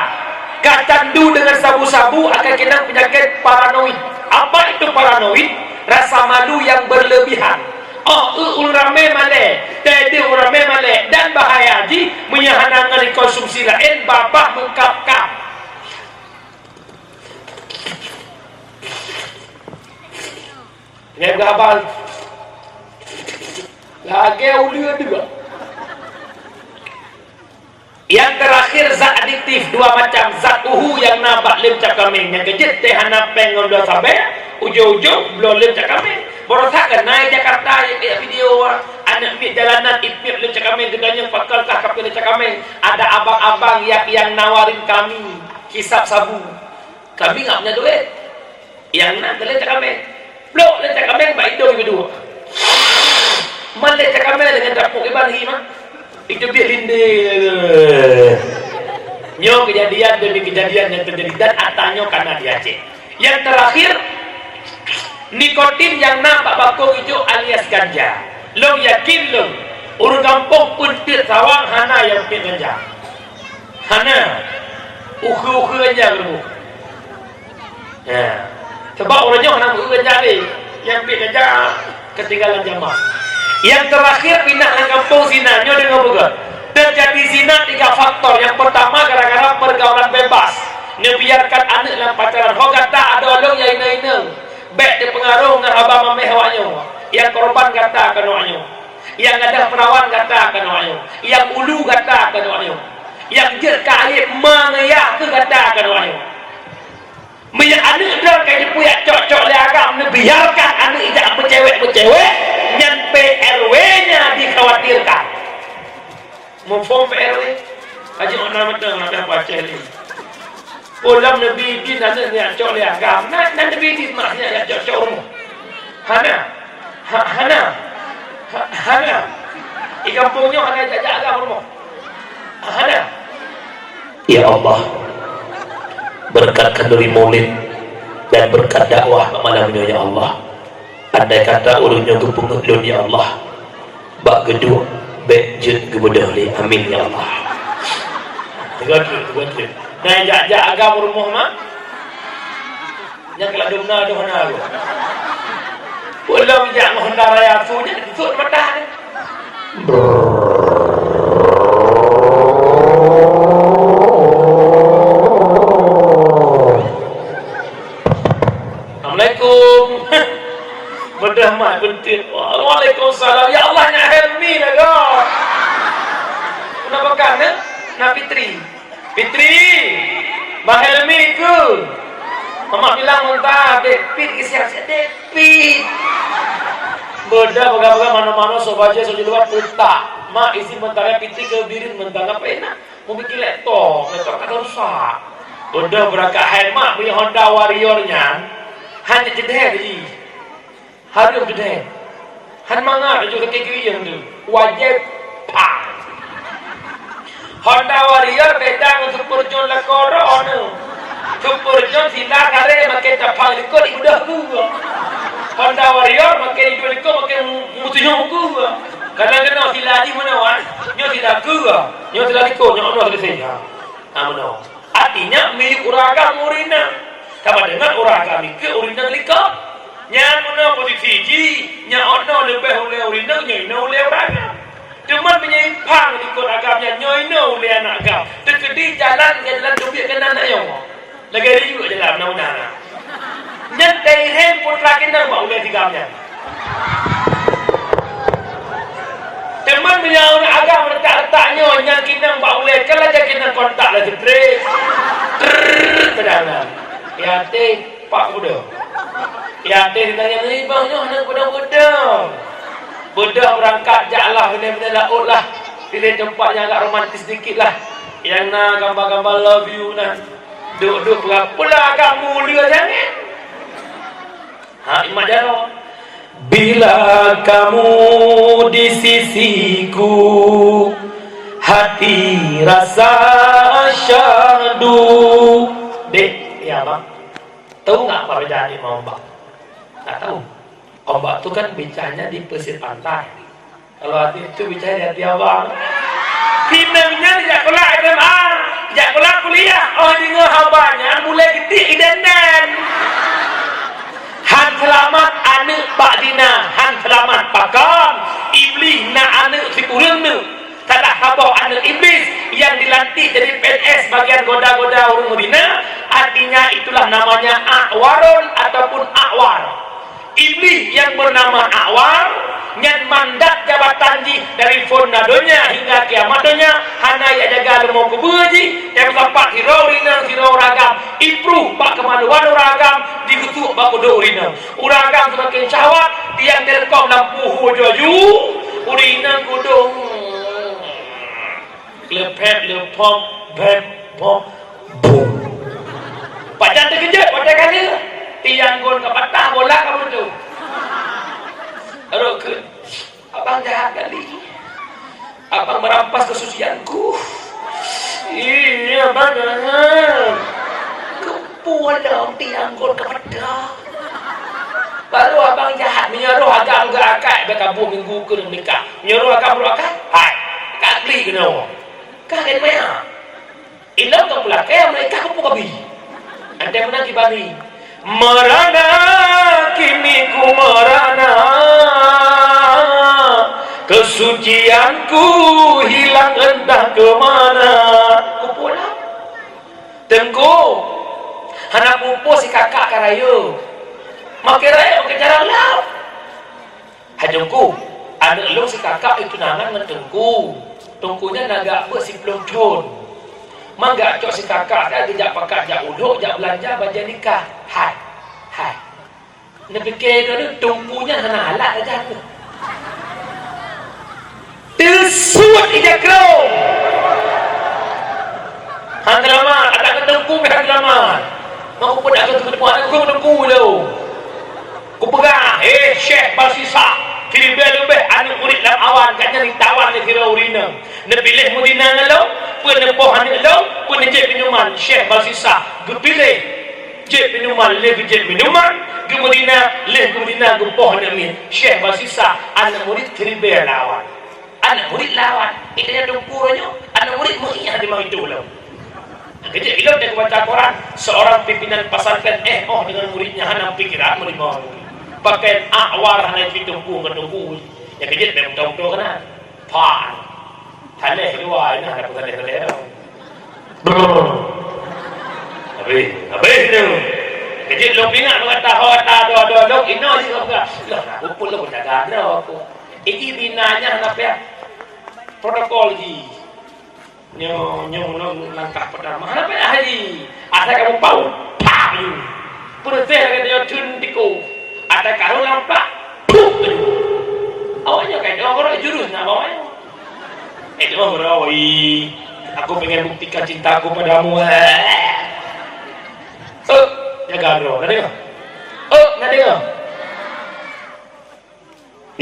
kacandu dengan sabu-sabu akan kena penyakit paranoid. Apa itu paranoid? Rasa malu yang berlebihan. Urame male, tadi urame male dan bahaya ji menyahanangan konsumsi lain babah mengkap-kap. Ini berapa? Lagi ulia juga. Yang terakhir zat adiktif dua macam zat yang nabak lim cakaming yang kejut teh hana pengon dah sampai ujung-ujung belum lim cakaming borosakan naik Jakarta video anak mi jalanan ipip lim cakaming gedanya pakal kah kapil cakaming ada abang-abang yang nawarin kami kisap sabu kami nggak punya duit yang nak lim cakaming belum lim cakaming baik dong berdua mal lim cakaming dengan dapur iban mah itu dia linde nyo kejadian demi kejadian yang terjadi dan atanya karena dia Aceh. Yang terakhir nikotin yang nampak bakung hijau alias ganja. Lo yakin lo urang kampung pun pit sawang hana yang pit ganja hana uku ganja lu ya sebab orangnya hana uku ganja ni yang pit ganja ketinggalan jamaah. Yang terakhir pindah ke kampung zinanya dengan bukan terjadi zina 3 faktor. Yang pertama gara-gara pergaulan bebas ngebiarkan anak dalam pacaran kata ada orang yang ina-ina baik dia pengaruh dengan abang mameh awaknya yang korban kata akan awaknya yang ada perawan kata akan awaknya yang ulu kata akan awaknya yang jer kaib mengayah ke kata akan awaknya menyak anak dah kayak puyak cok-cok le agam biarkan anak ijak bercewek yang PRW-nya dikhawatirkan. Mau form PRW? Haji orang betul nak baca ni. Ulam Nabi din anak ni cok le agam. Nak Nabi din maknya ya cok rumah. Hana. Di kampungnya hana jajak agam rumah. Hana. Ya Allah, berkat kenduri maulid dan berkat dakwah malamnya ya Allah. Andai kata ulunnya kepungut ya Allah bak geduk bek jut gebudah li amin ya Allah. Betul. Nah jak agam rumah mak yang kelak dumna dohna lu ulam jak honda raya tu nya tut matah ni Assalamualaikum. Bedah mak bentin. Waalaikumsalam. Ya Allah nak helmi lah kau. Kenapa kan? Nak Fitri. Mak helmi ke? Mama bilang muntah. Depit isian saya depit. Bedah pegang-pegang mana-mana so baca so di luar putak. Mak isi mentara Fitri ke birin mentara apa enak. Mau bikin laptop kata rusak. Bedah berakak hai mak punya Honda Warrior-nya. Hanya jedeh je. Harum jedeh. Han manga juga kaki yang tu. Wajib pang. Honda Warrior bedang Super John Lakoro tu. Super John sila kare makin tapang likor udah gua. Honda Warrior makin itu likor makin mutunya gua. Kadang-kadang sila di mana wan? Nyo sila gua. Nyo sila likor nyo ono selesai. Amono. Artinya milik uragam urina. Sama dengan orang kami ke urina likor. Yang mana posisi ji, yang ono lebih oleh urina, yang oleh orang. Cuma penyimpang likor agamnya, yang oleh anak agam. Terkedi jalan dubik kena anak yang. Lagi ada juga jalan mana-mana. Yang daerah putra kena buat oleh tigamnya. Teman punya orang agam letak-letaknya, yang kena buat oleh, kalau dia kena kontak lah terus. Terdalam. Ya teh Pak Buddha. Ya teh ditanya ni bangnya anak budak-budak. Budak berangkat jaklah benar-benar laut lah. Pilih tempat yang agak romantis sedikit lah. Yang nak gambar-gambar love you nah. Duduk berapa lah agak mulia jangan. Imam Jarod. Bila kamu di sisiku, hati rasa syahdu. Dek, ya bang, tahu nggak apa beda di ombak? Nggak tahu. Ombak itu kan bicaranya di pesisir pantai. Kalau hati itu bicara di hati abang. Kinangnya tidak kuliah SMA, tidak kuliah kuliah. Oh ini habanya mulai gede idanan. Han selamat anak Pak Dina, Han selamat pakam iblis na anak si kurang nu. Salah habau anak iblis yang dilantik jadi PNS bagian goda-goda orang Medina, artinya itulah namanya A'warun ataupun A'war. Iblis yang bernama A'war yang mandat jabatan ji dari fondadonya hingga kiamatnya hana ya jaga lemo kubuji yang sampai hiro rina hiro ragam improve pak kemaluan ragam dikutuk pak kudo rina uragam semakin cawat tiang telkom lampu hojoju urina kudo lepet lepom bem pom boom pajan terkejut pada kali tiang gon ke patah bola kamu tu. Aduh, abang jahat kali. Abang merampas kesucianku. Iya, abang jangan. Kepul dong tiang gon ke patah. Baru abang jahat menyuruh agak akak berkabur minggu ke nikah. Menyuruh agak berakak. Hai, kak beli kena. Kak kena mana? Ilau tak pula kaya mereka kepul kabi. Anda menang kibani. Merana kini ku merana, kesucianku hilang entah kemana. Ku pulang tengku anak pupu si kakak karayu makin raya makin jarang laut hajungku anak lu si kakak itu nangan mentengku tungkunya naga ber si pelonton mangga cok si kakak dah dijak pakat jak uduk jak belanja baca nikah hai nak fikir tu tungkunya hana alat aja tu tersut ijak kau hang lama ada ketengku hang lama mau pun ada ketengku aku ketengku lo ku pegang Syekh Balsisa kiri lebih anak murid dalam awan katnya ditawan di kira urina nak pilih mudina lo pun nepoh anak lo pun jep minuman Syekh Balsisa gepilih jep minuman lebih jep minuman Gemudina leh gemudina gempoh namin Syekh Balsisa anak murid kiribe lawan anak murid lawan itanya dongkuranyo anak murid mengiah di mau itu lo kejap ilok dia baca Quran seorang pimpinan pasarkan dengan muridnya hana pikiran murid mau pakai A'war hana itu dongku ya kejap memang tahu kena pan haleh dua ini ada pesan haleh habis tu kejap lo pingat mengata do ino si kau lah upul lo jaga dah aku iki binanya apa protokol ji nyo langkah pertama apa haji ada kamu pau pak you proses dia tun tiku ada kamu lampak awaknya kayak orang jurus nak bawanya itu orang aku pengen buktikan cintaku padamu jaga bro, nak tengok? Nak tengok?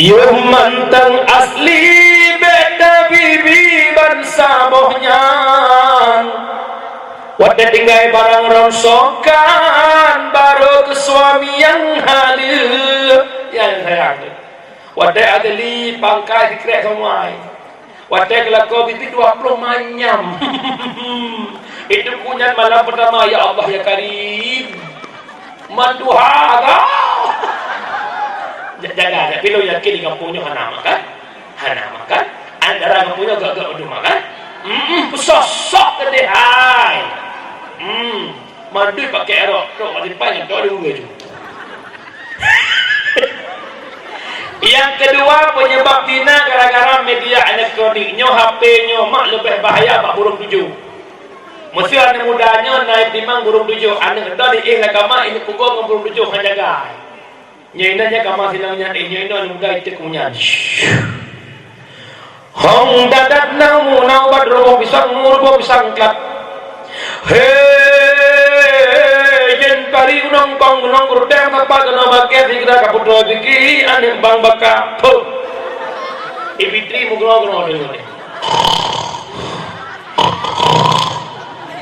Yuh mantang asli beda bibi bangsa bohnya wadah tinggal barang rongsokan baru ke suami yang halil yang saya wadah adeli pangkai dikrek semua wadah kelakau itu 20 manyam itu punya malam pertama ya Allah ya Karim manduha jaga pilih yakin kampungnya hana makan antara kampungnya gak udah makan sosok gede hai mandu pakai erok tu ada panjang tu ada juga tu yang kedua penyebab tina gara-gara media elektroniknya HP-nya mak lebih bahaya pak burung tujuh mesti anak mudanya naik timang burung tujuh anak dah di agama ini pukul dengan burung tujuh kan jaga nyainanya kamar silangnya nyainnya muda itu punya hong dadat namu nau badro pisang murbo pisang klat hei jen kari unang kong gunung kuruteng apa kena bagian segera kaputro biki ane bang baka tuh ibitri mugno dulu nih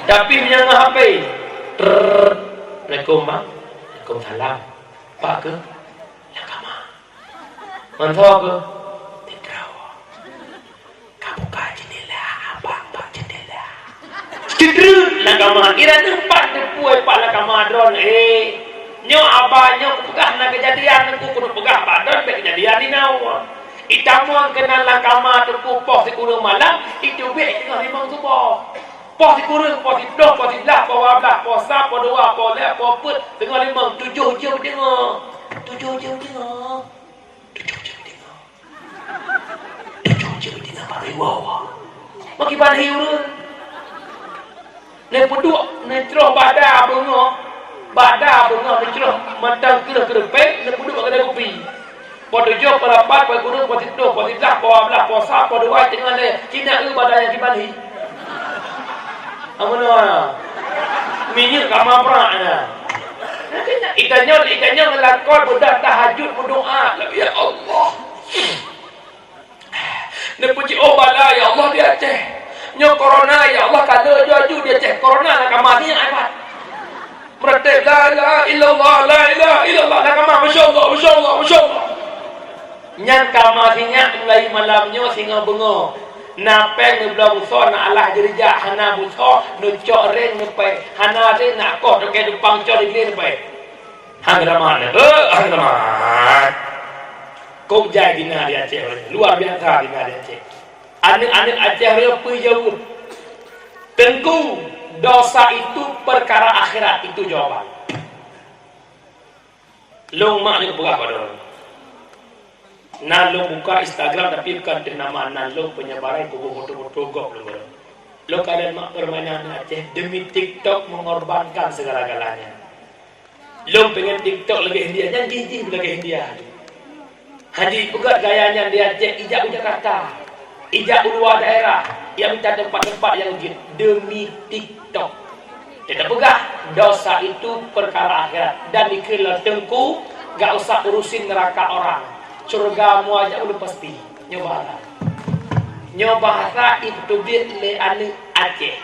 tapi punya HP Assalamualaikum bang Waalaikumsalam pak ke yang kama mantap ke tidak kamu buka jendela apa jendela tidur nak kama kira tempat depuai pak kama drone nyo abah pegah nak kejadian aku kudu pegah badan be kejadian ni nawa itamu kenal lah kama tepu pos kurang malam itu be tengah limang subuh pos kurang pos dok pos lah pos wablah pos sap pos dua pos leh pos put tengah limang 7 jam tengok 7 jam tengok 7 jam tengok 7 jam tengok baru bawa makin pandai urut ne peduk ne cerah badan bunga cerah matang kira-kira ne peduk kat kopi pos 7 pos 8 pos kurang pos 7 pos 3 pos wablah pos sap pos dua tengah le kina badan yang dibalik amana minyak kama pernah ikannya ngelakon budak tahajud berdoa ya Allah ne puji bala ya Allah dia Aceh nyo corona ya Allah kada jaju dia Aceh corona nak kamani apa meratik la ilaha illallah la ilaha illallah nak kama masyaallah nyang kamasinya mulai malamnya singa bengo napeng ni belum so na Allah jerja hana buso no cok reng ni pe hana de nak ko de ke dupang cok di ni pe hang ramah kau jadi na dia Aceh luar biasa di dia Aceh anak-anak Aceh dia pergi jauh tentu dosa itu perkara akhirat itu jawaban long mak ni buka pada Nalo buka Instagram tapi bukan nama Nalo penyebaran foto-foto gok lo kalian mak permainan Aceh demi TikTok mengorbankan segala-galanya lo pengen TikTok lagi India jangan gigi lagi India haji buka gayanya dia Aceh ijak Jakarta ijak luar daerah yang minta tempat-tempat yang demi TikTok tidak buka dosa itu perkara akhirat dan dikira tengku gak usah urusin neraka orang surga mu aja udah pasti nyobara itu dia le anu Aceh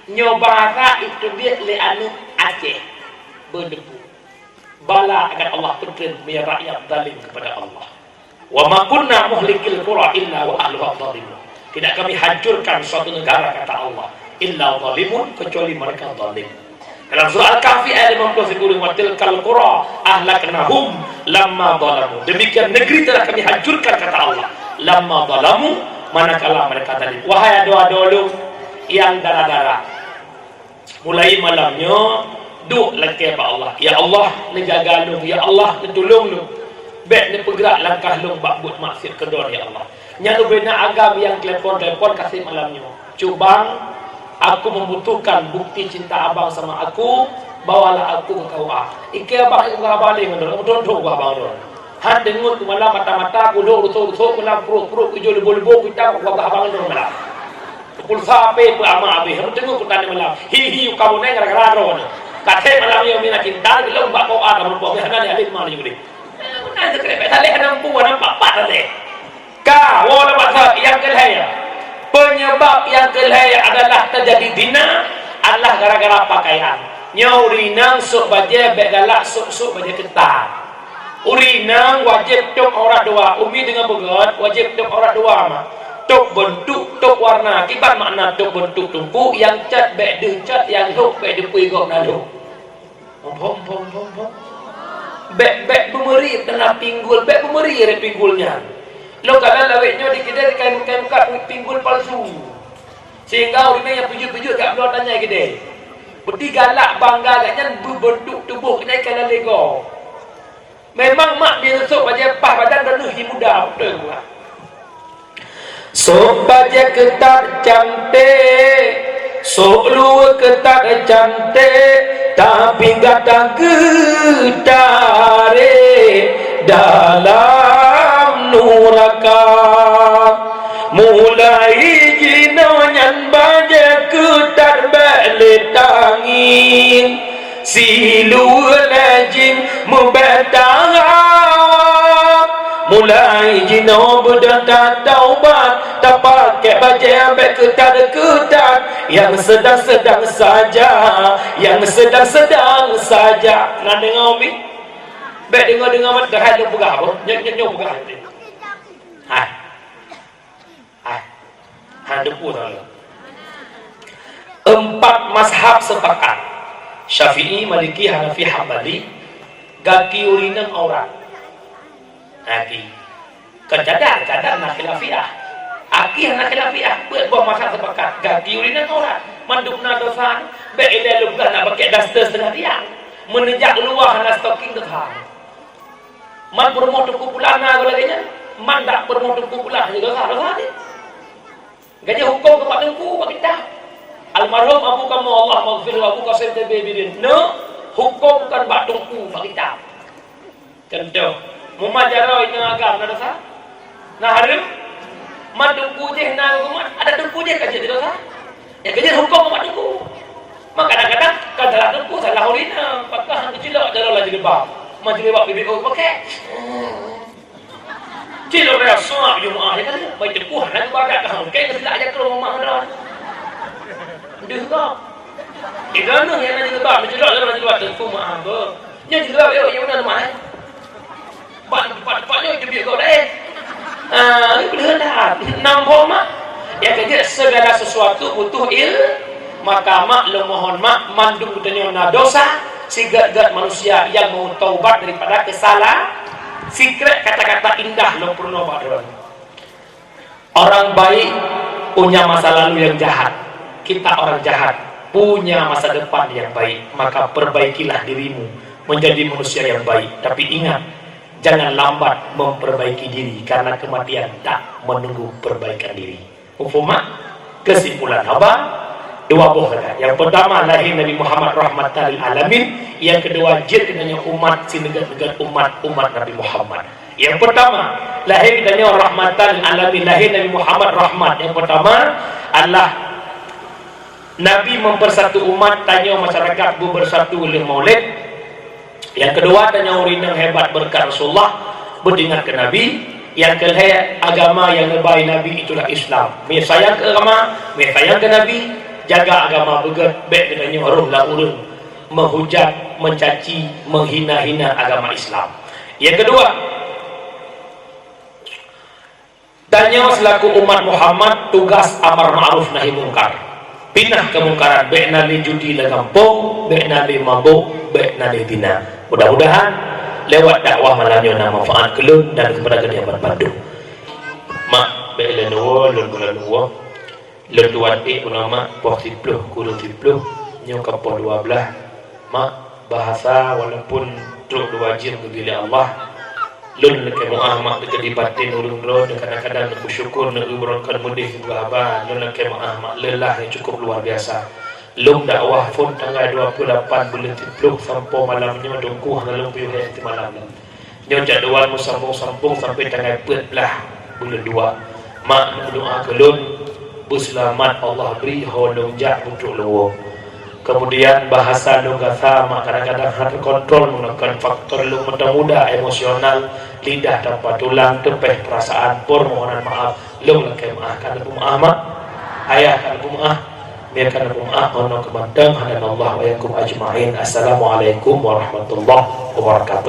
nyobara itu dia le anu Aceh berdebu bala agar Allah turun biar rakyat zalim kepada Allah wa ma kunna muhlikil qura illa wa ahluha zalimun tidak kami hancurkan suatu negara kata Allah illa zalimun kecuali mereka zalim dalam surah Al-Kahfi ayat 50 wa tilkal qura ahlaknahum lamma zalamu demikian negeri telah kami hancurkan kata Allah lamma zalamu manakala mereka zalim wahai doa-doa yang darah-darah mulai malamnya duk lagi kepada Allah ya Allah menjaga lu ya Allah tolong lu baik ni bergerak langkah lu buat maksiat kedor ya Allah nyalu bina agam yang telepon kasih malamnya cubang aku membutuhkan bukti cinta abang sama aku bawalah aku ke KUA ike abang itu balik ngedor abang dor han dengut malam mata-mata aku dor rusuk malam perut hijau lebu-lebu kita abang dor malam pulsa ape ama abe han dengut kutane malam hi kamu neng gara-gara dor kate malam yo mina cinta belum mbak KUA kamu po hana ni alit mal juga nah sekrepe tale nampu nampak tale ka wala bahasa yang kelaya penyebab yang kelaya adalah terjadi zina adalah gara-gara pakaian nyaurinang sok baje bek galak sok baje ketat urinang wajib tok aurat dua umi dengan begot wajib tok aurat dua mah tok bentuk tok warna kibat makna tok bentuk tungku yang cat bek de cat yang hok bek de pui gok nalo pom bek pemeri dalam pinggul bek pemeri re pinggulnya lo kalau lawetnya dikira kain kat pinggul palsu sehingga orang yang pijut-pijut kat belah tanya gede beti galak bangga katnya berbentuk tubuh kena kala lego memang mak dia sok baje pah badan dan hi muda betul gua sok baje ketat cantik sok lu ketat cantik tapi gata getare dalam nuraka mulai jinonyan baje ketat balik tangin silu lajim mubatahab mulai jino berdata taubat tak pakai baju sampai ketat-ketat yang sedang-sedang saja yang sedang-sedang saja. Nak dengar umi? Baik dengar-dengar mat dah ada pegah apa? Nyok pegah tu. Hai. Ada pun Allah. 4 mazhab sepakat. Syafi'i, Maliki, Hanafi, Hambali gaki urinang aurat. Aki kadang nak khilafiyah. Aki nak khilafiyah. Buat mazhab sepakat gaki urinang aurat. Mandukna dosa be ele lubah nak pakai daster setengah tiang. Menejak luar nak stocking depan. Man bermotor kupulana lagi man tak bermotor kupulana juga dosa ni. Gaji hukum kepada ku bagi dah. Almarhum abu kamu Allah maghfir wa abu kasir tebebirin. No, hukum kan batungku bagi dah. Contoh, mumajaro ini agam nak dosa. Nah harim, man tungku je nak hukum ada tungku je kaji dosa. Ya gaji hukum batungku. Mak kadang-kadang kadalah tungku salah urina, pakah kecil jalan lagi lebah. Majlis buat BBO pakai. Cilo rasa Jumaat ni kan baik tepuh nak ibadat kau. Kayak tidak aja ke rumah dah. Dia tak. Igana yang nak ibadat macam mana nak ibadat tu mah apa. Yang juga yang mana mah. Pak dia biar kau dah. Ini benar dah. Nampak mak. Ya kerja segala sesuatu butuh maka mak mohon mak mandung betulnya dosa. Sigat-gat manusia yang mau taubat daripada kesalahan. Secret kata-kata indah lo pernah badan. Orang baik punya masa lalu yang jahat. Kita orang jahat punya masa depan yang baik. Maka perbaikilah dirimu menjadi manusia yang baik. Tapi ingat, jangan lambat memperbaiki diri karena kematian tak menunggu perbaikan diri. Ufuma kesimpulan apa? 2 buah kata. Yang pertama lahir Nabi Muhammad rahmatan lil alamin, yang kedua jadinya umat sinegat-negat umat Nabi Muhammad. Yang pertama lahir dan rahmatan lil alamin, lahir Nabi Muhammad rahmat. Yang pertama adalah Nabi mempersatu umat, tanya masyarakat bersatu oleh maulid. Yang kedua tanya urinang hebat berkat Rasulullah beringat ke Nabi. Yang kedua agama yang lebay Nabi itulah Islam. Mai sayang ke agama, mai sayang ke Nabi. Jaga agama begat baik dengannya orang lah urun menghujat, mencaci, menghina-hina agama Islam. Yang kedua, tanya selaku umat Muhammad tugas amar ma'ruf nahi mungkar. Pindah kemungkaran baik nali judi la kampung, baik nali mabuk, baik nali zina. Mudah-mudahan lewat dakwah malamnya na manfaat kelun dan kepada kediaman Bandung. Mak baik lenuwa lun bulan nuwa. Lentuan ulama poh 10 kurun 10 nyok poh 12 mak bahasa walaupun truk dua jin bila Allah lun ke mu'ah dekat di batin ulun lo kadang-kadang aku syukur nak ubronkan mudih juga abah lun ke mu'ah lelah yang cukup luar biasa. Lum dakwah pun tanggal 28 bulan 10 sampai malamnya dongku hang piu hari malam nyo jadual mu sambung sampai tanggal 14 bulan 2 mak doa ke lun selamat Allah beri holong jak untuk lo. Kemudian bahasa lo sama kadang-kadang harus kontrol menggunakan faktor lo muda emosional, lidah tanpa tulang, tepeh perasaan, permohonan maaf lo lakai maaf kan maaf mak ayah kan maaf biarkan maaf ono kemandang hadan Allah wa yakum ajma'in. Assalamualaikum warahmatullahi wabarakatuh.